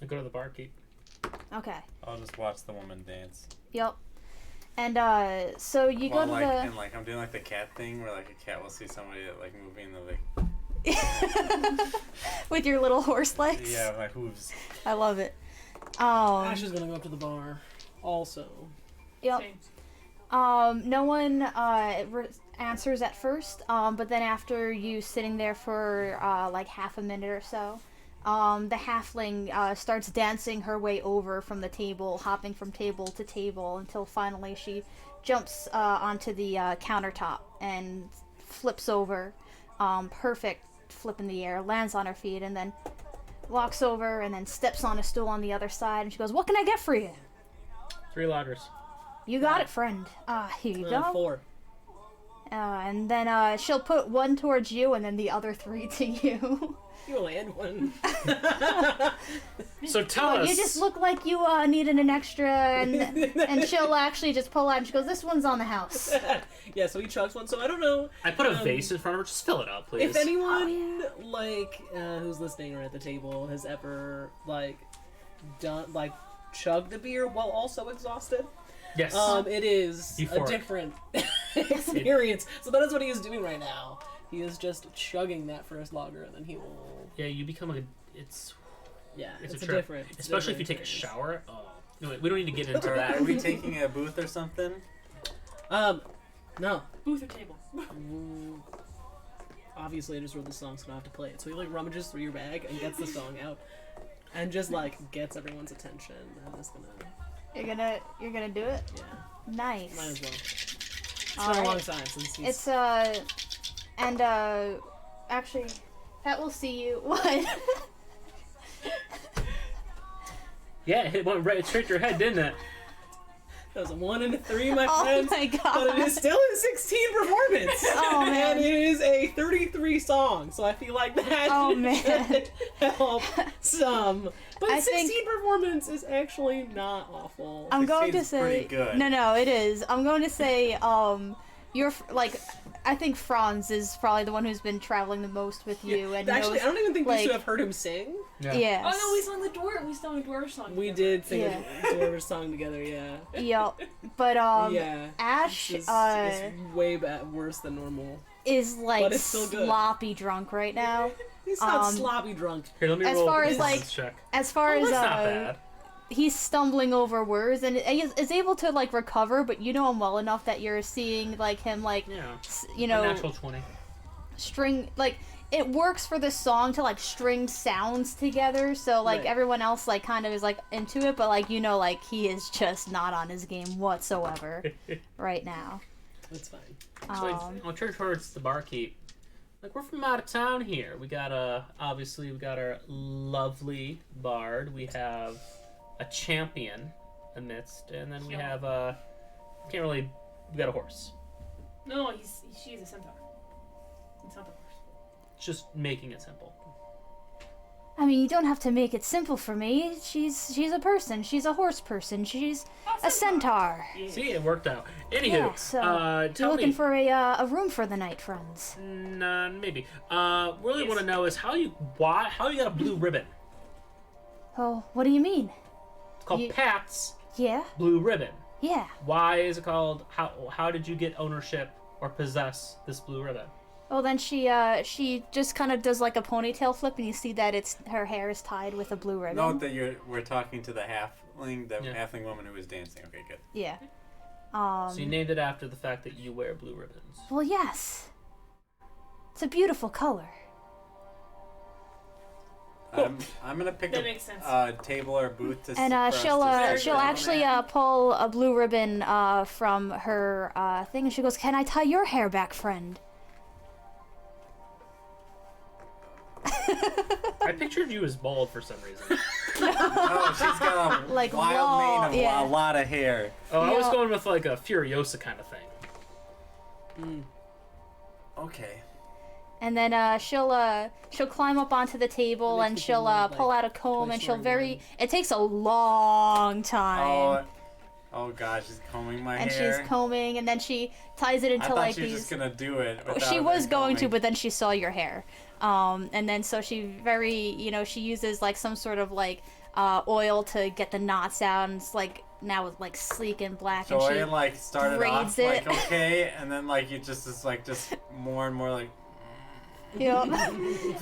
I go to the barkeep. Okay. I'll just watch the woman dance. Yep. And so you go to like, the. And like I'm doing like the cat thing where like a cat will see somebody like moving the like. With your little horse legs. Yeah, my hooves. I love it. Ash is gonna go up to the bar, also. Yep. Same. No one answers at first, but then after you sitting there for like half a minute or so, the halfling starts dancing her way over from the table, hopping from table to table until finally she jumps onto the countertop and flips over. Perfect flip in the air, lands on her feet, and then walks over and then steps on a stool on the other side, and she goes, "What can I get for you?" 3 lagers. You got it, friend. Here you go. 4. And then she'll put 1 towards you and then the other 3 to you. You only had 1. So tell us. You just look like you needed an extra, and she'll actually just pull out and she goes, "This one's on the house." Yeah, so he chugs one. So I don't know I put a vase in front of her. Just fill it up, please. if anyone like who's listening or at the table has ever like done like chugged a beer while also exhausted. Yes. It is Euphoric. a different experience. So that is what he is doing right now. He is just chugging that first lager, and then he will. Yeah, you become like a. It's It's a a trip. different. it's a Especially if you different take a experience. shower. Oh. Anyway, we don't need to get into that. Are we taking a booth or something? No. Booth or table. Obviously, I just wrote the song, so I don't have to play it. So he like rummages through your bag and gets the song out, and just like gets everyone's attention. I'm just gonna. You're gonna do it? Yeah. Nice. Might as well. It's All been a right. long time since he's. It's and actually, Pat will see you. What? Yeah, it went right straight to your head, didn't it? That was a 1 and a 3, my Oh friends. my But it god. is still a 16 performance. Oh, man. And it is a 33 song, so I feel like that Oh, man. should help some. But I 16 think- performance is actually not awful. I'm going to 16's say pretty good. No, it is. I'm going to say like I think Franz is probably the one who's been traveling the most with you and Actually, knows, I don't even think we like- should have heard him sing. Yes. Oh no, we sung the dwarf. We sung a dwarf song. We together. did sing Yeah. a dwarven song together, yeah. Yep. But Yeah. Ash It's way worse than normal. is like But it's still good. sloppy drunk right now. He's not sloppy drunk. Here, let me As roll far a as, like, performance check. As far Oh, as that's not bad. he's stumbling over words and is able to like recover, but you know him well enough that you're seeing like him like Yeah. you A know natural 20. string like it works for this song to like string sounds together, so like Right. everyone else like kind of is like into it, but like like he is just not on his game whatsoever right now. That's fine. So I'll turn towards the barkeep. Like, we're from out of town here. We got obviously we got our lovely bard. We have a champion amidst, and then we have we got a horse. No, she's a centaur. It's not the horse. Just making it simple. I mean, you don't have to make it simple for me. She's a person. She's a horse person. She's a centaur. See, it worked out. Anywho, Yeah, so you're tell looking me. for a room for the night, friends. Maybe. Really want to know is how you got a blue ribbon. Oh, what do you mean? It's called You- Pat's Yeah, Blue Ribbon. yeah. Why is it called? How did you get ownership or possess this blue ribbon? Well, then she just kind of does like a ponytail flip, and you see that her hair is tied with a blue ribbon. Note that we're talking to the halfling Yeah. halfling woman who was dancing. Okay, good. Yeah. So you named it after the fact that you wear blue ribbons. Well, yes. It's a beautiful color. I'm gonna pick That makes sense. a table or booth to. And for us she'll to sit she'll down actually at. pull a blue ribbon from her thing, and she goes, "Can I tie your hair back, friend?" I pictured you as bald for some reason. Oh, she's got a Like wild long, mane of yeah. a lot of hair. Oh, I was Yeah. going with like a Furiosa kind of thing. Okay. And then she'll climb up onto the table, Makes and me she'll think of, pull like, out a comb, Toy and she'll Story 1. it takes a long time. Oh gosh, she's combing my And hair. she's combing, and then she ties it I into thought like she was these. just gonna do it. She without was it going to, combing. but then she saw your hair. And then so she she uses like some sort of like oil to get the knots out, and it's like now it's like sleek and black, So and she I like started braids off it. like okay, and then like it just is like just more and more like. Yep.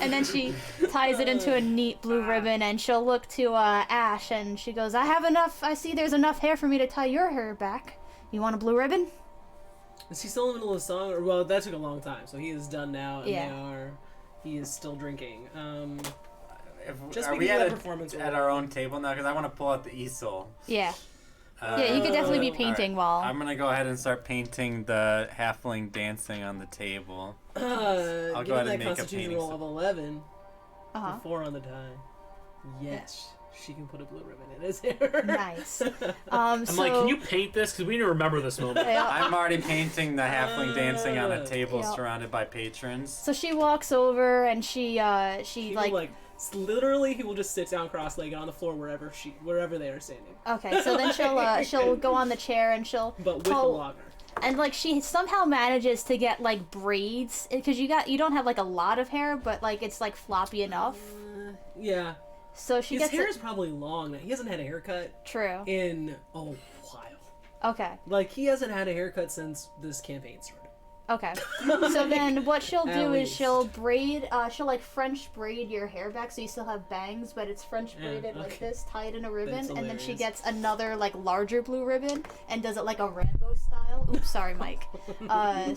And then she ties it into a neat blue ribbon, and she'll look to Ash, and she goes, "I have enough. I see there's enough hair for me to tie your hair back. You want a blue ribbon?" Is he still in the middle of the song? Or, well, that took a long time, so he is done now, and Yeah. he is still drinking. Just Are because we of that at, performance at our own table now? Because I want to pull out the easel. Yeah. Yeah, you could definitely be Alright. painting while. I'm gonna go ahead and start painting the halfling dancing on the table. I'll go ahead and that make a Constitution painting roll of 11. Uh-huh. 4 on the die. Yes, she can put a blue ribbon in his hair. Nice. I'm so, like, can you paint this? Because we need to remember this moment. Yeah. I'm already painting the halfling dancing on a table Yeah. surrounded by patrons. So she walks over, and she He like. will, literally, he will just sit down cross-legged on the floor wherever they are standing. Okay, so then she'll go on the chair, and she'll But with a pull, logger. and like she somehow manages to get like braids, because you don't have like a lot of hair, but like it's like floppy enough. Yeah. So she His gets hair it. is probably long now. He hasn't had a haircut True. in a while. Okay. Like, he hasn't had a haircut since this campaign started. Okay. So then what she'll At do is least. she'll braid, she'll like French braid your hair back, so you still have bangs, but it's French Yeah, braided like okay. this, tied in a ribbon, That's and then she hilarious. gets another like larger blue ribbon and does it like a Rambo style. Oops, sorry, Mike.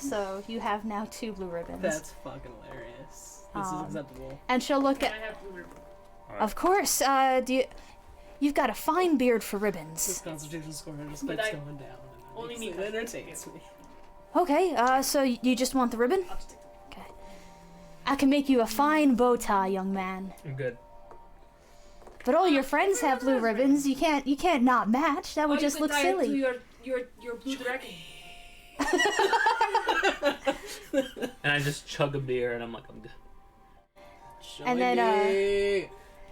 So you have now 2 blue ribbons. That's fucking hilarious. This is acceptable. And she'll look I at. have blue ribbon. Of course. You've got a fine beard for This ribbons. constitution score just But keeps I going down. And only it need entertains me. Okay. So you just want the ribbon? I'll just take the Okay. I can make you a fine bow tie, young man. I'm good. But all your friends have blue ribbons. You can't not match. That would just look silly. Your blue dragon. And I just chug a beer, and I'm like, I'm good. And then,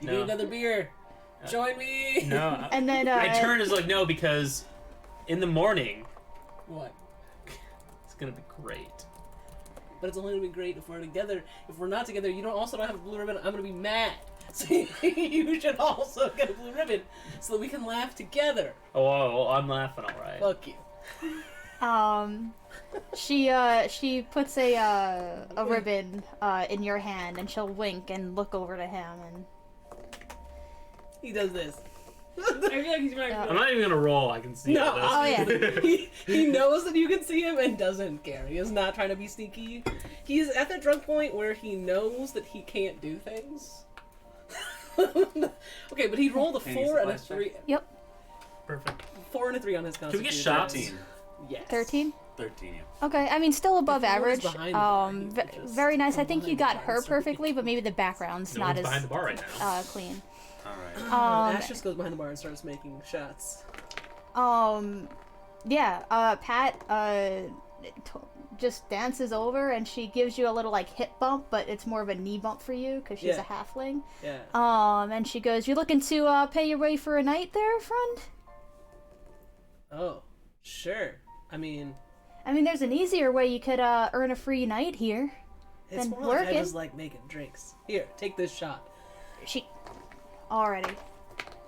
You No. need another beer. Join me. No. And then I turn is like, no, because in the morning, What? it's going to be great. But it's only gonna be great if we're together. If we're not together, you don't have a blue ribbon. I'm gonna be mad. So you should also get a blue ribbon so that we can laugh together. Oh, I'm laughing, all right. Fuck you. She puts a ribbon in your hand, and she'll wink and look over to him, and He does this. I feel like he's my I'm not even going to roll. I can see No, this. Oh, yeah. he knows that you can see him and doesn't care. He is not trying to be sneaky. He's at that drunk point where he knows that he can't do things. Okay, but he rolled a Can you 4 and a supply 3. yep, Perfect. 4 and a 3 on his we get constitution. shots? 13. Yes. 13. 13, yeah. Okay, I mean still above If he was average. behind the bar, he would just Very nice. I come think you behind got the bar her and start perfectly, but maybe the background's No not one's as behind the bar right now. clean. Alright. Ash just goes behind the bar and starts making shots. Yeah. Pat just dances over, and she gives you a little like hip bump, but it's more of a knee bump for you because she's Yeah. a halfling. Yeah. And she goes, "You looking to pay your way for a night there, friend?" Oh, sure. I mean, There's an easier way you could earn a free night here. it's Been more like I working. just like making drinks. Here, take this shot. She already.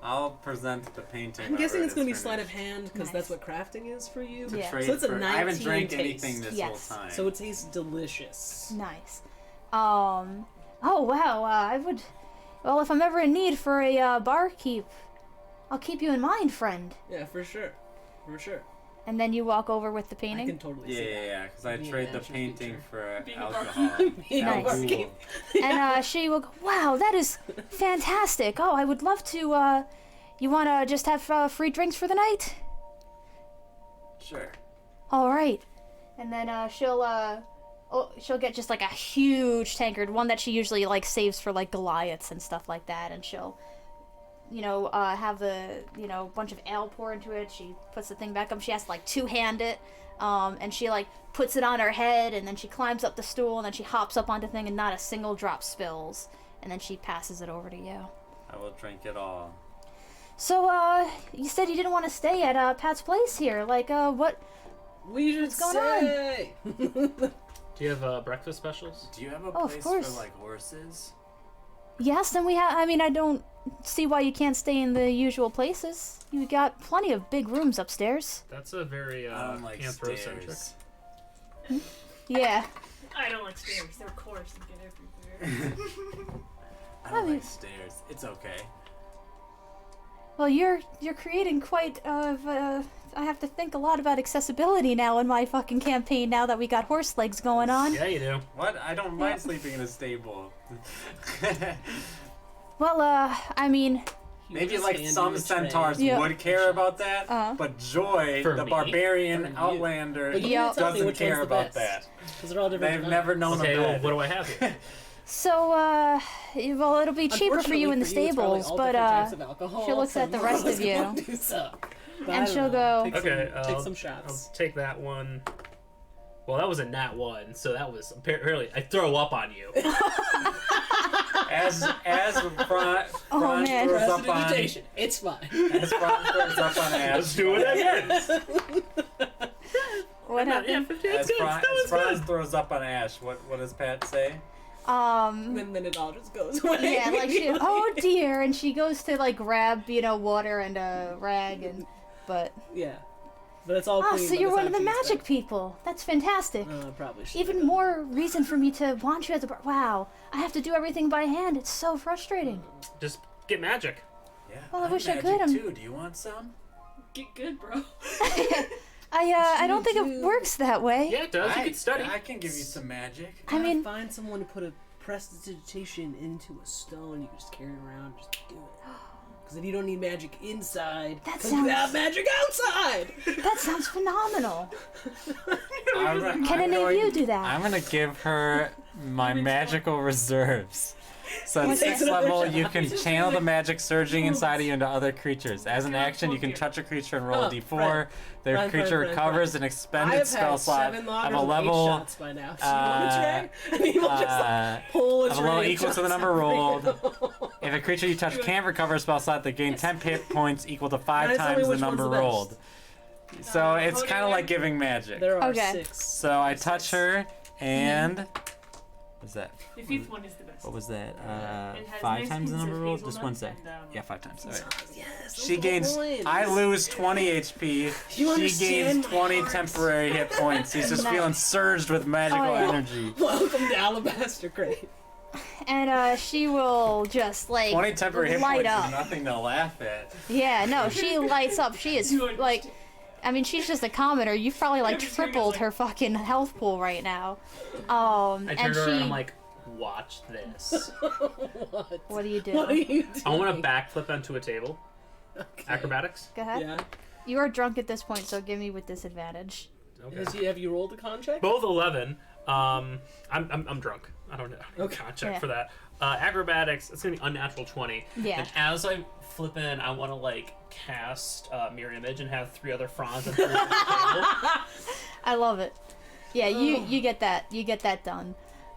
I'll present the painting. I'm guessing whenever it's gonna be is sleight of finished. hand because Nice. that's what crafting is for you. To Yeah. trade So it's a for- I haven't 19 drank taste. anything this Yes. whole time. So it tastes delicious. Nice. Oh wow. Well, if I'm ever in need for a barkeep, I'll keep you in mind, friend. Yeah, for sure. For sure. and then you walk over with the I painting. can totally see that. Yeah, because I Being trade an the action painting feature. for Being a alcohol. Being a Nice. barkeep. And she will go, wow, that is fantastic. Oh, I would love to, you want to just have free drinks for the night? Sure. All right. And then she'll get just like a huge tankard, one that she usually like saves for like Goliaths and stuff like that, and she'll have the bunch of ale pour into it. She puts the thing back up. She has to like two-hand it, and she like puts it on her head, and then she climbs up the stool, and then she hops up onto the thing, and not a single drop spills, and then she passes it over to you. I will drink it all. So you said you didn't want to stay at Pat's place here. Like what? We should What's going on? say. Do you have breakfast specials? Do you have a Oh, of place course. for like horses? Yes, then we have. I mean, I don't see why you can't stay in the usual places. You got plenty of big rooms upstairs. That's a very I don't like anthrocentric. stairs. Yeah. I don't like stairs. They're coarse and get everywhere. I don't mean- like stairs. It's okay. Well, you're creating quite of. I have to think a lot about accessibility now in my fucking campaign. Now that we got horse legs going on. Yeah, you do. What? I don't mind sleeping in a stable. Well, I mean, Maybe Just like hand some you a tray. centaurs Yeah. would care about that, Uh-huh. but Joy, For the me? barbarian For you. outlander, But you Yeah. can't tell me doesn't which care one's the about best. that. Because they're all different. They've never known Okay, a well, bed. what do I have here? so well, it'll be cheaper for you in the stables, but she looks at the rest of you. And she'll go- Okay, take I'll- some I'll shots. take that one. Well, that was a nat 1, so that was apparently I throw up on you. As Franz Oh, man. throws up on, Prestidigitation. It's fine. as Franz throws up on Ash. Let's do it again. What Yeah, happened? 50, As that's good. Franz, That was Franz good. throws up on Ash, what does Pat say? And then it all just goes away. Yeah, like she, oh dear, and she goes to like grab, water and a rag, but Yeah. But it's all clean. so by you're the one of the time she's magic done. people. That's fantastic. Probably should. Even more reason for me to want you as a wow. I have to do everything by hand. It's so frustrating. Just get magic. Yeah. Well, I I'm wish I magic could, I'm- too. Do you want some? Get good, bro. I don't think it do? works that way. Yeah, it does. You can study. I can give you some magic. I mean, find someone to put a prestidigitation into a stone. You can just carry it around, just do it. Because then you don't need magic inside. That 'cause sounds- you have magic outside. that sounds phenomenal. I'm Can any of going- you do that? I'm gonna give her my magical reserves. So at What's 6th that? level, you can channel the magic surging inside of you into other creatures. As an action, you can touch a creature and roll a Oh, d4. right. The Fine, creature fine, recovers fine. an I expended have spell had slot 7 of loggers a and 8 level shots by now. So you want to try? And he will just like pull of a level equal to the number rolled. rolled. If a creature you touch can't recover a spell slot, they gain 10 hit points equal to 5 Now tell me times the which one's number the best. rolled. So it's okay. kind of like giving magic. There are Okay. 6. So I touch her, and what's that? The 5th one is the best. What was that? It has 5 nice times the hints number of rolled? Just hazelnut one sec. and, Yeah, 5 times. All right. Yes, those She are gains. points. I lose 20 HP. You She understand gains my 20 heart? temporary hit points. He's just Nice. feeling surged with magical Oh, yeah. energy. Welcome to Alabaster Crate. And she will just like 20 temporary hit light points up. is nothing to laugh at. Yeah, no, she lights up. She is You like, understand. I mean, she's just a commoner. You've probably like Every screen is tripled like- her fucking health pool right now. I And turn her she, and I'm like, watch this. What? what do you do? What are you doing? I want to backflip onto a table. Okay. Acrobatics. Go ahead. Yeah. You are drunk at this point, so give me with disadvantage. Okay. Have you rolled a con check? Both 11. I'm drunk. I don't know. Okay. Can't check Yeah. for that. Acrobatics. It's gonna be unnatural 20. Yeah. And as I flip in, I want to like cast mirror image and have 3 other fronds and 3 other table. I love it. Yeah, you get that. You get that done.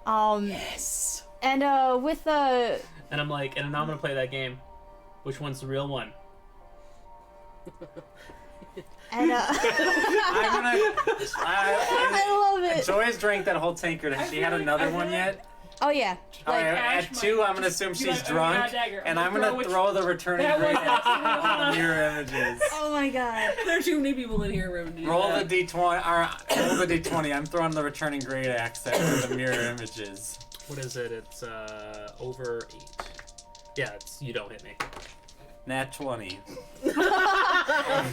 Yes. And with And I'm like, and now I'm gonna play that game. Which one's the real one? and I'm gonna. I love it. Joy's drank that whole tankard. Has she had another one yet? Oh yeah. Alright, Ash at might- 2, I'm gonna assume You she's might- drunk, dagger. and I'm gonna throw the returning That great was axe absolutely on not- the mirror images. Oh my god. There are too many people in here. Remember to do Roll that. the d20. Roll the d20. I'm throwing the returning great axe at the mirror images. What is it? It's over 8. Yeah, it's you don't hit me. Nat 20.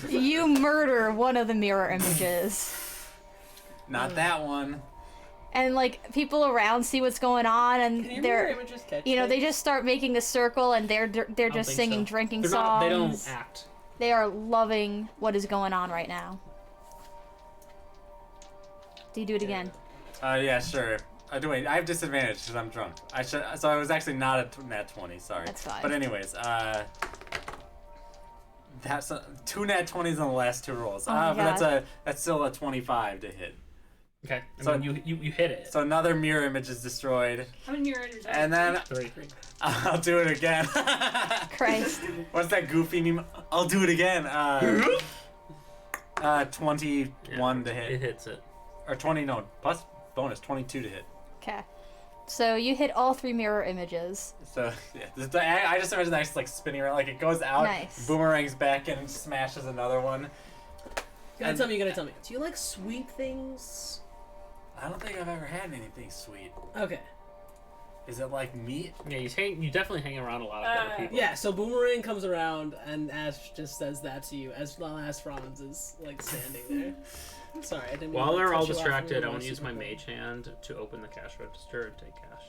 You murder one of the mirror images. Not that one. And like people around see what's going on, and Can your they're, mirror images catch you know, they things? just start making a circle, and they're I don't just think singing so. drinking They're songs. not, they don't act. They are loving what is going on right now. Do you do it again? Yeah, sure. Wait, I have disadvantage because I'm drunk. So I was actually not a nat 20. Sorry. That's fine. But anyways, that's two nat 20s on the last 2 rolls. Oh my But God. that's still a 25 to hit. Okay. I So- mean, you hit it. So another mirror image is destroyed, How many mirror images? and then 3. I'll do it again. Christ. What's that goofy meme? I'll do it again. 21 to It hit, hits it. or 20 no plus bonus 22 to hit. Okay. So you hit all 3 mirror images. So yeah, I just imagine that like spinning around, like it goes out, Nice. boomerangs back and smashes another one. You gotta tell me. Do you like sweet things? I don't think I've ever had anything sweet. Okay. Is it like meat? Yeah, you definitely hang around a lot of other people. Yeah, so Boomerang comes around and Ash just says that to you as well as Franz is like standing there. Sorry, I didn't mean While to they're cut all you off when distracted, you I were want to use my super mage hand to open the cash register and take cash.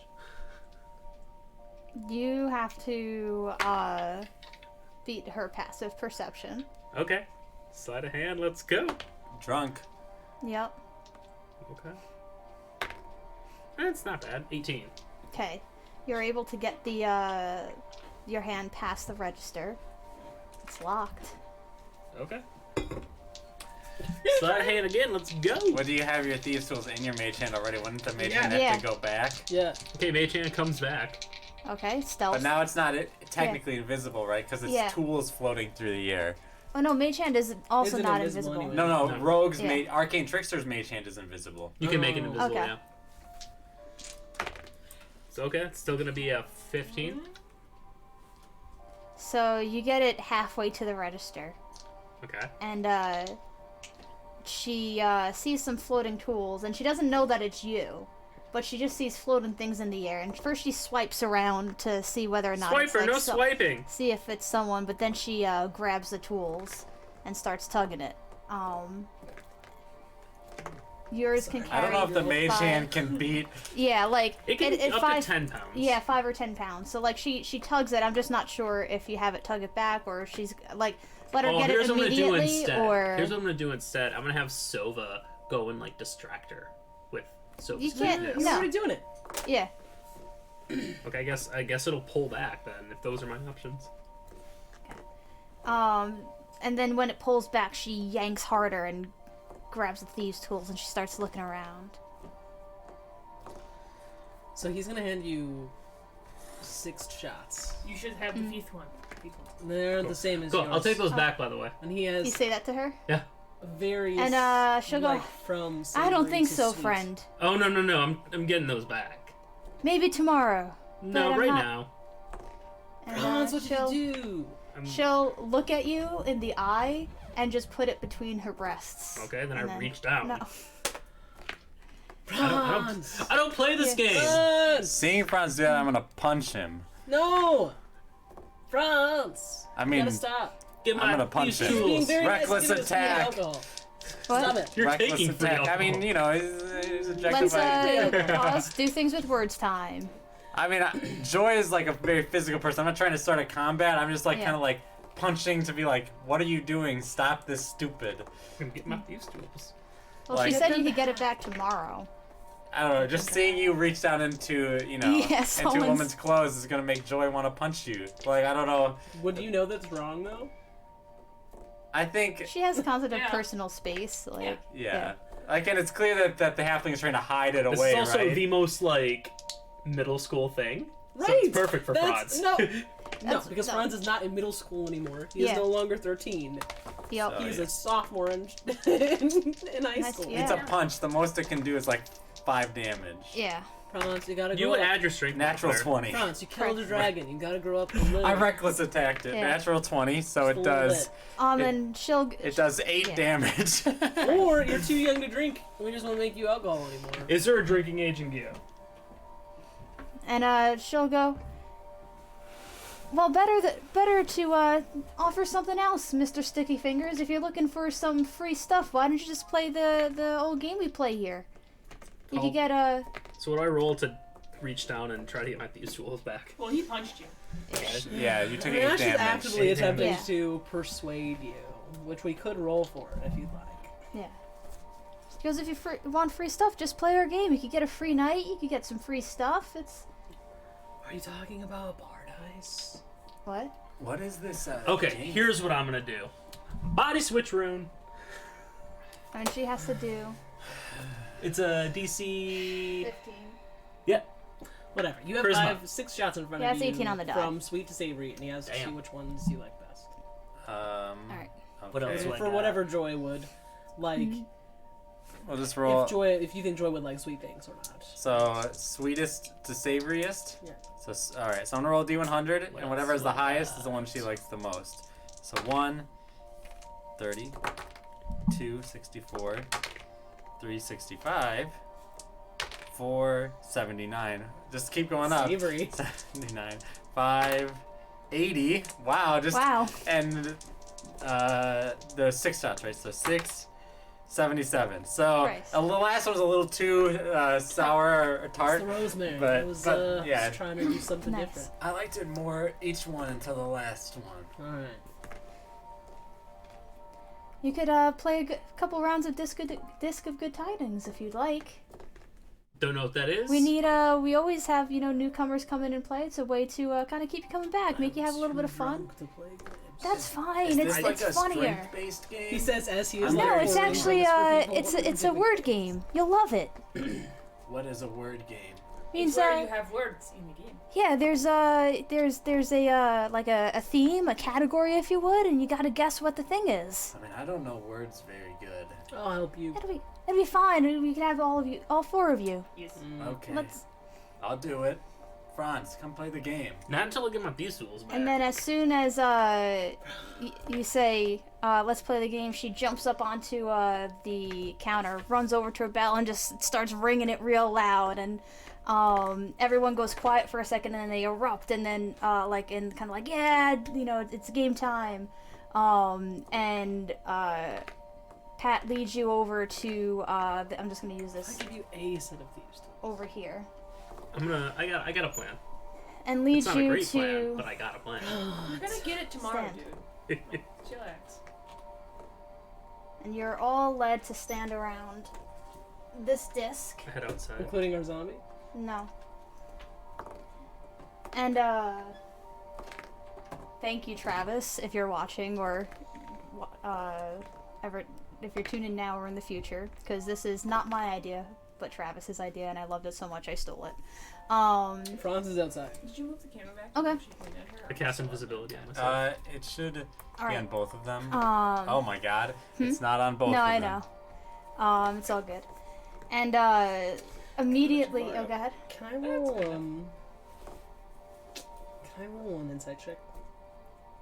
You have to beat her passive perception. Okay. Sleight of hand, let's go. Drunk. Yep. Okay. That's not bad. 18. Okay. You're able to get the your hand past the register. It's locked. Okay. Sleight of hand again, let's go. What do you have your thieves tools in your mage hand already? Wouldn't the mage Yeah. hand have Yeah. to go back? Yeah. Okay, mage hand comes back. Okay, stealth. But now it's not technically invisible, right? Because it's Yeah. tools floating through the air. Oh no, mage hand is also Isn't not invisible invisible. anyway. No, No. Rogue's Yeah. Arcane Trickster's mage hand is invisible. You can make it Oh. invisible, Okay. yeah. So okay, it's still gonna be a 15. So you get it halfway to the register, Okay. and she sees some floating tools, and she doesn't know that it's you, but she just sees floating things in the air. And first she swipes around to see whether or not it's Swiper, like no swiping. see if it's someone, but then she grabs the tools and starts tugging it. Yours can I carry. don't know if the mage 5. hand can beat. Yeah, like It can it up 5. to 10 pounds. Yeah, 5 or 10 pounds. So like she tugs it. I'm just not sure if you have it tug it back or if she's like let her Oh, get here's it what I'm gonna do immediately instead. or Here's what I'm gonna do instead. I'm gonna have Sova go and like distract her with Sova's You can't- weakness. You're No. already doing it. yeah. Okay, I guess it'll pull back then if those are my options. And then when it pulls back, she yanks harder and grabs the thieves' tools and she starts looking around. So he's gonna hand you 6 shots. You should have the fifth one. They're Cool. the same as Cool. yours. I'll take those back, by the way. And he You has say that to her? various. And she'll go, like, from I don't savory think to so, sweet. friend. Oh no! I'm getting those back. Maybe tomorrow. No, I'm right not- now. And Franz, what she'll, did you do? she'll look at you in the eye and just put it between her breasts. Okay, then And I reach down. No. Franz! I don't play this Yeah. game. Franz! Seeing Franz do that, I'm gonna punch him. No! Franz! I You mean, gotta stop. Get I'm my gonna punch these him. He's being tools. very Reckless nice. Give us some attack. alcohol. What? Stop it. You're reckless taking free attack. I alcohol. mean, you know, he's Let's objectified. pause. Do things with words time. I mean, Joy is like a very physical person. I'm not trying to start a combat. I'm just like Yeah. kind of like punching to be like, what are you doing? Stop this stupid. I'm gonna get my thieves tools. Well, Like- she said you could get it back tomorrow. I don't know. Just seeing you reach down into, you know, Yeah, into a someone's- woman's clothes is gonna make Joy want to punch you. Like, I don't know. Would you know that's wrong, though? I think, She has a concept of Yeah. personal space. Like, yeah. Like, and it's clear that the halfling is trying to hide it This away, is also right? the most like middle school thing. Right! So it's perfect for That's, Franz. No! No, That's- because no. Franz is not in middle school anymore. He Yeah. is no longer 13. Yep. So- He's yeah. a sophomore in high Nice, school. yeah. It's a punch. The most it can do is like 5 damage. Yeah. Franz, you gotta You grow would up. add your strength. Natural modifier. 20. Franz, you killed a dragon. You gotta grow up a little. I reckless attacked it. Yeah. Natural 20, so Just it a little does. And she'll. It does 8 Yeah. damage. bit. Or you're too young to drink. We just won't make you alcohol anymore. Is there a drinking age in Geo? And she'll go. well, better to offer something else, Mr. Sticky Fingers. If you're looking for some free stuff, why don't you just play the old game we play here? You could get a. So what do I roll to reach down and try to get my thieves' tools back? Well, he punched you. Yeah, you took I mean, 8 Ash is damage. actively attempting Yeah. to persuade you, which we could roll for if you'd like. Yeah. Because if you want free stuff, just play our game. You could get a free night. You could get some free stuff. It's Are you talking about Paradise? what? What is this? Okay, game? here's what I'm gonna do. Body switch rune. And she has to do It's a DC. 15. Yeah. Whatever. You have Charisma. 6 shots in front Yeah, of it's you 18 on the die. from sweet to savory, and he has to see Damn. which ones you like best. All right. What else okay. would I For got? whatever Joy would like. We'll just roll. If you think Joy would like sweet things or not. So sweetest to savoriest. Yeah. So all right. So I'm gonna roll a D100, What and whatever else is the would I highest got? is the one she likes the most. So 1, 30, 2, 64, 3, 65, 4, 79. Just keep going up. Savory. 79, 5, 80. Wow. Just Wow. and the 6 shots, right? So 6, 77. So Christ. the last one was a little too sour or It's tart. the rosemary. but- I was but, yeah. just trying to do something Nice. different. I liked it more each one until the last one. Alright. You could play a couple rounds of Disc of Good Tidings if you'd like. Don't know what that is. We need we always have newcomers come in and play. It's a way to kind of keep you coming back, make you have a little bit of fun. To play games. That's fine. Is It's this like it's a funnier. strength-based game? He says as he is I'm like, No, it's Very actually it's a word game. You'll love it. What is a word game? Means It's where you have words in the game. yeah, there's a like a theme, a category if you would, and you got to guess what the thing is. I mean, I don't know words very good. I'll help you. It'll be fine. We can have all 4 of you. Yes. Okay, Let's I'll do it. Franz, come play the game. Not until I get my thieves' tools back. And then as soon as you say, let's play the game, she jumps up onto the counter, runs over to her bell, and just starts ringing it real loud. And everyone goes quiet for a second, and then they erupt, and then yeah, it's game time. And Pat leads you over to I'm just gonna use I this give you a set of thieves. over here, I got a plan. and It's leads not a you great to plan, but I got a plan. You're gonna get it tomorrow, Stand. dude. Chillax. and you're all led to stand around this disc. I head outside. Including our zombie. No. And thank you, Travis, if you're watching, or ever if you're tuning in now or in the future, because this is not my idea, but Travis's idea, and I loved it so much I stole it. Franz is outside. Did you move the camera back? Okay. She pointed at her. I cast invisibility on myself. It should All be right. on both of them. Oh my god, it's not on both no, of I them. know. It's all good. And immediately, oh, go ahead. Can I roll Can I roll an insight check?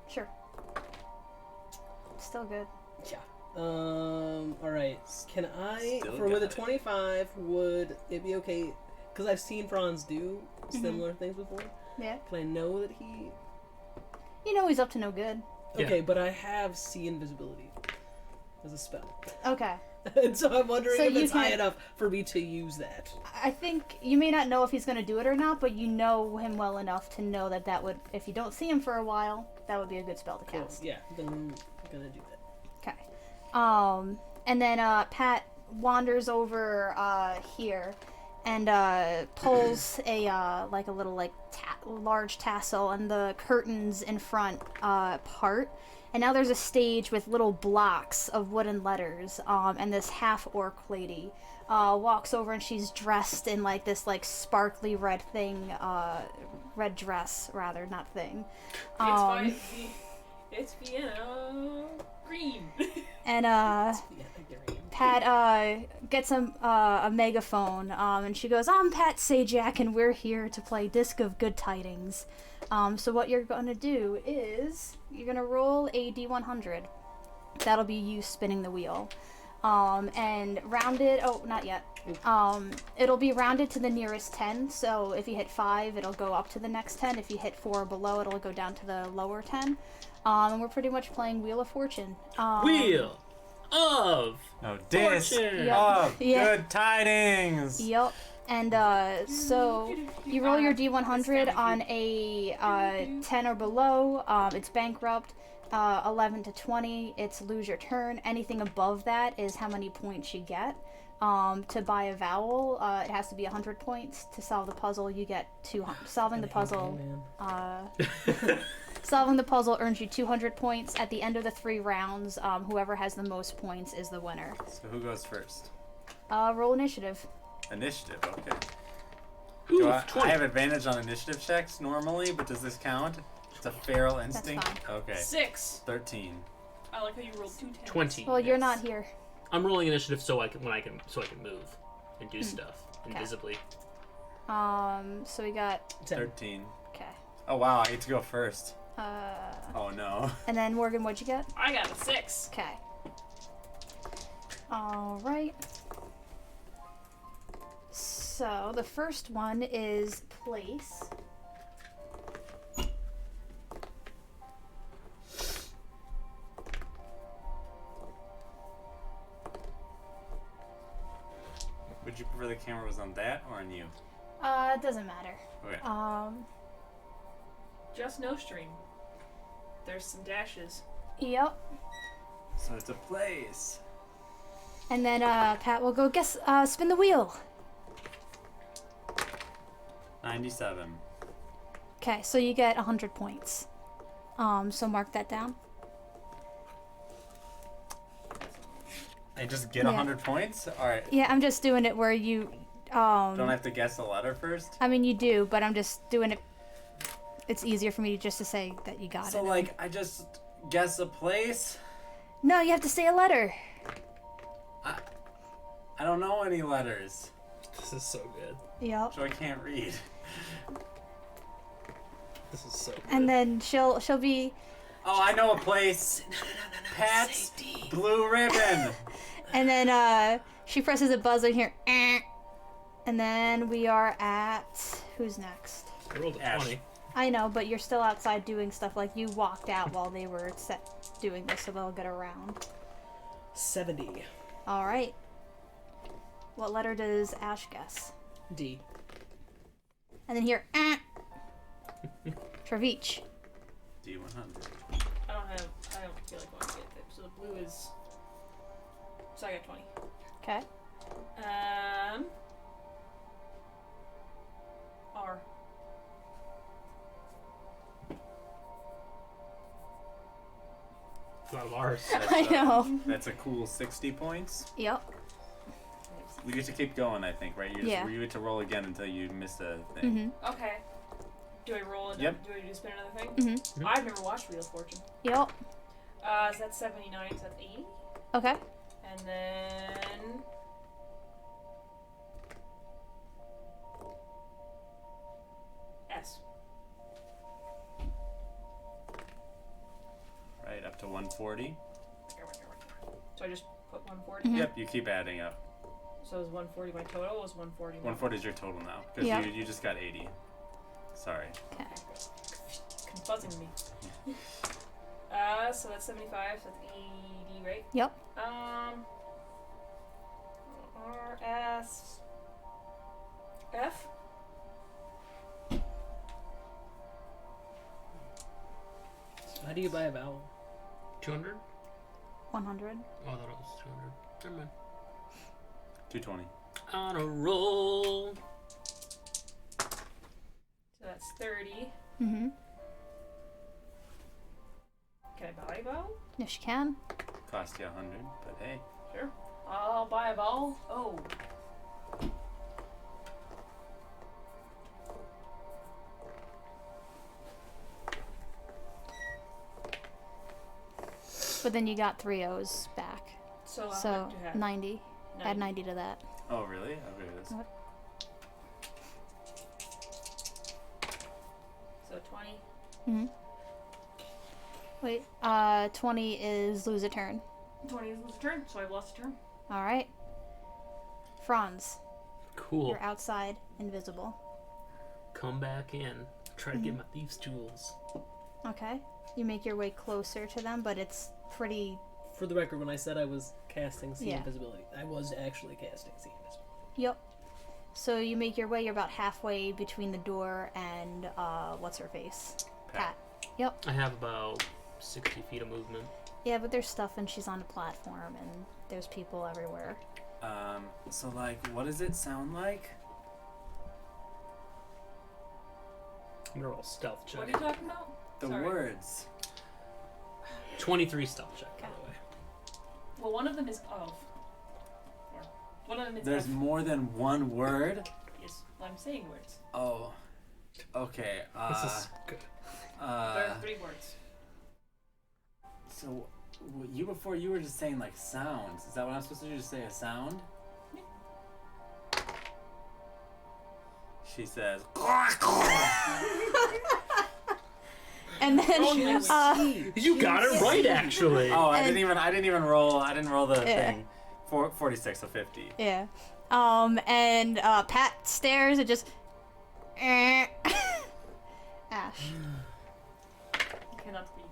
Sure. Still good. Yeah. Alright. Can I, Still for with a got it. 25, would it be okay? Because I've seen Franz do similar things before. Yeah. Can I know that he. You know he's up to no good. Yeah. Okay, but I have see invisibility as a spell. Okay. And so I'm wondering So if you it's high can- enough for me to use that. I think you may not know if he's going to do it or not, but you know him well enough to know that would, if you don't see him for a while, that would be a good spell to Cool. cast. Yeah, then I'm gonna do that. Okay. And then Pat wanders over here and pulls a like a little large tassel, and the curtains in front part. And now there's a stage with little blocks of wooden letters, and this half-orc lady walks over, and she's dressed in like this sparkly red thing, red dress rather, not thing. It's Vienna green. And Yeah, I get it. Pat gets a megaphone, and she goes, "I'm Pat Sajak, and we're here to play Disc of Good Tidings. So what you're going to do is you're going to roll a D100. That'll be you spinning the wheel. And rounded. Oh, not yet. It'll be rounded to the nearest 10. So if you hit 5, it'll go up to the next 10. If you hit 4 or below, it'll go down to the lower 10. And we're pretty much playing Wheel of Fortune. Wheel of Disc Fortune. of Yeah. good tidings. Yep. And so you roll your D100 on a 10 or below. It's bankrupt. 11 to 20, it's lose your turn. Anything above that is how many points you get. To buy a vowel, it has to be 100 points. To solve the puzzle, you get 200. Solving the puzzle, solving the puzzle earns you 200 points. At the end of the 3 rounds, whoever has the most points is the winner. So who goes first? Roll initiative. Initiative, okay. Ooh, Do I 20. have advantage on initiative checks normally, but does this count? It's a feral instinct? fine. Okay. 6. 13. I like how you rolled 2 10s. 20. Well, you're not here. I'm rolling initiative so I can move and do stuff invisibly. So we got 10. 13. Okay. Oh wow, I get to go first. Oh no. And then Morgan, what'd you get? I got a 6. Okay. All right. So the first one is place. Would you prefer the camera was on that or on you? It doesn't matter. Okay. Just no stream. There's some dashes. Yep. So it's a place. And then Pat will go spin the wheel. 97. Okay, so you get 100 points. So mark that down. I just get Yeah. 100 points? Alright. Yeah, I'm just doing it where you Don't I have to guess the letter first? I mean you do, but I'm just doing it. It's easier for me just to say that you got So it. like I just guess a place? No, you have to say a letter. I don't know any letters. This is so good. Yep. So I can't read. This is so good. And then she'll be Oh, I know a place. Pat's Blue Ribbon. and then she presses a buzzer here. And then we are at who's next? I rolled a Ash. 20. I know, but you're still outside doing stuff. Like you walked out while they were doing this, so they'll get around. 70. All right. What letter does Ash guess? D. And then here, Travich. D100. I don't feel like going to get it. So the blue is. So I got 20. Okay. R. A lot of R's. I know. That's a cool 60 points. Yep. We get to keep going, I think, right? Yeah. You get to roll again until you miss a thing. Mhm. Okay. Do I roll it? Yep. Do I just spin another thing? Mhm. I've never watched Wheel of Fortune. Yep. So that's 79, so that's 80. Okay. And then. S. Right, up to 140. So I just put 140? Mhm. Yep, you keep adding up. So is 140 my total? Was 140 my 140 is your total now. Because Yeah. you just got 80. Sorry. Okay. Confuzzing me. So that's 75, so that's 80, right? Yep. R, S, F? How do you buy a vowel? 200? 100. Oh, I thought it was 200. Never mind. 220. On a roll. So that's 30. Mhm. Can I buy a vowel? Yes, you can. Cost you 100, but hey. Sure. I'll buy a vowel. Oh. But then you got 3 O's back. So I'll So have to have 90. Add 90 to that. Oh, really? Okay, this. What? So 20. Mhm. Wait. 20 is lose a turn. 20 is lose a turn, so I've lost a turn. All right. Franz, Cool. you're outside, invisible. Come back in. Try to get my thieves' tools. Okay. You make your way closer to them, but it's pretty. For the record, when I said I was casting See Yeah. Invisibility, I was actually casting See Invisibility. Yep. So you make your way. You're about halfway between the door and what's her face? Pat. Yep. I have about 60 feet of movement. Yeah, but there's stuff and she's on a platform and there's people everywhere. So like, what does it sound like? I'm gonna roll stealth What check. are you talking about? The Sorry. words. 23 stealth check, by the way. Well, one of them is of. Or one of them is There's of. more than one word? Yes, well, I'm saying words. Oh. Okay. This is good. There are 3 words. So, before you were just saying like sounds. Is that what I'm supposed to do? Just say a sound? She says. And then You got it right, actually. Oh, I And- didn't even roll. I didn't roll the Yeah. thing. 46 of 50. yeah. And Pat stares and just Ash. Cannot be.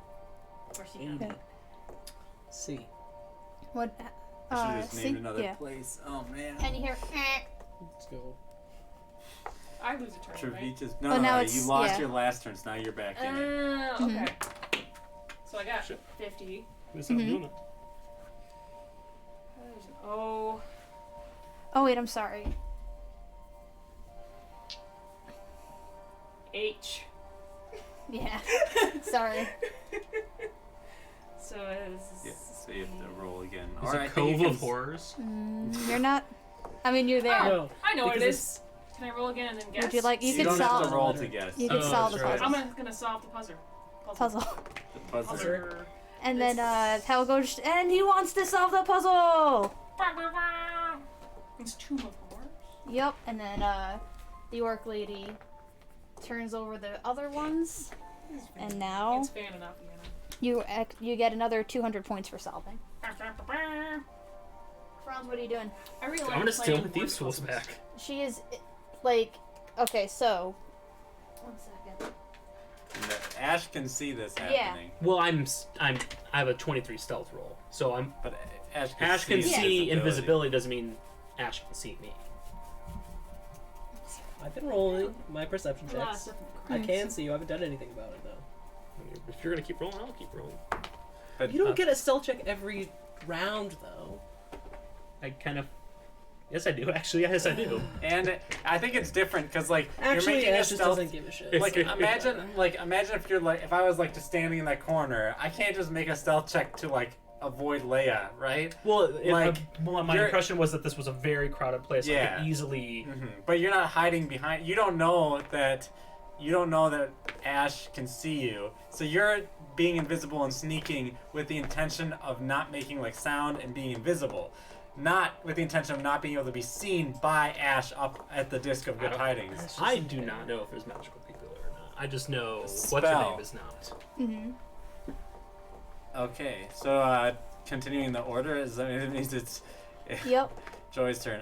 Of course you Yeah. can. See. What I should have just see? named another Yeah. place. Oh man. And you hear Let's go. I lose a turn, right? Trevitas. Oh, No, now no, it's- you lost yeah. your last turn, so now you're back in it. Mhm. Okay. So I got Shit. 50. Who's not Mhm. doing it? There's an O. Oh wait, I'm sorry. H. Yeah. Sorry. So it's. Yeah, so you have to roll again. There's Or a I think you cove can of horrors. You're not. I mean, you're there. No. I know what it Because is. Can I roll again and then guess? Would you like? You You could don't have solve to roll to guess. You could Oh, solve the that's right. puzzle. I'm gonna solve the puzzle. Puzzle. The buzzer. Puzzle. And then Tal goes, and he wants to solve the puzzle. It's Tomb of Horrors. Yep. And then the orc lady turns over the other ones, and now It's fan enough, you get another 200 points for solving. Franz, what are you doing? I really like I'm gonna steal playing my thieves' word tools puzzles. back. She is like, okay, so 1 second. And Ash can see this Yeah. happening. Well, I have a 23 stealth roll, so I'm. But Ash can Ash can see see invisibility. Doesn't mean Ash can see me. I've been rolling my perception A lot of checks. stuff in the I cracks. can see you. I haven't done anything about it though. I mean, if you're gonna keep rolling, I'll keep rolling. But You don't get a stealth check every round though. I kind of. Yes, I do. Actually, yes, I do. And I think it's different because like you're Actually, making a Ash just stealth. doesn't give a shit. Like imagine if you're like if I was like just standing in that corner, I can't just make a stealth check to like avoid Leia, right? Well, my you're- impression was that this was a very crowded place. I Yeah. could easily. But you're not hiding behind. You don't know that Ash can see you. So you're being invisible and sneaking with the intention of not making like sound and being invisible, not with the intention of not being able to be seen by Ash up at the disc of good tidings. I do not know if there's magical people or not. I just know what's her Spell. name is not. Mm-hmm. Okay, so continuing the order it means it's Yep. Joy's turn.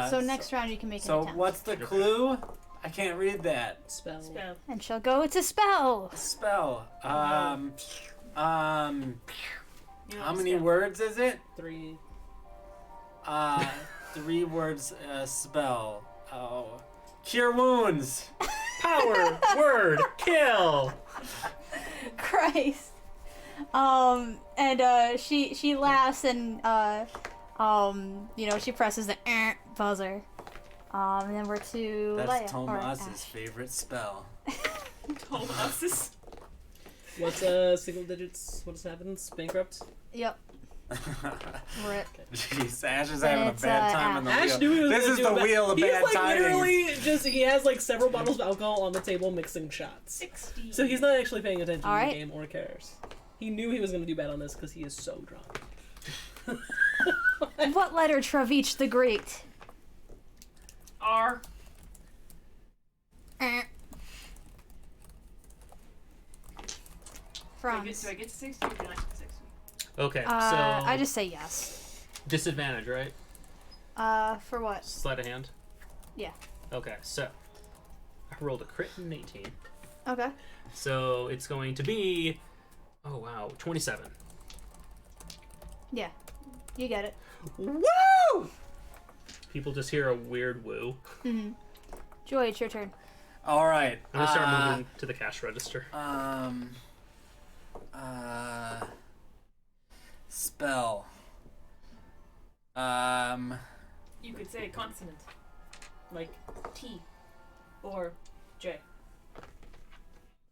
So next round you can make an So attempt. what's the clue? I can't read that. Spell. Spell. And she'll go, it's a spell. Spell. You know, How many spell. words is it? 3. 3 words. Spell. Oh, cure wounds. Power, word, kill. Christ. And she laughs and she presses the buzzer. And then we're to That's Leia, or Tomas's Ash. favorite spell. Told us this. What's single digits? What happens? Bankrupt? Yep. Rip. Jeez, Ash is And having a it's, bad time on the Ash wheel. knew he was This gonna is do the bad- wheel of He's bad like tidings. literally he has like several bottles of alcohol on the table mixing shots. 60. So he's not actually paying attention All to right. the game or cares. He knew he was going to do bad on this because he is so drunk. What letter Travich the Great? R. Franz. Do I get to 60 or do I get to 60? Okay, so I just say yes. Disadvantage, right? For what? Sleight of hand? Yeah. Okay, so I rolled a crit in 18. Okay. So it's going to be, oh wow, 27. Yeah. You get it. Woo! People just hear a weird woo. Mm-hmm. Joy, it's your turn. All right. I'm gonna start moving to the cash register. Spell. You could say a consonant, like T, or J,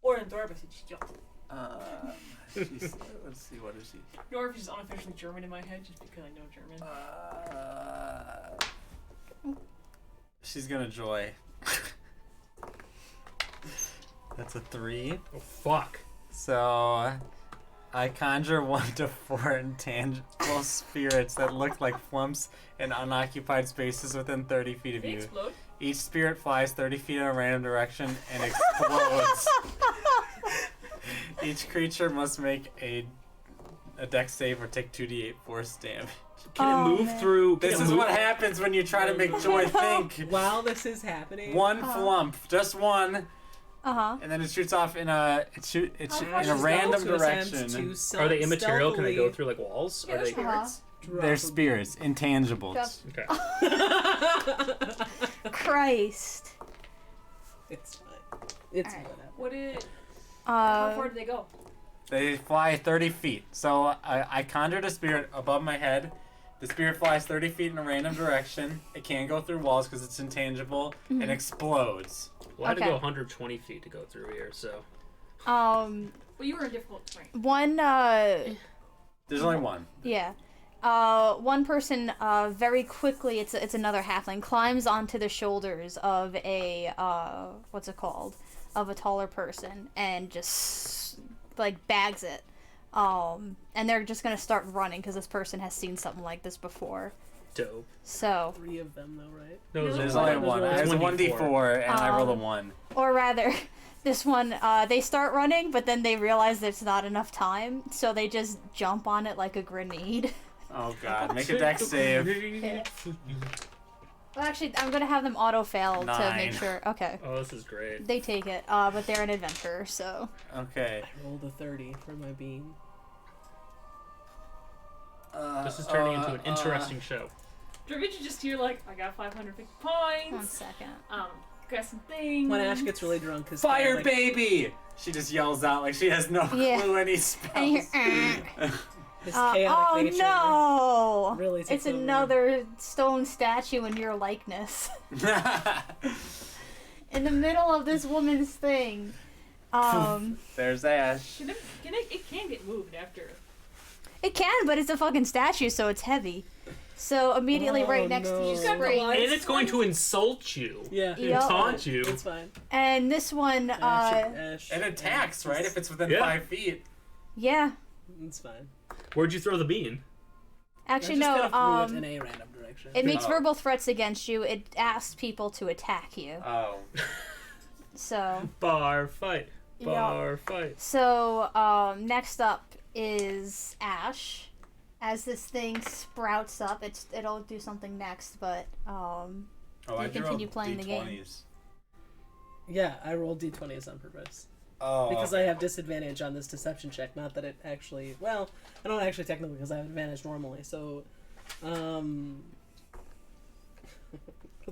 or in Dorvis it's J. Let's see, what is she? Dorvis is unofficially German in my head, just because I know German. She's gonna joy. That's a 3. Oh fuck. So I conjure 1 to 4 intangible spirits that look like flumps in unoccupied spaces within 30 feet of They you. explode. Each spirit flies 30 feet in a random direction and explodes. Each creature must make a dex save or take 2d8 force damage. Can Oh, it move man. through? Can This it is move? what happens when you try to make Joy think. While this is happening, One flump, just one, Uh-huh. and then it shoots off in a in a she's random going to attempt direction. to Are they immaterial? Can they go stealthily through like walls? Yeah, Are they're they? spirits. drop They're a- spirits, intangibles. Just- Okay. Christ. It's fine. It's Alright. whatever. What is? How far Uh, do they go? They fly 30 feet. So I conjured a spirit above my head. The spirit flies 30 feet in a random direction. It can't go through walls because it's intangible and explodes. Well, I had to Okay. go 120 feet to go through here, so. Well, you were in difficult terrain. one, There's only one. yeah. One person, very quickly, it's another halfling, climbs onto the shoulders of a, what's it called? Of a taller person, and just, like, bags it. And they're just gonna start running, because this person has seen something like this before. Dope. So, 3 of them, though, right? No, There's only only one. There's There's a 1d4 and I roll a 1. or rather, this one, they start running, but then they realize there's not enough time, so they just jump on it like a grenade. Oh god, make a dex save. Well, actually, I'm gonna have them auto-fail to 9. make sure. Okay. Oh, this is great. They take it, but they're an adventurer, so. Okay. Rolled a 30 for my beam. This is turning into an interesting show. Dravitch just here like, I got 550 1 points. second. Got some things. When Ash gets really drunk, his Fire like, baby! She just yells out like she has no Yeah. clue any And you spells. hear, his oh chaotic nature no! really takes It's over. another stone statue in your likeness. In the middle of this woman's thing. There's Ash. It can get moved after. It can, but it's a fucking statue, so it's heavy. So immediately Oh, right next to no. you She's got the spring. light. And it's going to insult you. Yeah. And Yup. taunt you. It's fine. And this one, Ash, It attacks, right? If it's within Yeah. 5 feet. yeah. It's fine. Where'd you throw the bean? Actually, I just no, kind of threw it in a random direction. it makes Oh. verbal threats against you. It asks people to attack you. Oh. So, Bar fight. Yeah. Bar fight. so next up is Ash. As this thing sprouts up, it'll do something next, but Oh, I You drew continue playing the game. D20s. Yeah, I rolled d20s on purpose. Oh. Because I have disadvantage on this deception check. Not that it actually... Well, I don't actually technically because I have advantage normally. So,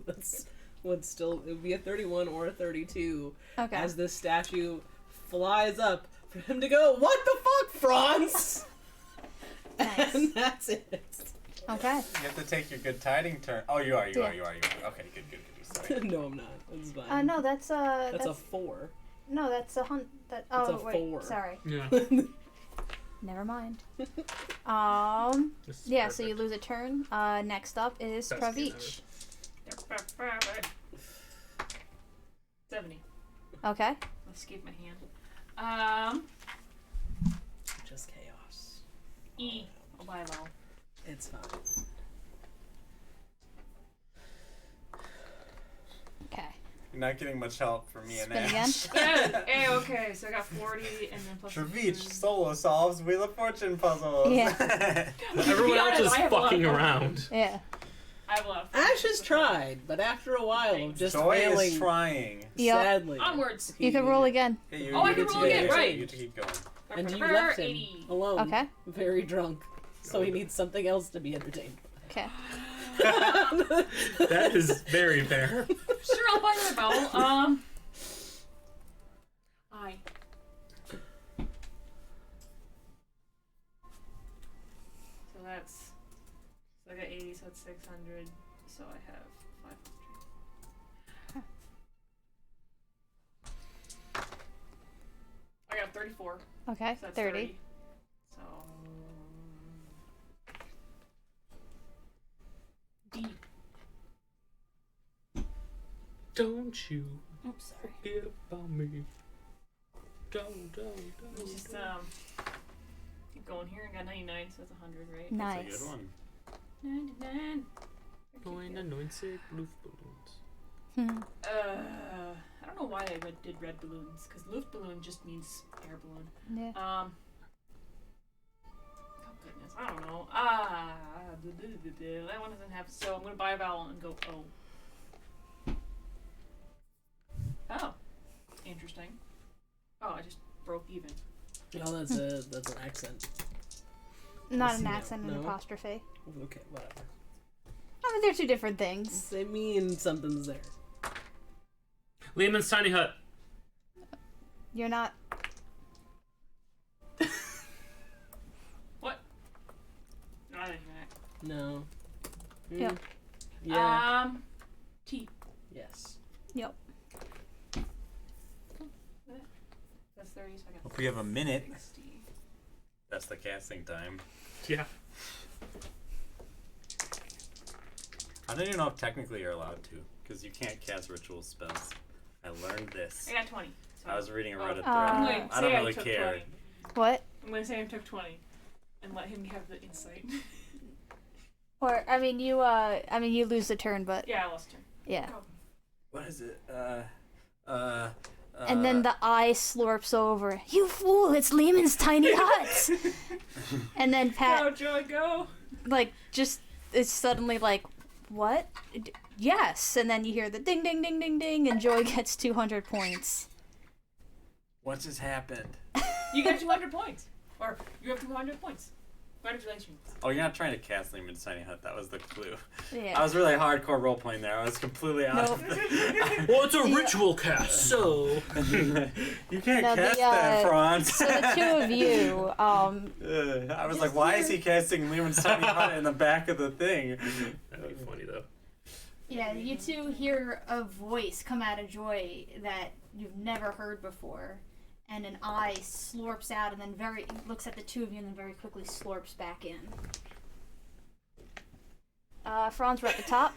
that's would still... It would be a 31 or a 32 okay. as this statue flies up for him to go, "What the fuck, Franz?" Nice. And that's it. Okay. You have to take your good tiding turn. Oh, you are. Yeah. Okay, good. Sorry. No, I'm not. It's fine. No, that's That's a 4. no, that's a hunt. That It's oh a wait, 4. sorry. Yeah. Never mind. This is Yeah. So you perfect. lose a turn. Next up is Best game Pravich. 70. Okay. Let's skip my hand. Just chaos. E. I'll buy low. It's fine. Okay. You're not getting much help from me and Spin again. Ash. Good. Hey, okay, so I got 40 and then plus. Travich 15. solo solves Wheel of Fortune puzzles. Yeah. Everyone else is I have a lot fucking of fun. around. Yeah. I have a lot of fun. Ash has tried, but after a while of just Joy failing is trying. Yep. sadly. Onwards. You can roll again. Hey, Oh, I can roll again, right. You get to keep going. And you left him 80. alone, Okay. very drunk. So he needs something else to be entertained. Okay. That is very fair. Sure, I'll buy another vowel. I. So that's. So I got 80, so that's 600. So I have 500. I got 34. Okay. So that's 30. So. D. Don't you Oops, sorry. forget about me. Don't. Let's just keep going here. I got 99, so that's 100, right? Nice. That's a good one. 99. Going anointed Luftballons. Hmm. I don't know why I did red balloons, because Luftballon just means air balloon. Yeah. Oh goodness, I don't know. That one doesn't have. So I'm gonna buy a vowel and go O. Oh, interesting. Oh, I just broke even. Oh, that's an accent. Not an No. accent, an No? apostrophe. Okay, whatever. I mean, they're two different things. They mean something's there. Lehman's Tiny Hut. You're not. What? No, I didn't hear that. No. Yep. Yeah. T. Yes. Yep. That's 30, so I got Hope we have a minute. 60. That's the casting time. Yeah. I don't even know if technically you're allowed to, because you can't cast ritual spells. I learned this. I got 20. So I was reading a Reddit thread. I'm going to I don't say I really took care. 20. What? I'm going to say I took 20. And let him have the insight. Or I mean, you lose the turn, but Yeah, I lost turn. yeah. Go. What is it? And then the eye slurps over. You fool! It's Lehman's tiny hut. And then Go, Pat, Joy, go! like, just is suddenly like, what? Yes. And then you hear the ding, ding, ding, ding, ding, and Joy gets 200 points. What just happened? You get 200 points. Or you have 200 points. Congratulations. Oh, you're not trying to cast Lehman's Tiny Hut. That was the clue. Yeah. I was really hardcore role playing there. I was completely out Nope. of the. Well, it's a ritual cast, so. You can't No, cast the, that, Franz. So the two of you, I was like, why is he casting Lehman's Tiny Hut in the back of the thing? That'd be funny, though. yeah, you two hear a voice come out of Joy that you've never heard before. And an eye slurps out and then looks at the two of you and then very quickly slurps back in. Franz, we're at the top.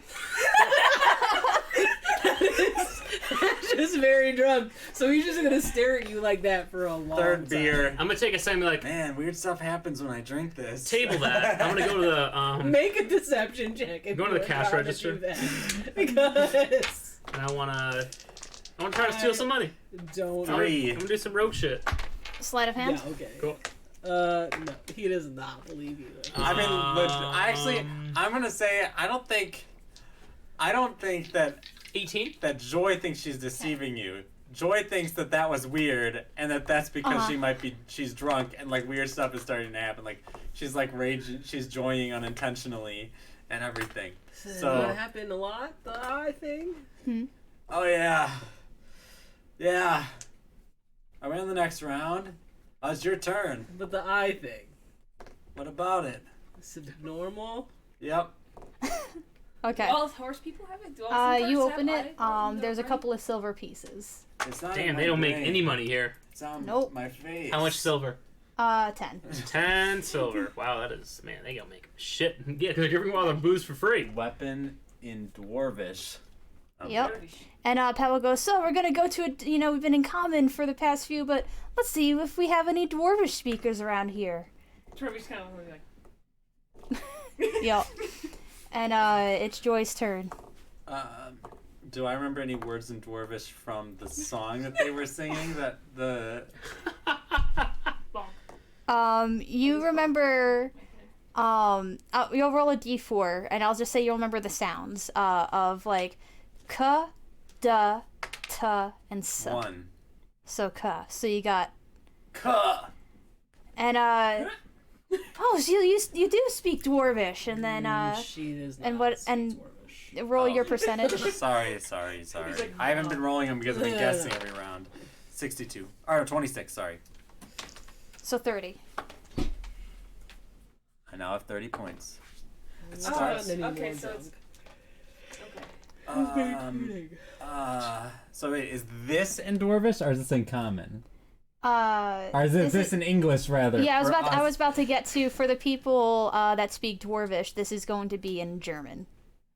Just very drunk. So he's just gonna stare at you like that for a long Third time. beer. I'm gonna take a second and be like, Man, weird stuff happens when I drink this. table that. I'm gonna go to the, Make a deception check. If Go to you the are cash trying to register. do that. Because and I wanna try to steal some money. don't. Three. I'm gonna do some rogue shit. Sleight of hand. Yeah. Okay. Cool. No, he does not believe you. I mean, I'm gonna say I don't think that 18? that Joy thinks she's deceiving you. Joy thinks that was weird, and that's because she's drunk, and like weird stuff is starting to happen. Like she's like raging, she's joying unintentionally, and everything. So that happened a lot. The eye thing. oh yeah. Are we on the next round? Oh, it's your turn. But the eye thing. What about it? Is it normal? Yep. Okay. Do all horse people have it? Do all You centaurs open have it. eyes? There's a Right? couple of silver pieces. It's not Damn, in they my don't make brain. any money here. It's on Nope. my face. How much silver? 10. 10 silver. Wow, that is, man, they gonna make shit. Yeah, they're giving all the booze for free. Weapon in Dwarvish. Yep. And Pella goes, so we're gonna go to a, we've been in common for the past few, but let's see if we have any Dwarvish speakers around here. Trevor's kind of like, Yep. And it's Joy's turn. Do I remember any words in Dwarvish from the song that they were singing? That the You remember. You'll roll a d4, and I'll just say you'll remember the sounds of like k, d, t, and s. 1. So k. So you got Ka. and oh, so you do speak Dwarvish, and then She does and not what speak and Dwarvish. roll Oh. your percentage. Sorry. like, I haven't been rolling them because I've been guessing every round. 62. Or 26, sorry. So 30. I now have 30 points. It Not starts. any Okay, more so drunk. it's okay. So wait, is This in Dwarvish, or is this in Common? Or is Is this it- in English rather? Yeah, For I us- was about to get to for the people that speak Dwarvish. This is going to be in German.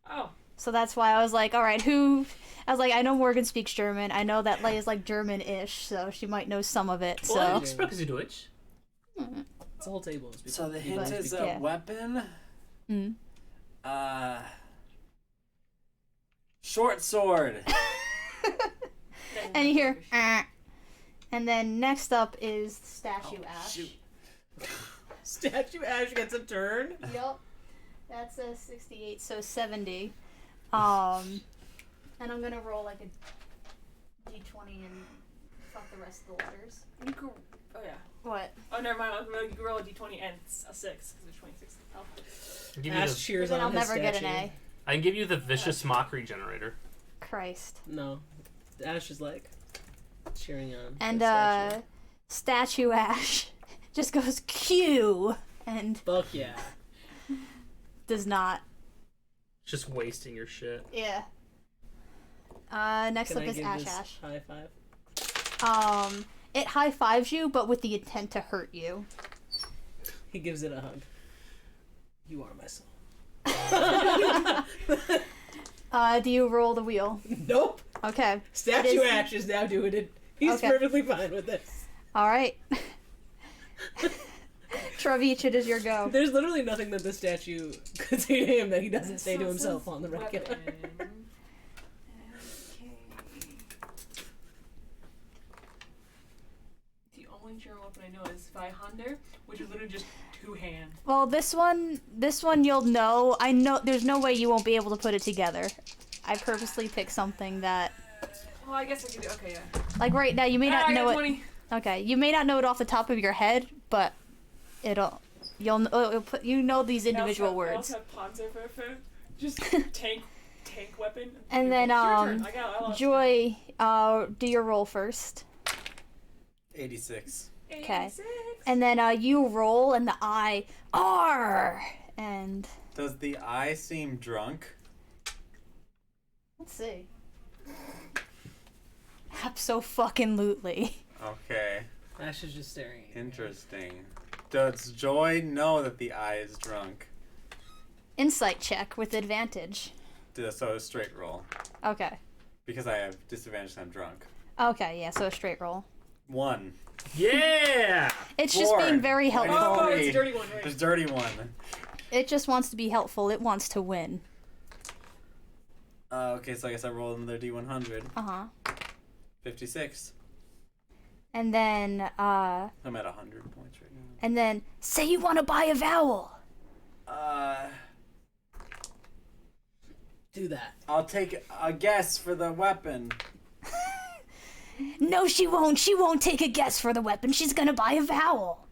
Oh, So that's why I was like, all right, who? I was like, I know Morgan speaks German. I know that Leia is like German-ish, so she might know some of it. So Well, ich spreche Deutsch. It's a whole table of speakers. So the hint But- is yeah. a weapon. Mm. Short sword. And you hear, and then next up is Statue Ash. Shoot. Statue Ash gets a turn. Yep, that's a 68, so 70. And I'm gonna roll like a d20 and fuck the rest of the letters. you could. Oh yeah. What? Oh, never mind. You could roll a d20 and a 6 because there's 26. Oh. I'll give you Ash the, cheers Then on I'll his never get an statue. A. I can give you the vicious mockery generator. Christ. No. Ash is like cheering on. And the Statue Ash just goes Q and fuck yeah. does not. Just wasting your shit. Yeah. Next Can up I is give Ash this Ash. high five? It high fives you, but with the intent to hurt you. He gives it a hug. You are my soul. Do you roll the wheel? Nope. Okay. It Statue is- Ash is now doing it. He's Okay. perfectly fine with this. All right. Travich, it is your go. There's literally nothing that the statue could say to him that he doesn't say to himself on the regular. Weapon. The only German weapon I know is Zweihander, which is literally just two hand. Well, this one you'll know. I know there's no way you won't be able to put it together. I purposely picked something that, Well, I guess I could do. Okay, yeah. like right now, you may not I know got it. 20. Okay, you may not know it off the top of your head, but it'll put you know these individual I words. also have Panzerwerfer, just tank weapon. And then Your turn. I lost. Joy, do your roll first. 86. 86. And then you roll and the eye R and Does the eye seem drunk? let's see. Abso-fucking-lutely. Okay. Ash is just staring at you. Interesting. Does Joy know that the eye is drunk? Insight check with advantage. So a straight roll. Okay. Because I have disadvantage and I'm drunk. Okay, yeah, so a straight roll. 1. Yeah! It's just 4. being very helpful. Oh, Three. it's a dirty one, right? There's dirty 1. It just wants to be helpful. It wants to win. Okay, so I guess I rolled another D100. Uh-huh. 56. And then, I'm at 100 points right now. and then, say you want to buy a vowel. Do that. I'll take a guess for the weapon. No, she won't. She won't take a guess for the weapon. She's gonna buy a vowel.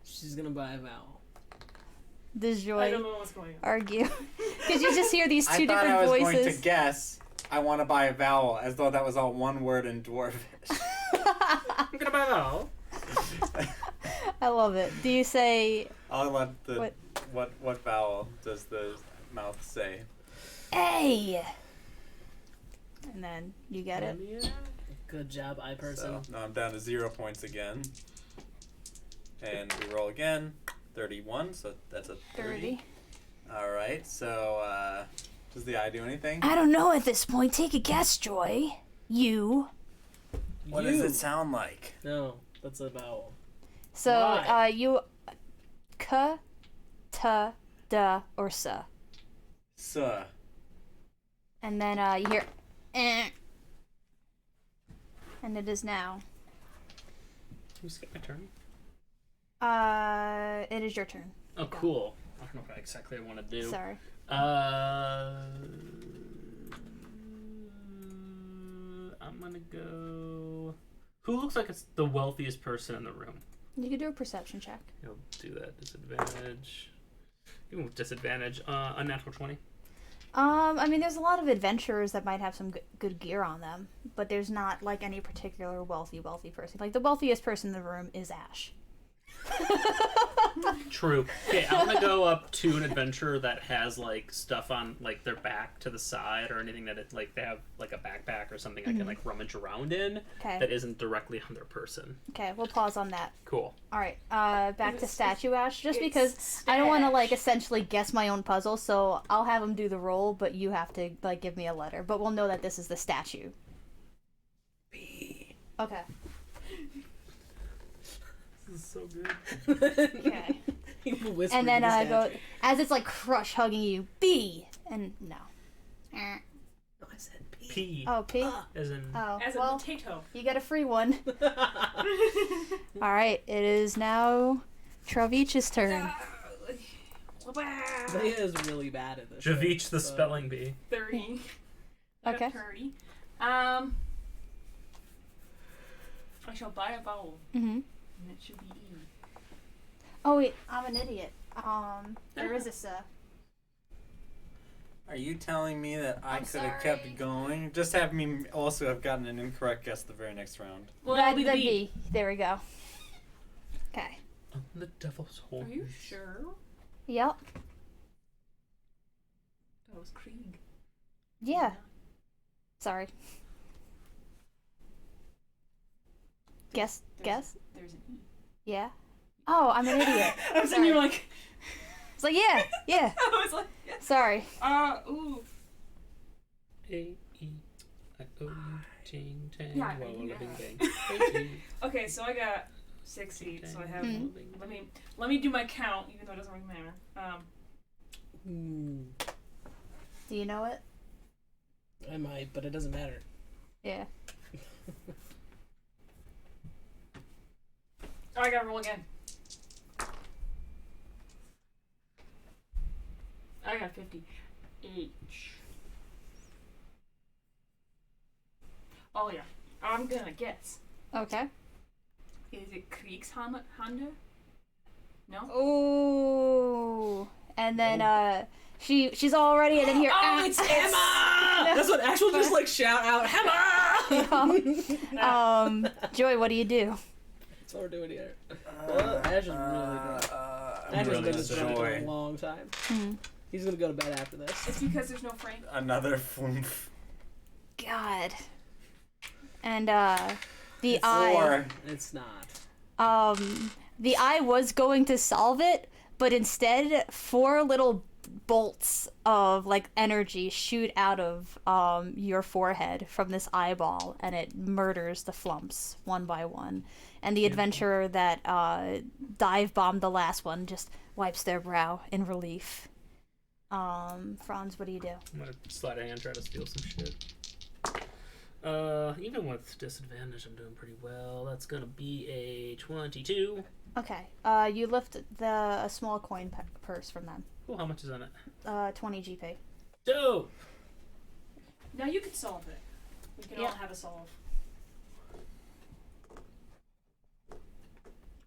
She's gonna buy a vowel. Does I Joy don't know what's going on. argue? Because you just hear these two I thought different I was voices. going to guess I want to buy a vowel, as though that was all one word in Dwarvish. I'm gonna buy that. I love it. Do you say I'll let the... What? What vowel does the mouth say? A? And then you get it. Yeah. Good job, eye person. So, now I'm down to 0 points again. And we roll again. 31, so that's a 30. Alright, so, does the eye do anything? I don't know at this point. Take a guess, Joy. You. What does it sound like? No, that's a vowel. So, Why? you. K, T, D, or S. Suh. And then you hear. And it is now. Can you skip my turn? It is your turn. Oh, cool. I don't know what exactly I want to do. Sorry. I'm gonna go. Who looks like it's the wealthiest person in the room? You can do a perception check. You'll do that. Disadvantage. Even with disadvantage, unnatural 20. I mean, there's a lot of adventurers that might have some good gear on them, but there's not like any particular wealthy person. Like the wealthiest person in the room is Ash. True. Okay, I'm gonna go up to an adventurer that has like stuff on like their back to the side or anything that it like they have like a backpack or something I can like rummage around in that isn't directly on their person. Okay, we'll pause on that. Cool. All right, back to statue Ash. Just because I don't want to like essentially guess my own puzzle, so I'll have him do the roll, but you have to like give me a letter. But we'll know that this is the statue. B. Okay. This is so good. Okay. And then I go as it's like crush hugging you. B and no. No, I said P. P. Oh, P. As in. Oh, As a well, potato. you get a free one. All right, it is now Travich's turn. Leia is really bad at this. Javich the spelling bee. 30. Okay. 30. I shall buy a vowel. Mm-hmm. And it should be E. Oh wait, I'm an idiot. There is a Are you telling me that I I'm could have sorry. kept going? Just have me also have gotten an incorrect guess the very next round. Well, that'll be the That'd B. be. There we go. Okay. On the devil's horns. Are you sure? Yep. That was Krieg. Yeah. Sorry. Guess. There's an E. Yeah. Oh, I'm an idiot. I was thinking, you're like. It's like yeah. I was like, yeah. Sorry. Ooh. A-E-I-O-U, ting, tang, Yeah, I walla, knew bing, that. bang. A-E, Okay, so I got 6 seeds, so I have. Mhm. Let me do my count, even though it doesn't really matter. Do you know it? I might, but it doesn't matter. Yeah. Oh, I gotta roll again. I got 50. H. Oh yeah, I'm gonna guess. Okay. Is it Kriegshonda? No. Oh. And then she's all ready, and then here. Oh, it's Emma! That's what Ash will just like shout out, Emma! Joy, what do you do? That's what we're doing here. Ash is really good. Ash has really been this drunk for a enjoy long time. Mhm. He's gonna go to bed after this. It's because there's no Frank. another flumph. God. And the eye. Four. It's not. The eye was going to solve it, but instead 4 little bolts of like energy shoot out of your forehead from this eyeball, and it murders the flumps one by one. And the adventurer that dive bombed the last one just wipes their brow in relief. Franz, what do you do? I'm gonna slide a hand and try to steal some shit. Even with disadvantage, I'm doing pretty well. That's gonna be a 22. Okay. You lift a small coin purse from them. Cool, how much is in it? 20 GP. Dope! Now you could solve it. We can all Yeah. have a solve.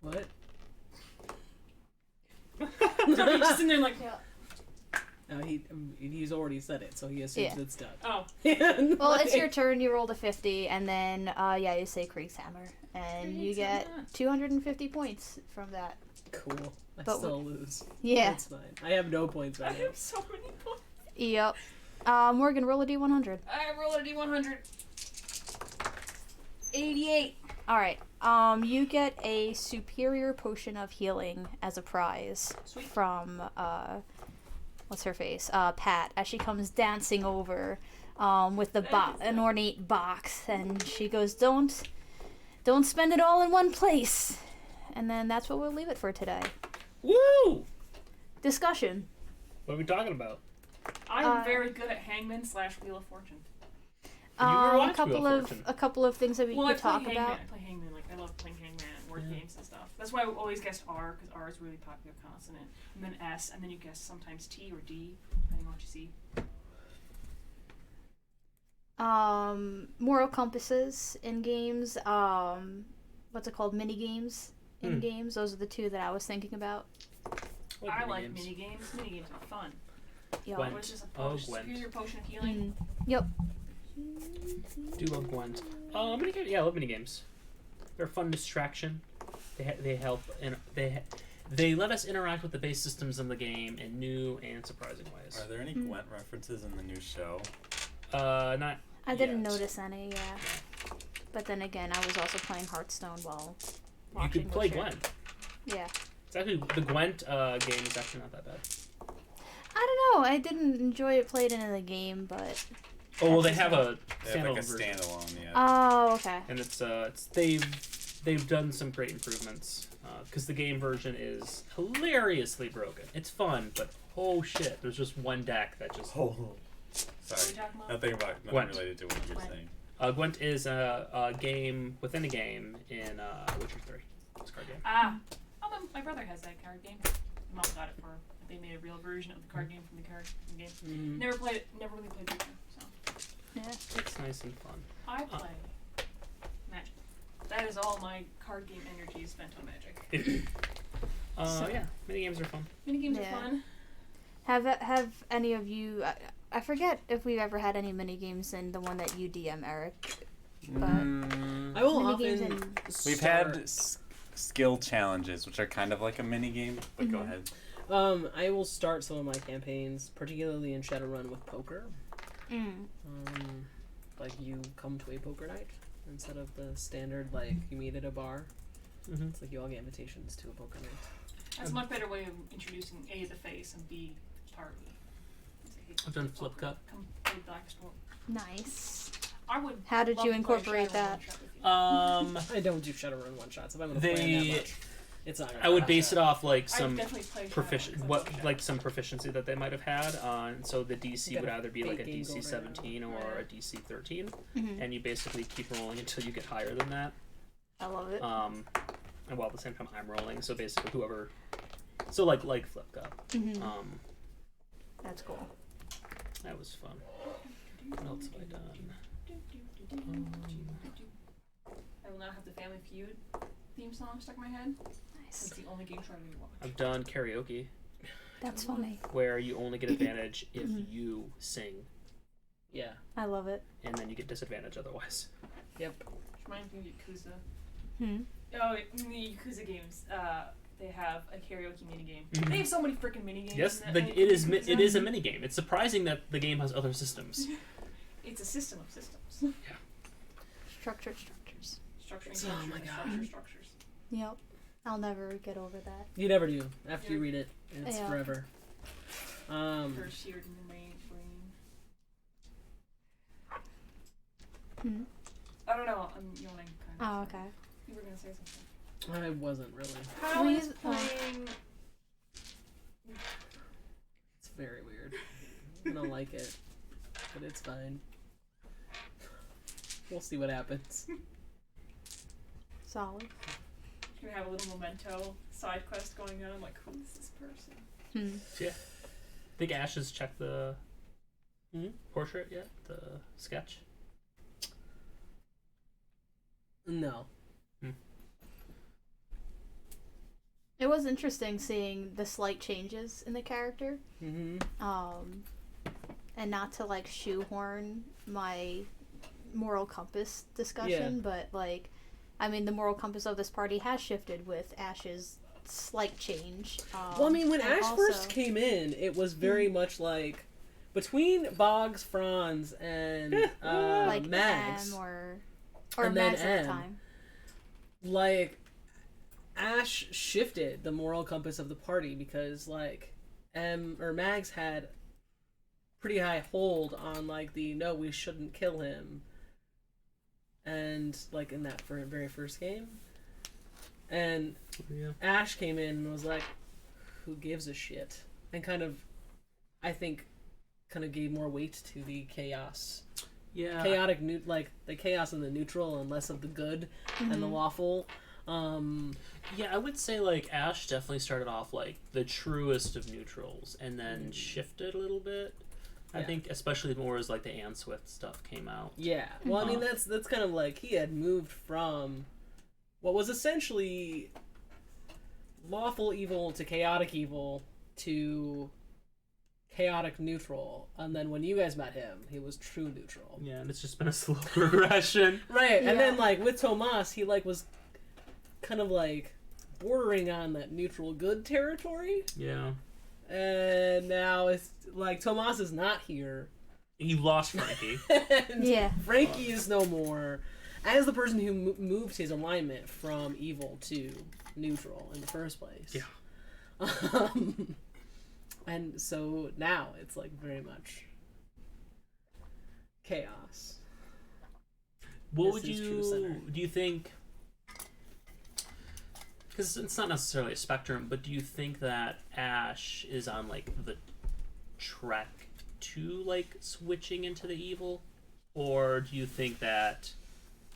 What? Somebody's just in there like, No, he's already said it, so he assumes Yeah. it's done. oh. Well, it's your turn. You rolled a 50, and then you say Krieg's Hammer, and you get 250 points from that. Cool. I But still lose. Yeah. That's fine. I have no points I right now. have so many points. Yep. Morgan, roll a d100. I roll a d100. 88. All right. You get a superior potion of healing as a prize Sweet. from what's her face? Pat, as she comes dancing over with an ornate box, and she goes, "Don't spend it all in one place." And then that's what we'll leave it for today. Woo! Discussion. What are we talking about? I'm very good at Hangman / Wheel of Fortune. watch a couple Wheel of of Fortune. a couple of things that we Well, I could play talk Hangman. about. I play Hangman. Like, I love playing Hangman and word games and stuff. That's why I always guessed R, because R is a really popular consonant. And then S, and then you guess sometimes T or D, depending on what you see. Moral compasses in games. What's it called? Mini games in games. Those are the two that I was thinking about. I like minigames. Minigames are fun. Yep. Gwent. What is this, a Oh, potion? Gwent. Superior potion of healing? Yep. Do love Gwent. Minigames. Yeah, I love minigames. They're a fun distraction. They help and they let us interact with the base systems in the game in new and surprising ways. Are there any Gwent references in the new show? Not. I didn't yet. notice any. Yeah. But then again, I was also playing Hearthstone while You watching. could play the show. Gwent. Yeah. It's actually the Gwent game is actually not that bad. I don't know. I didn't enjoy it played in the game, but. Oh well, they have a They have standalone like a version, standalone, yeah. Oh, okay. and it's they've done some great improvements because the game version is hilariously broken. It's fun, but oh shit, there's just one deck that just. Oh. What are Sorry, we talking about? nothing Gwent. related to what you're Gwent. saying. Gwent is a game within a game in Witcher 3. It's a card game. Ah. Oh, my brother has that card game. My mom got it for her. They made a real version of the card game from the card game. Mhm. Never played it. Never really played Witcher. So Yeah. It's nice and fun. I play Magic. That is all my card game energy is spent on Magic. Yeah, mini games are fun. Minigames Yeah. are fun. Have any of you? I forget if we've ever had any mini games in the one that you DM, Eric. But I will mini games often. and We've had skill challenges, which are kind of like a mini game. But go ahead. I will start some of my campaigns, particularly in Shadowrun, with poker. Like you come to a poker night instead of the standard like you meet at a bar. Mm-hmm. It's like you all get invitations to a poker night. That's a much better way of introducing A, the face, and B, party. I've done Flip Cup. Come play Blackest War. nice. I would. How did love you to play incorporate Shadowrun that? one shot with you. I don't do Shadowrun one shots. If I'm gonna play that much, it's not. Gonna I would happen. base it off like I some would definitely play Shadowrun proficient, 'cause I what love Shadowrun. like some proficiency that they might have had. So the DC You got would a either be like a fake game DC going right 17 now. or a DC 13, Mhm. and you basically keep rolling until you get higher than that. I love it. And while at the same time I'm rolling, so basically whoever, so like Flip Cup. Mhm. That's cool. That was fun. What else have I done? I will now have the Family Feud theme song stuck in my head. Nice. It's the only game show I really watch. I've done karaoke, That's funny. where you only get advantage if you sing, Yeah. I love it. and then you get disadvantage otherwise. Yep. Which reminds me of Yakuza. Hmm. Oh, in the Yakuza games, they have a karaoke minigame. Mhm. They have so many freaking minigames. Yes, in it is Yakuza. it is a mini game. It's surprising that the game has other systems. It's a system of systems. Structures. Structuring Oh my God. structures. Yep. I'll never get over that. You never do. After you read it, it's Yeah. forever. First seared in the brain. I don't know. I'm yawning. Kind of. Oh, okay. You were gonna say something. I wasn't really. How Well, is you- playing? It's very weird. I don't like it, but it's fine. We'll see what happens. Solid. You have a little memento side quest going on. I'm like, who is this person? Yeah. Think Ash has checked the portrait yet? The sketch? No. It was interesting seeing the slight changes in the character. Mm-hmm. And not to like shoehorn my moral compass discussion, but like, I mean, the moral compass of this party has shifted with Ash's slight change. Well, I mean, when and Ash first came in, it was very much like between Boggs, Franz, and like Mags. M or And then Mags at M. the time. Like Ash shifted the moral compass of the party because like Mags had pretty high hold on like the no, we shouldn't kill him, and like in that very first game, and Yeah. Ash came in and was like, who gives a shit, and kind of, I think, kind of gave more weight to the chaos. Yeah. chaotic, like the chaos and the neutral, and less of the good and the lawful. Yeah, I would say like Ash definitely started off like the truest of neutrals, and then shifted a little bit. I Yeah. think especially more as like the Anne Swift stuff came out. Yeah. Well, I mean that's kind of like he had moved from what was essentially lawful evil to chaotic evil to chaotic neutral, and then when you guys met him, he was true neutral. Yeah, and it's just been a slow progression. Right. Yeah. And then like with Tomas, he like was kind of like bordering on that neutral good territory. Yeah. And now it's like Tomas is not here. You lost Frankie. And Yeah. Frankie is no more. As the person who moved his alignment from evil to neutral in the first place. Yeah. And so now it's like very much chaos. What This would is true center. do you think? Because it's not necessarily a spectrum, but do you think that Ash is on like the track to like switching into the evil, or do you think that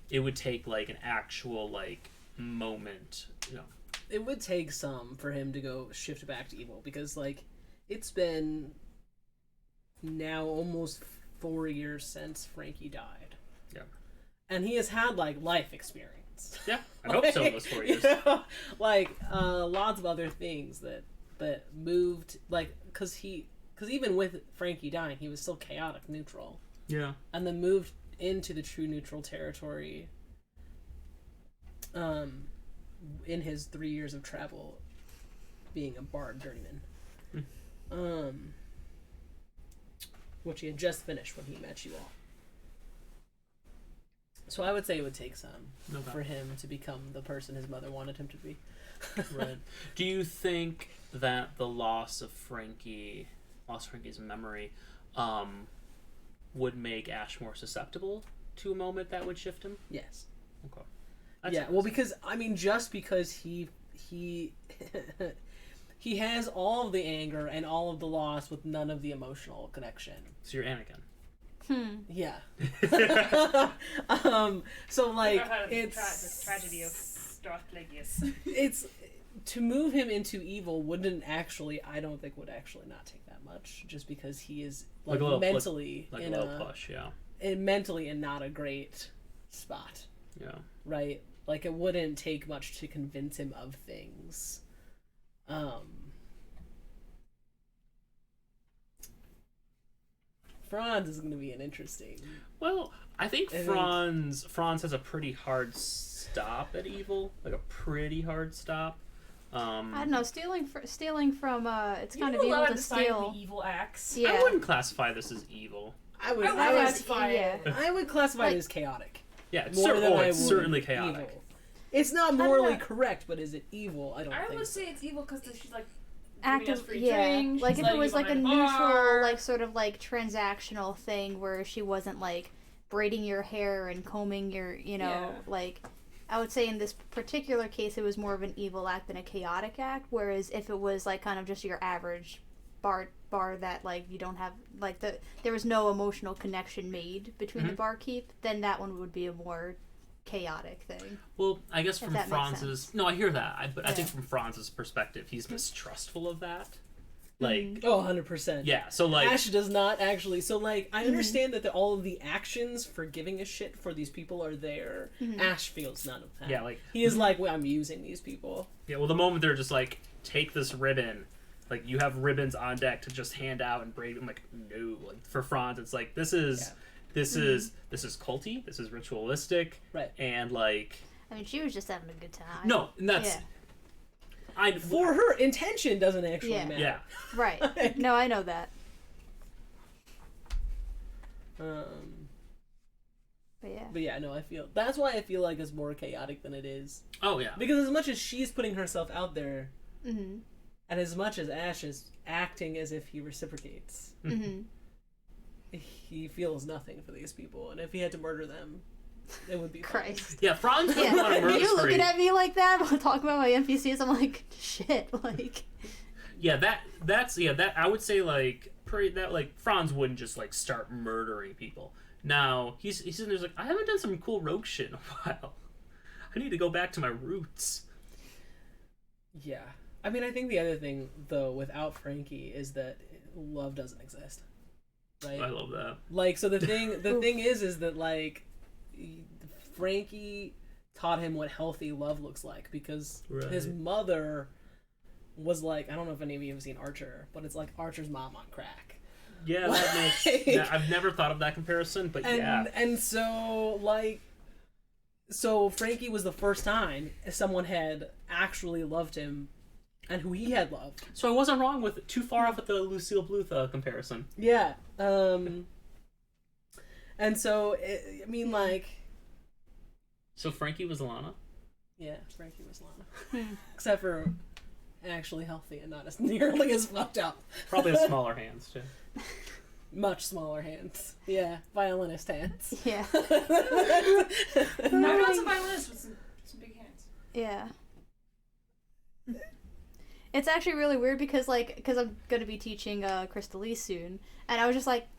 it would take like an actual like moment, you know? It would take some for him to go shift back to evil, because like it's been now almost 4 years since Frankie died. Yeah. And he has had like life experience. Yeah, I hope so in those 4 years. You know, like lots of other things that moved, like because even with Frankie dying, he was still chaotic neutral, Yeah. and then moved into the true neutral territory. In his 3 years of travel, being a bard journeyman, which he had just finished when he met you all. So I would say it would take some Okay. for him to become the person his mother wanted him to be. Right. Do you think that the loss of Frankie's memory, would make Ash more susceptible to a moment that would shift him? Yes. Okay. Yeah. Well, because I mean, just because he he has all of the anger and all of the loss with none of the emotional connection. So you're Anakin. Yeah. So like it's the tragedy of Darth Plagueis. it's to move him into evil wouldn't actually, I don't think would actually not take that much, just because he is like a little, mentally like in a little push, yeah. mentally in not a great spot, Yeah. right? Like it wouldn't take much to convince him of things. Franz is going to be an interesting. Well, I think Franz has a pretty hard stop at evil, like a pretty hard stop. I don't know. Stealing from it's You're kind of evil allowed to to decide steal. the evil acts. Yeah. I wouldn't classify this as evil. I would classify yeah. it. I would classify Like- it as chaotic. Yeah, it's, More than I it's would certainly chaotic. evil. It's not don't morally know. correct, but is it evil? I don't I think would so. say it's evil because she's like giving us Active, free yeah. drinks, Like she's if it letting was you like a behind the neutral, bar. like sort of like transactional thing where she wasn't like braiding your hair and combing your, Yeah. like. I would say in this particular case, it was more of an evil act than a chaotic act. Whereas if it was like kind of just your average bar that like you don't have like there was no emotional connection made between the barkeep, then that one would be a more chaotic thing. Well, I guess If from that makes Franz's... sense. No, I hear that. But I think Yeah. from Franz's perspective, he's mistrustful of that. Like, Oh, 100%. yeah, so like... Ash does not actually. So, like, I understand that all of the actions for giving a shit for these people are there. Ash feels none of that. Yeah, like... He is like, well, I'm using these people. Yeah, well, the moment they're just like, take this ribbon, like, you have ribbons on deck to just hand out and braid. I'm like, no. Like, for Franz, it's like, this is culty, this is ritualistic, Right. and like... I mean, she was just having a good time. No, and that's... Yeah. For her, intention doesn't actually Yeah. matter. Yeah. Right. No, I know that. But yeah. But yeah, no, that's why I feel like it's more chaotic than it is. Oh, yeah. Because as much as she's putting herself out there, Mm-hmm. and as much as Ash is acting as if he reciprocates, Mm-hmm. he feels nothing for these people, and if he had to murder them, it would be fine. Christ. Yeah, Franz wouldn't want to Yeah. murder You spree. looking at me like that while talking about my NPCs? I'm like, shit. Like. Yeah, that I would say like Franz wouldn't just like start murdering people. Now he's sitting there like, I haven't done some cool rogue shit in a while. I need to go back to my roots. Yeah. I mean, I think the other thing, though, without Frankie is that love doesn't exist. Right? I love that. Like, so the thing is that, like, Frankie taught him what healthy love looks like, because his mother was like, I don't know if any of you have seen Archer, but it's like Archer's mom on crack. Yeah, that makes... Yeah, I've never thought of that comparison, but yeah. And so, like... So Frankie was the first time someone had actually loved him and who he had loved. So I wasn't wrong with too far off with the Lucille Bluth comparison. Yeah. And so, I mean, like... So Frankie was Lana? Yeah, Frankie was Lana. Except for actually healthy and not as nearly as fucked up. Probably with smaller hands, too. Much smaller hands. Yeah, violinist hands. Yeah. I've got some violinists with some big hands. Yeah. It's actually really weird because I'm gonna be teaching Crystal soon, and I was just like,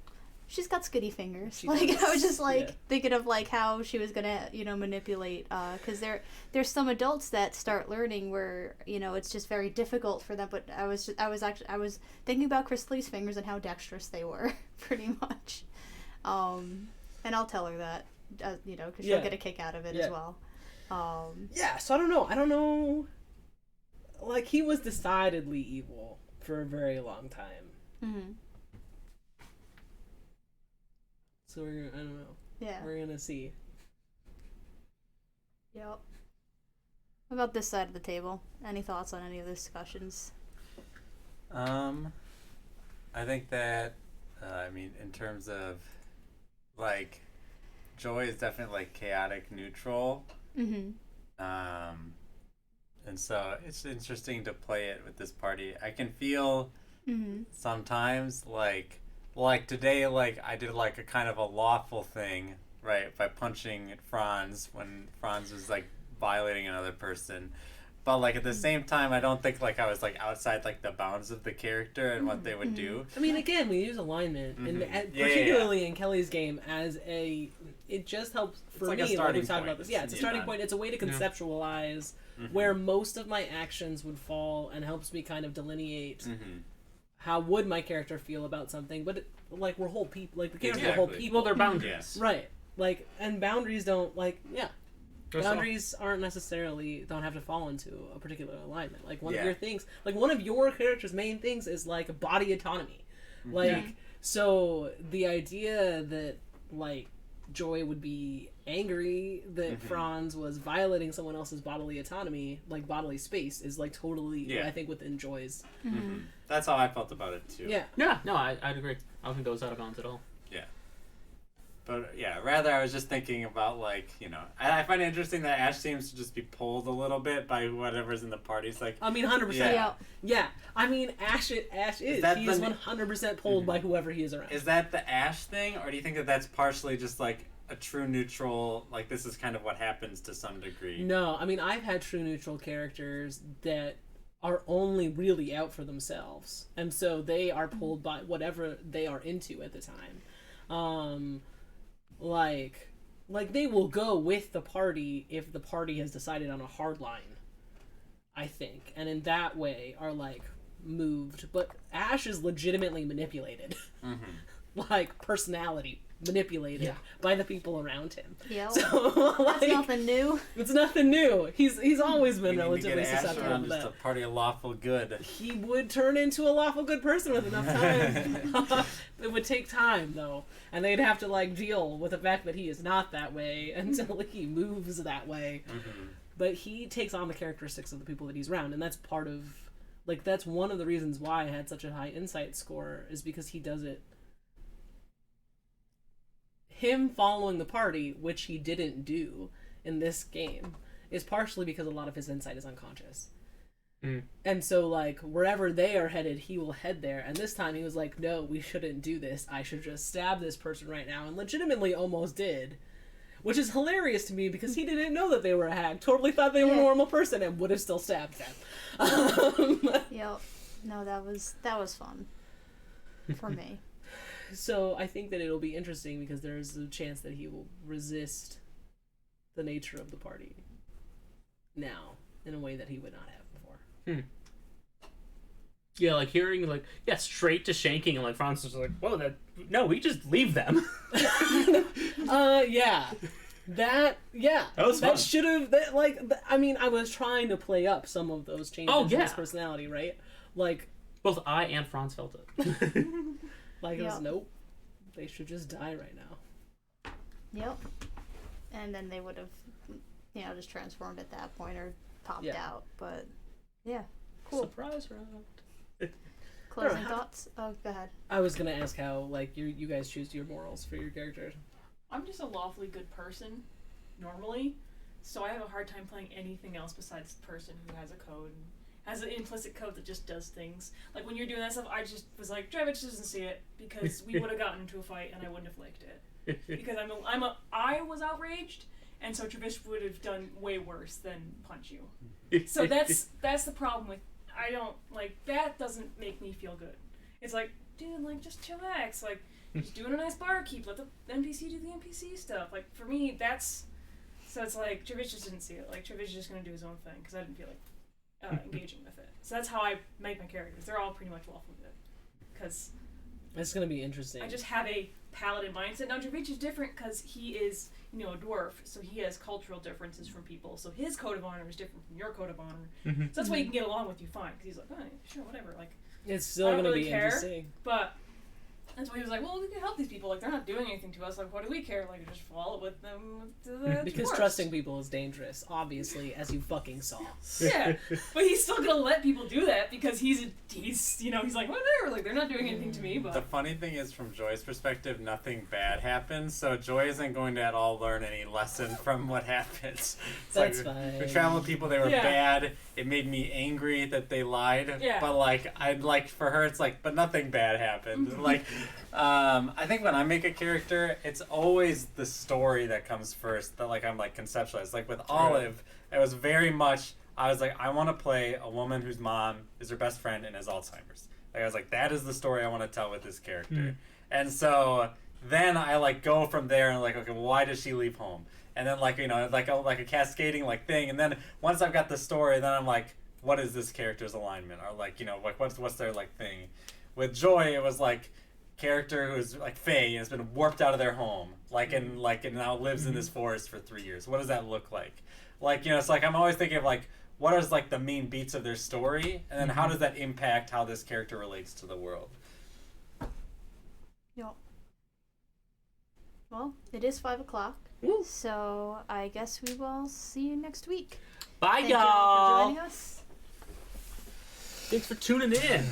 she's got skinny fingers. I was just thinking of like how she was gonna manipulate, because there's some adults that start learning where it's just very difficult for them. But I was thinking about Crystal's fingers and how dexterous they were, pretty much. And I'll tell her that, because she'll get a kick out of it as well. Yeah. So I don't know. Like, he was decidedly evil for a very long time. Mm-hmm. So I don't know. Yeah. We're gonna see. Yep. What about this side of the table? Any thoughts on any of the discussions? I think that, in terms of, like, Joy is definitely, like, chaotic neutral. Mm-hmm. And so it's interesting to play it with this party. I can feel sometimes, like today, like, I did, like, a kind of a lawful thing, right, by punching Franz when Franz was, like, violating another person. But, like, at the same time, I don't think, like, I was, like, outside, like, the bounds of the character and what they would do. I mean, again, we use alignment, and particularly in Kelly's game, it just helps for like me. a starting we talked point. about this. Yeah, it's a starting point. It's a way to conceptualize where most of my actions would fall, and helps me kind of delineate how would my character feel about something. But like, we're whole people. Like, the characters are whole people. Well, they're boundaries, right? Like, and boundaries don't boundaries aren't necessarily don't have to fall into a particular alignment. Like, one of your things, like, one of your character's main things is, like, body autonomy. Like, so the idea that, like, Joy would be angry that Franz was violating someone else's bodily autonomy, like bodily space, is, like, totally, I think, within Joy's. That's how I felt about it too. Yeah, no, I'd agree. I don't think that was out of bounds at all. Yeah. But yeah, rather I was just thinking about, like, I find it interesting that Ash seems to just be pulled a little bit by whatever's in the party. It's like, I mean, 100%. Yeah. I mean, Ash is. He is 100% pulled by whoever he is around. Is that the Ash thing, or do you think that that's partially just, like, a true neutral, like, this is kind of what happens to some degree? No, I mean, I've had true neutral characters that are only really out for themselves, and so they are pulled by whatever they are into at the time. Like they will go with the party if the party has decided on a hard line, I think, and in that way are, like, moved. But Ash is legitimately manipulated, like, personality manipulated by the people around him. Yeah, so, like, that's nothing new. It's nothing new. He's always been relatively Ash susceptible around to just that. a party of lawful good. He would turn into a lawful good person with enough time. It would take time, though, and they'd have to, like, deal with the fact that he is not that way until he moves that way. But he takes on the characteristics of the people that he's around, and that's part of, like, that's one of the reasons why I had such a high insight score, is because he does it. Him following the party, which he didn't do in this game, is partially because a lot of his insight is unconscious. And so, like, wherever they are headed, he will head there. And this time he was like, no, we shouldn't do this. I should just stab this person right now. And legitimately almost did. Which is hilarious to me because he didn't know that they were a hag. Totally thought they were a normal person and would have still stabbed them. Yep. No, that was fun. For me. So I think that it'll be interesting because there's a chance that he will resist the nature of the party now in a way that he would not have before. Yeah, like hearing like straight to shanking, and like Franz was like, "Whoa, no, we just leave them." Yeah. That was fun. that should have I mean, I was trying to play up some of those changes in his personality, right? Like both I and Franz felt it. it was nope. They should just die right now. Yep. And then they would have, just transformed at that point or popped out. But yeah, cool. Surprise round. Closing thoughts? Oh, go ahead. I was gonna ask how you guys choose your morals for your characters. I'm just a lawfully good person, normally, so I have a hard time playing anything else besides the person who has a code, and has an implicit code that just does things. Like when you're doing that stuff, I just was like, Dravich doesn't see it, because we would have gotten into a fight and I wouldn't have liked it. Because I was outraged, and so Travish would have done way worse than punch you. So that's the problem with, I don't, that doesn't make me feel good. It's like, dude, just chillax, just doing a nice barkeep, let the NPC do the NPC stuff. For me, so it's like, Travish just didn't see it. Travish is just going to do his own thing, because I didn't feel like engaging with it. So that's how I make my characters. They're all pretty much lawful good. Because it's going to be interesting. I just have a paladin mindset. Now, Travish is different because he is, a dwarf, so he has cultural differences from people. So his code of honor is different from your code of honor. Mm-hmm. So that's why you can get along with you fine, because he's like, oh, sure, whatever. It's still going to be interesting. But that's why he was like, well, we can help these people. They're not doing anything to us. What do we care? Just follow with them to the Because dwarves. trusting people is dangerous, obviously, as you fucking saw. Yeah, but he's still gonna let people do that because he's like, whatever. They're not doing anything to me. But the funny thing is, from Joy's perspective, nothing bad happens. So Joy isn't going to at all learn any lesson from what happens. That's fine. We traveled with people. They were bad. It made me angry that they lied. Yeah. But for her, it's but nothing bad happened. I think when I make a character, it's always the story that comes first that I'm conceptualized. With Olive, it was very much, I was like, I want to play a woman whose mom is her best friend and has Alzheimer's. I was like, that is the story I want to tell with this character. And so then I go from there and okay, well, why does she leave home? And then a cascading thing. And then once I've got the story, then I'm like, what is this character's alignment? Or what's their thing? With Joy, it was character who's Fae and has been warped out of their home, and now lives in this forest for 3 years. What does that look like? It's I'm always thinking of what is the main beats of their story, and then how does that impact how this character relates to the world? Yep. Well, it is 5:00, so I guess we will see you next week. Bye, Thank y'all. y'all for joining us. Thanks for tuning in.